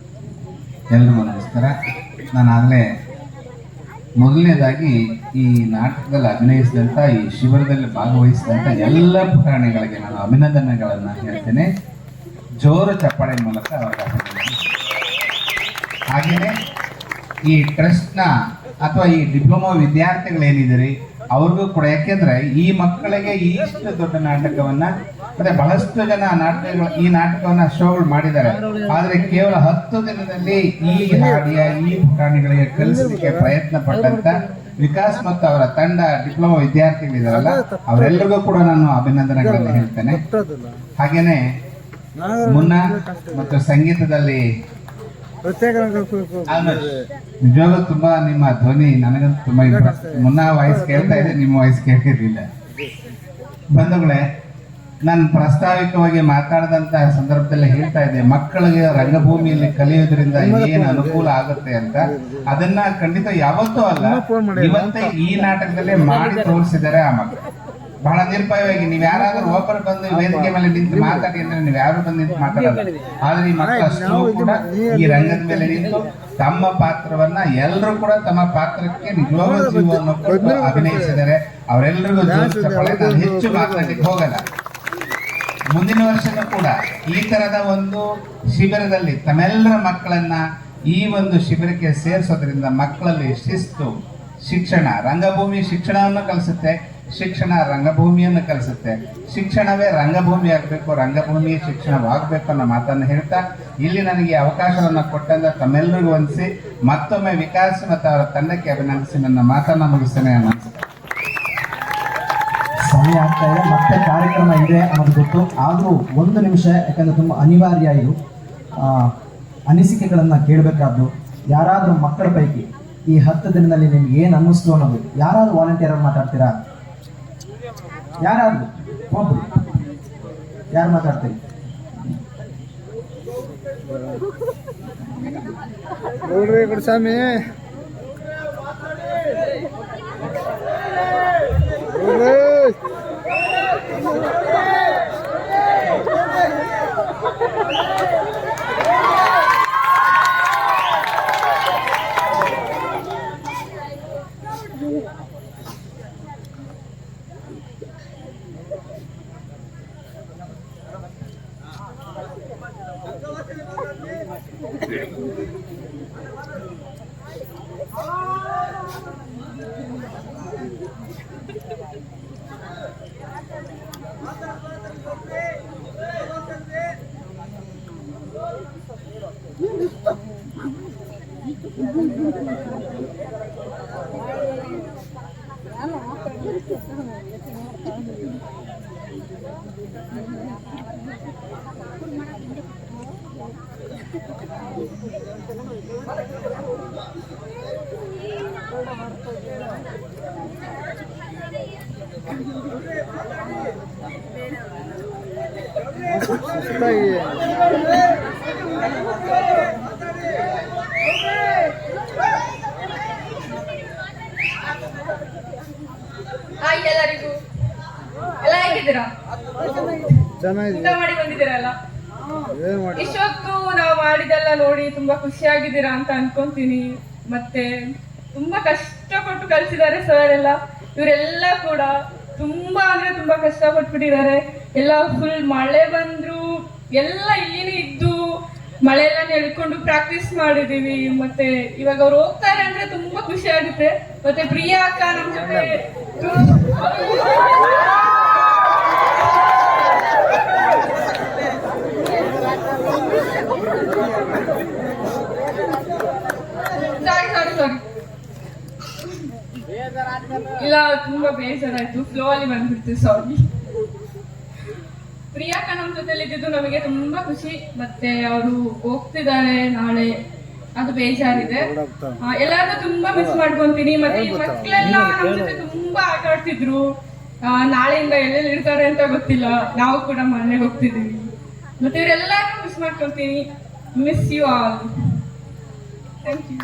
ಎಲ್ರಿಗೂ ನಮಸ್ಕಾರ. ನಾನು ಆಗಲೇ ಮೊದಲನೇದಾಗಿ ಈ ನಾಟಕದಲ್ಲಿ ಅಭಿನಯಿಸಿದಂಥ, ಈ ಶಿಬಿರದಲ್ಲಿ ಭಾಗವಹಿಸಿದಂಥ ಎಲ್ಲ ಪುಟಾಣಿಗಳಿಗೆ ನಾನು ಅಭಿನಂದನೆಗಳನ್ನು ಹೇಳ್ತೇನೆ. ಜೋರು ಚಪ್ಪಾಳೆ ಮೂಲಕ ಅವರಿಗೆ ಅಭಿನಂದನೆ. ಹಾಗೆಯೇ ಈ ಟ್ರಸ್ಟ್ನ ಅಥವಾ ಈ ಡಿಪ್ಲೊಮಾ ವಿದ್ಯಾರ್ಥಿಗಳೇನಿದ್ದೀರಿ ಅವ್ರಿಗೂ ಕೂಡ, ಯಾಕೆಂದ್ರೆ ಈ ಮಕ್ಕಳಿಗೆ ಇಷ್ಟು ದೊಡ್ಡ ನಾಟಕವನ್ನ ಮತ್ತೆ ಬಹಳಷ್ಟು ಜನ ಈ ನಾಟಕವನ್ನ ಶೋಗಳು ಮಾಡಿದ್ದಾರೆ. ಆದ್ರೆ ಕೇವಲ 10 ದಿನದಲ್ಲಿ ಈ ಹಾಡಿಯ ಈ ಪುಟಾಣಿಗಳಿಗೆ ಕಲಿಸಲಿಕ್ಕೆ ಪ್ರಯತ್ನ ಪಟ್ಟಂತ ವಿಕಾಸ್ ಮತ್ತು ಅವರ ತಂಡ ಡಿಪ್ಲೊಮಾ ವಿದ್ಯಾರ್ಥಿಗಳಿದಾರಲ್ಲ, ಅವರೆಲ್ಲರಿಗೂ ಕೂಡ ನಾನು ಅಭಿನಂದನೆಗಳನ್ನು ಹೇಳ್ತೇನೆ. ಹಾಗೇನೆ ಮುನ್ನ ಮತ್ತು ಸಂಗೀತದಲ್ಲಿ ನಿಜವಾಗ್ಲೂ ತುಂಬಾ ನಿಮ್ಮ ಧ್ವನಿ ನನಗಂತೂ ತುಂಬಾ ಇಂಪ್ರೆಸ್. ಮುನ್ನ ವಾಯ್ಸ್ ಕೇಳ್ತಾ ಇದೆ, ನಿಮ್ಮ ವಾಯ್ಸ್ ಕೇಳಿರ್ಲಿಲ್ಲ. ಬಂಧುಗಳೇ, ನಾನು ಪ್ರಾಸ್ತಾವಿಕವಾಗಿ ಮಾತಾಡಿದಂತಹ ಸಂದರ್ಭದಲ್ಲಿ ಹೇಳ್ತಾ ಇದ್ದೆ, ಮಕ್ಕಳಿಗೆ ರಂಗಭೂಮಿಯಲ್ಲಿ ಕಲಿಯೋದ್ರಿಂದ ಏನು ಅನುಕೂಲ ಆಗುತ್ತೆ ಅಂತ. ಅದನ್ನ ಖಂಡಿತ ಯಾವತ್ತೂ ಅಲ್ಲ, ಇವತ್ತೇ ಈ ನಾಟಕದಲ್ಲೇ ಮಾಡಿ ತೋರಿಸಿದ್ದಾರೆ ಆ ಮಕ್ಕಳು. ಬಹಳ ನಿರ್ಭಯವಾಗಿ ನೀವು ಯಾರಾದ್ರೂ ಒಬ್ಬರು ಬಂದು ವೇದಿಕೆ ಮೇಲೆ ನಿಂತು ಮಾತಾಡಿ ಅಂದ್ರೆ ನೀವು ಯಾರು ಬಂದು ನಿಂತು ಮಾತಾಡಲ್ಲ. ಆದ್ರೆ ಈ ಮಕ್ಕಳು ಅಷ್ಟು ಕೂಡ ಈ ರಂಗದ ಮೇಲೆ ನಿಂತು ತಮ್ಮ ಪಾತ್ರವನ್ನ ಎಲ್ಲರೂ ಕೂಡ ತಮ್ಮ ಪಾತ್ರಕ್ಕೆ ನಿಜವಾದ ಜೀವವನ್ನು ಕೊಟ್ಟು ಅಭಿನಯಿಸಿದ್ದಾರೆ. ಅವರೆಲ್ಲರಿಗೂ ಹೆಚ್ಚು ಮಾತಾಡಲಿಕ್ಕೆ ಹೋಗಲ್ಲ. ಮುಂದಿನ ವರ್ಷನೂ ಕೂಡ ಈ ತರದ ಒಂದು ಶಿಬಿರದಲ್ಲಿ ತಮ್ಮೆಲ್ಲರ ಮಕ್ಕಳನ್ನ ಈ ಒಂದು ಶಿಬಿರಕ್ಕೆ ಸೇರಿಸೋದ್ರಿಂದ ಮಕ್ಕಳಲ್ಲಿ ಶಿಸ್ತು, ಶಿಕ್ಷಣ, ರಂಗಭೂಮಿ ಶಿಕ್ಷಣವನ್ನು ಕಲಿಸುತ್ತೆ, ಶಿಕ್ಷಣ ರಂಗಭೂಮಿಯನ್ನು ಕಲಿಸುತ್ತೆ, ಶಿಕ್ಷಣವೇ ರಂಗಭೂಮಿ ಆಗಬೇಕು, ರಂಗಭೂಮಿ ಶಿಕ್ಷಣವಾಗಬೇಕು ಅನ್ನೋ ಮಾತನ್ನು ಹೇಳ್ತಾ ಇಲ್ಲಿ ನನಗೆ ಅವಕಾಶವನ್ನು ಕೊಟ್ಟಂತ ತಮ್ಮೆಲ್ಲರಿಗೂ ವಂದಿಸಿ ಮತ್ತೊಮ್ಮೆ ವಿಕಾಸ್ ಮತ್ತು ಅವರ ತಂಡಕ್ಕೆ ಅಭಿನಂದಿಸಿ ನನ್ನ ಮಾತನ್ನ ಮುಗಿಸ್ತೇನೆ. ಸಮಯ ಆಗ್ತಾ ಇದೆ, ಮತ್ತೆ ಕಾರ್ಯಕ್ರಮ ಇದೆ ಅನ್ನೋದು ಗೊತ್ತು. ಆದರೂ 1 ನಿಮಿಷ, ಯಾಕಂದ್ರೆ ತುಂಬ ಅನಿವಾರ್ಯ ಇದು, ಅನಿಸಿಕೆಗಳನ್ನು ಕೇಳಬೇಕಾದ್ದು. ಯಾರಾದರೂ ಮಕ್ಕಳ ಪೈಕಿ ಈ 10 ದಿನದಲ್ಲಿ ನಿಮ್ಗೆ ಏನು ಅನ್ನಿಸ್ತು ಅನ್ನೋದು ಯಾರಾದ್ರೂ ವಾಲಂಟಿಯರ್ ಮಾತಾಡ್ತೀರಾ? ಯಾರಾದ್ರೂ ಒಬ್ರು ಯಾರು ಮಾತಾಡ್ತೀರಿ? ಸ್ವಾಮಿ ಹಾಯ್ ಎಲ್ಲರಿಗೂ, ಎಲ್ಲ ಹೇಗಿದ್ದೀರಾ? ಊಟ ಮಾಡಿ ಬಂದಿದ್ದೀರಲ್ಲ? ಇಷ್ಟೊತ್ತು ನಾವು ಮಾಡಿದೆಲ್ಲ ನೋಡಿ ತುಂಬಾ ಖುಷಿಯಾಗಿದ್ದೀರಾ ಅಂತ ಅನ್ಕೊಂತೀನಿ. ಮತ್ತೆ ತುಂಬಾ ಕಷ್ಟಪಟ್ಟು ಕಲಿಸಿದ್ದಾರೆ ಸರ್ ಎಲ್ಲ. ಇವರೆಲ್ಲ ಕೂಡ ತುಂಬಾ ಅಂದ್ರೆ ತುಂಬಾ ಕಷ್ಟಪಟ್ಬಿಟ್ಟಿದ್ದಾರೆ. ಎಲ್ಲ ಫುಲ್ ಮಳೆ ಬಂದ್ರು ಎಲ್ಲ ಇಲ್ಲಿನೇ ಇದ್ದು ಮಳೆ ಎಲ್ಲ ನೆಳ್ಕೊಂಡು ಪ್ರಾಕ್ಟೀಸ್ ಮಾಡಿದೀವಿ. ಮತ್ತೆ ಇವಾಗ ಅವ್ರು ಹೋಗ್ತಾರೆ ಅಂದ್ರೆ ತುಂಬಾ ಖುಷಿ ಆಗುತ್ತೆ. ಮತ್ತೆ ಪ್ರಿಯಾ ಅಕ್ಕ ನಮ್ ಜೊತೆ ಸಾರಿ ಇಲ್ಲ, ತುಂಬಾ ಬೇಜಾರಾಯ್ತು, ಫ್ಲೋ ಅಲ್ಲಿ ಬಂದ್ಬಿಡ್ತೀವಿ, ಸಾರಿ. ಪ್ರಿಯಾಕ ನಮ್ಮ ಜೊತೆಲಿ ಇದ್ದಿದ್ದು ನಮಗೆ ತುಂಬಾ ಖುಷಿ. ಮತ್ತೆ ಅವರು ಹೋಗ್ತಿದ್ದಾರೆ ನಾಳೆ, ಅದು ಬೇಜಾರಿದೆ. ಎಲ್ಲಾದ್ರೂ ತುಂಬಾ ಮಿಸ್ ಮಾಡ್ಕೊಂತೀನಿ. ಮತ್ತೆ ಈ ಮಕ್ಕಳೆಲ್ಲ ನಮ್ಮ ಜೊತೆ ತುಂಬಾ ಆಟ ಆಡ್ತಿದ್ರು. ನಾಳೆಯಿಂದ ಎಲ್ಲೆಲ್ಲಿ ಇರ್ತಾರೆ ಅಂತ ಗೊತ್ತಿಲ್ಲ. ನಾವು ಕೂಡ ಮನೆಗೆ ಹೋಗ್ತಿದ್ದೀವಿ. ಮತ್ತೆ ಇವರೆಲ್ಲರೂ ಮಿಸ್ ಮಾಡ್ಕೊಂತೀನಿ. Miss you all. Thank you.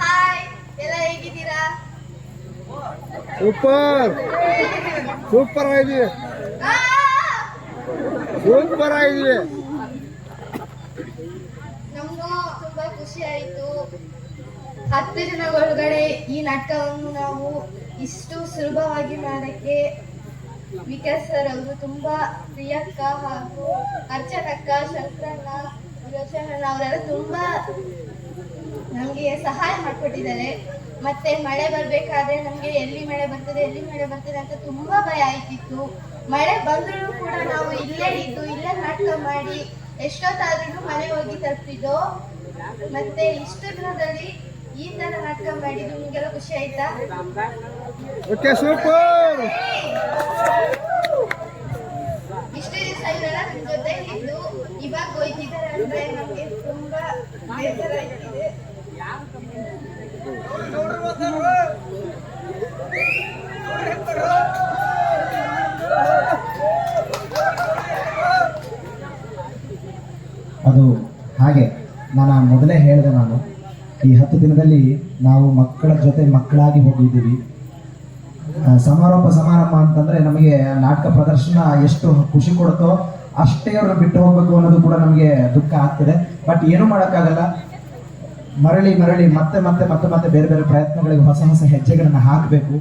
Hi, ಎಲ್ಲ ಹೇಗಿದ್ದೀರಾ? ಸೂಪರ್ ಸೂಪರ್ ಆಗಿದೀವಿ, ಸೂಪರ್ ಆಗಿದೀವಿ. ನಮಗೂ ತುಂಬಾ ಖುಷಿ ಆಯಿತು. 10 ಜನ ಒಳಗಡೆ ಈ ನಾಟಕವನ್ನು ನಾವು ಇಷ್ಟು ಸುಲಭವಾಗಿ ಮಾಡೋಕ್ಕೆ ವಿಕಾಸ್ ಸರ್ ಅವರು ತುಂಬಾ, ಪ್ರಿಯಕ್ಕ ಹಾಗೂ ಅರ್ಚನಕ್ಕ, ಶಂಕರಣ್ಣ, ಯೋಚನಣ್ಣ ಅವರೆಲ್ಲ ತುಂಬಾ ನಮಗೆ ಸಹಾಯ ಮಾಡಿಕೊಟ್ಟಿದ್ದಾರೆ. ಮತ್ತೆ ಮಳೆ ಬರಬೇಕಾದ್ರೆ ನಮಗೆ ಎಲ್ಲಿ ಮಳೆ ಬರ್ತದೆ ಅಂತ ತುಂಬಾ ಭಯ ಆಯ್ತಿತ್ತು. ಮಳೆ ಬಂದ್ರೂ ಕೂಡ ನಾವು ಇಲ್ಲೇ ಇದ್ದು ಇಲ್ಲೇ ನಾಟಕ ಮಾಡಿ ಎಷ್ಟೊತ್ತಾದ್ರೂ ಮನೆ ಹೋಗಿ ತಲುಪಿದ್ದು. ಮತ್ತೆ ಇಷ್ಟು ದಿನದಲ್ಲಿ ಈ ತರ ನಾಟಕ ಮಾಡಿದ್ದು ನಿಮಗೆಲ್ಲ ಖುಷಿ ಆಯ್ತಾ? Okay, super. ಇಷ್ಟು ದಿವಸ ಇವರೆಲ್ಲ ನಿಮ್ಮ ಜೊತೆ ಇದ್ದು ಇವಾಗ ಹೋಯ್ತಿದ್ದಾರೆ ಅಂದ್ರೆ ನಮಗೆ ತುಂಬಾ ಬೇಸರ ಆಯ್ತಿದೆ. ಅದು ಹಾಗೆ ನಾನು ಮೊದಲೇ ಹೇಳಿದೆ, ನಾನು ಈ 10 ದಿನದಲ್ಲಿ ನಾವು ಮಕ್ಕಳ ಜೊತೆ ಮಕ್ಕಳಾಗಿ ಹೋಗಿದ್ದೀವಿ. ಸಮಾರಂಭ ಅಂತಂದರೆ ನಮಗೆ ನಾಟಕ ಪ್ರದರ್ಶನ ಎಷ್ಟು ಖುಷಿ ಕೊಡುತ್ತೋ ಅಷ್ಟೇ ಅವ್ರನ್ನ ಬಿಟ್ಟು ಹೋಗ್ಬೇಕು ಅನ್ನೋದು ಕೂಡ ನಮಗೆ ದುಃಖ ಆಗ್ತಿದೆ. ಬಟ್ ಏನೂ ಮಾಡೋಕ್ಕಾಗಲ್ಲ. ಮರಳಿ ಮತ್ತೆ ಬೇರೆ ಬೇರೆ ಪ್ರಯತ್ನಗಳಿಗೆ ಹೊಸ ಹೆಜ್ಜೆಗಳನ್ನು ಹಾಕಬೇಕು.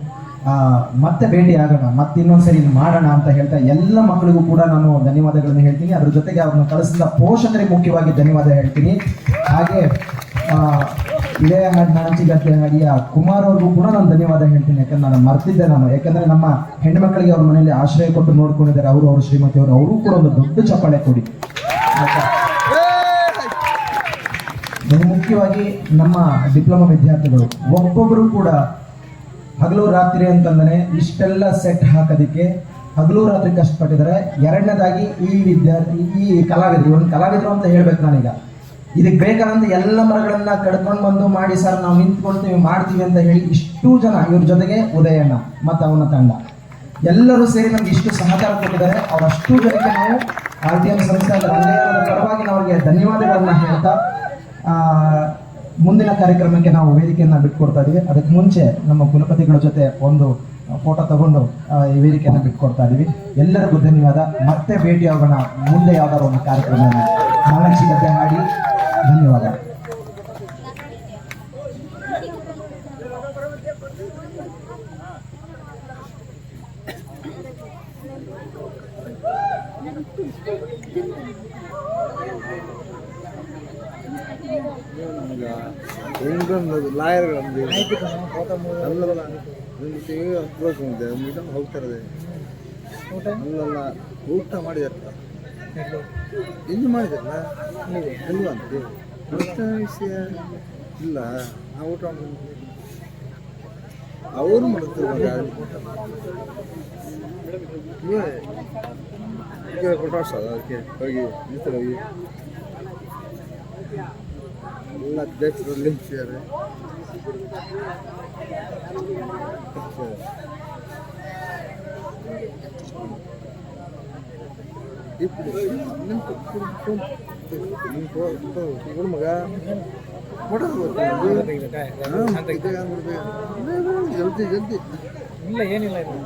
ಮತ್ತೆ ಭೇಟಿ ಆಗೋಣ, ಮತ್ತೆ ಇನ್ನೊಂದ್ಸರಿ ಇದು ಮಾಡೋಣ ಅಂತ ಹೇಳ್ತಾ ಎಲ್ಲ ಮಕ್ಕಳಿಗೂ ಕೂಡ ನಾನು ಧನ್ಯವಾದಗಳನ್ನು ಹೇಳ್ತೀನಿ. ಅದ್ರ ಜೊತೆಗೆ ಅವ್ರನ್ನ ಕಳಿಸಿದ ಪೋಷಕರಿಗೆ ಮುಖ್ಯವಾಗಿ ಧನ್ಯವಾದ ಹೇಳ್ತೀನಿ. ಹಾಗೆ ಇದೇ ಹಾಡು ನಾಚಿಗತ್ತೆ ಹಾಡಿಯ ಕುಮಾರ್ ಅವ್ರಿಗೂ ಕೂಡ ನಾನು ಧನ್ಯವಾದ ಹೇಳ್ತೀನಿ. ಯಾಕಂದ್ರೆ ನಾನು ಮರ್ತಿದ್ದೆ. ಯಾಕಂದ್ರೆ ನಮ್ಮ ಹೆಣ್ಮಕ್ಳಿಗೆ ಅವ್ರ ಮನೆಯಲ್ಲಿ ಆಶ್ರಯ ಕೊಟ್ಟು ನೋಡ್ಕೊಂಡಿದ್ದಾರೆ ಅವ್ರ ಶ್ರೀಮತಿ ಅವರು ಕೂಡ ಒಂದು ದೊಡ್ಡ ಚಪ್ಪಾಳೆ ಕೊಡಿ. ಬಹು ಮುಖ್ಯವಾಗಿ ನಮ್ಮ ಡಿಪ್ಲೊಮಾ ವಿದ್ಯಾರ್ಥಿಗಳು ಒಬ್ಬೊಬ್ಬರು ಕೂಡ ಹಗಲು ರಾತ್ರಿ ಅಂತಂದ್ರೆ ಇಷ್ಟೆಲ್ಲ ಸೆಟ್ ಹಾಕೋದಕ್ಕೆ ಹಗಲು ರಾತ್ರಿ ಕಷ್ಟಪಟ್ಟಿದ್ದಾರೆ. ಎರಡನೇದಾಗಿ ಈ ಕಲಾವಿದರು, ಒಂದು ಕಲಾವಿದರು ಅಂತ ಹೇಳ್ಬೇಕು ನಾನೀಗ. ಇದಕ್ಕೆ ಬೇಕಾದಂತ ಎಲ್ಲ ಮರಗಳನ್ನ ಕಡ್ಕೊಂಡು ಬಂದು ಮಾಡಿ ಸರ್ ನಾವು ನಿಂತ್ಕೊಳ್ತೀವಿ ಮಾಡ್ತೀವಿ ಅಂತ ಹೇಳಿ ಇಷ್ಟು ಜನ, ಇವ್ರ ಜೊತೆಗೆ ಉದಯಣ್ಣ ಮತ್ತು ಅವನ ತಂಡ ಎಲ್ಲರೂ ಸೇರಿ ನಮ್ಗೆ ಇಷ್ಟು ಸಹಕಾರ ಕೊಟ್ಟಿದ್ದಾರೆ. ಅವರಷ್ಟು ಜನಕ್ಕೆ ನಾವು RTM ಸಂಸ್ಥೆ ಪರವಾಗಿ ಅವರಿಗೆ ಧನ್ಯವಾದಗಳನ್ನ ಹೇಳ್ತಾ ಮುಂದಿನ ಕಾರ್ಯಕ್ರಮಕ್ಕೆ ನಾವು ವೇದಿಕೆಯನ್ನು ಬಿಟ್ಕೊಡ್ತಾ ಇದೀವಿ. ಅದಕ್ಕೆ ಮುಂಚೆ ನಮ್ಮ ಕುಲಪತಿಗಳ ಜೊತೆ ಒಂದು ಫೋಟೋ ತಗೊಂಡು ಈ ವೇದಿಕೆಯನ್ನು ಬಿಟ್ಕೊಡ್ತಾ ಇದೀವಿ. ಎಲ್ಲರಿಗೂ ಧನ್ಯವಾದ. ಮತ್ತೆ ಭೇಟಿ ಆಗೋಣ ಮುಂದೆ ಯಾವ್ದಾದ್ರು ಒಂದು ಕಾರ್ಯಕ್ರಮ ಮಾನಸಿಕತೆ ಹಾಡಿ. ಧನ್ಯವಾದ. ಲಾಯರ್ಗಳು ಹೋಗ್ತಾರೆ ಅಲ್ಲೆಲ್ಲ ಊಟ ಮಾಡಿದಾರ, ಇಲ್ಲಿ ಮಾಡಿದಾರಲ್ಲ ಇಲ್ವಾ ಅಂತ ವಿಷಯ ಇಲ್ಲ. ನಾವು ಊಟ ಅವರು ಮಾಡ್ತಾರೆ ಕೊಟ್ಟಾಡ್ಸೋದು. ಅದಕ್ಕೆ ಹೋಗಿ ನಿಂತಲ್ಲಿ ಹೋಗಿ ಎಲ್ಲ ಅಧ್ಯಕ್ಷರು ನಿಲ್ಸಿದ್ದಾರೆ. ಮಗ ಜಲ್ದಿ ಜಲ್ದಿ ಇಲ್ಲ, ಏನಿಲ್ಲ ಇದು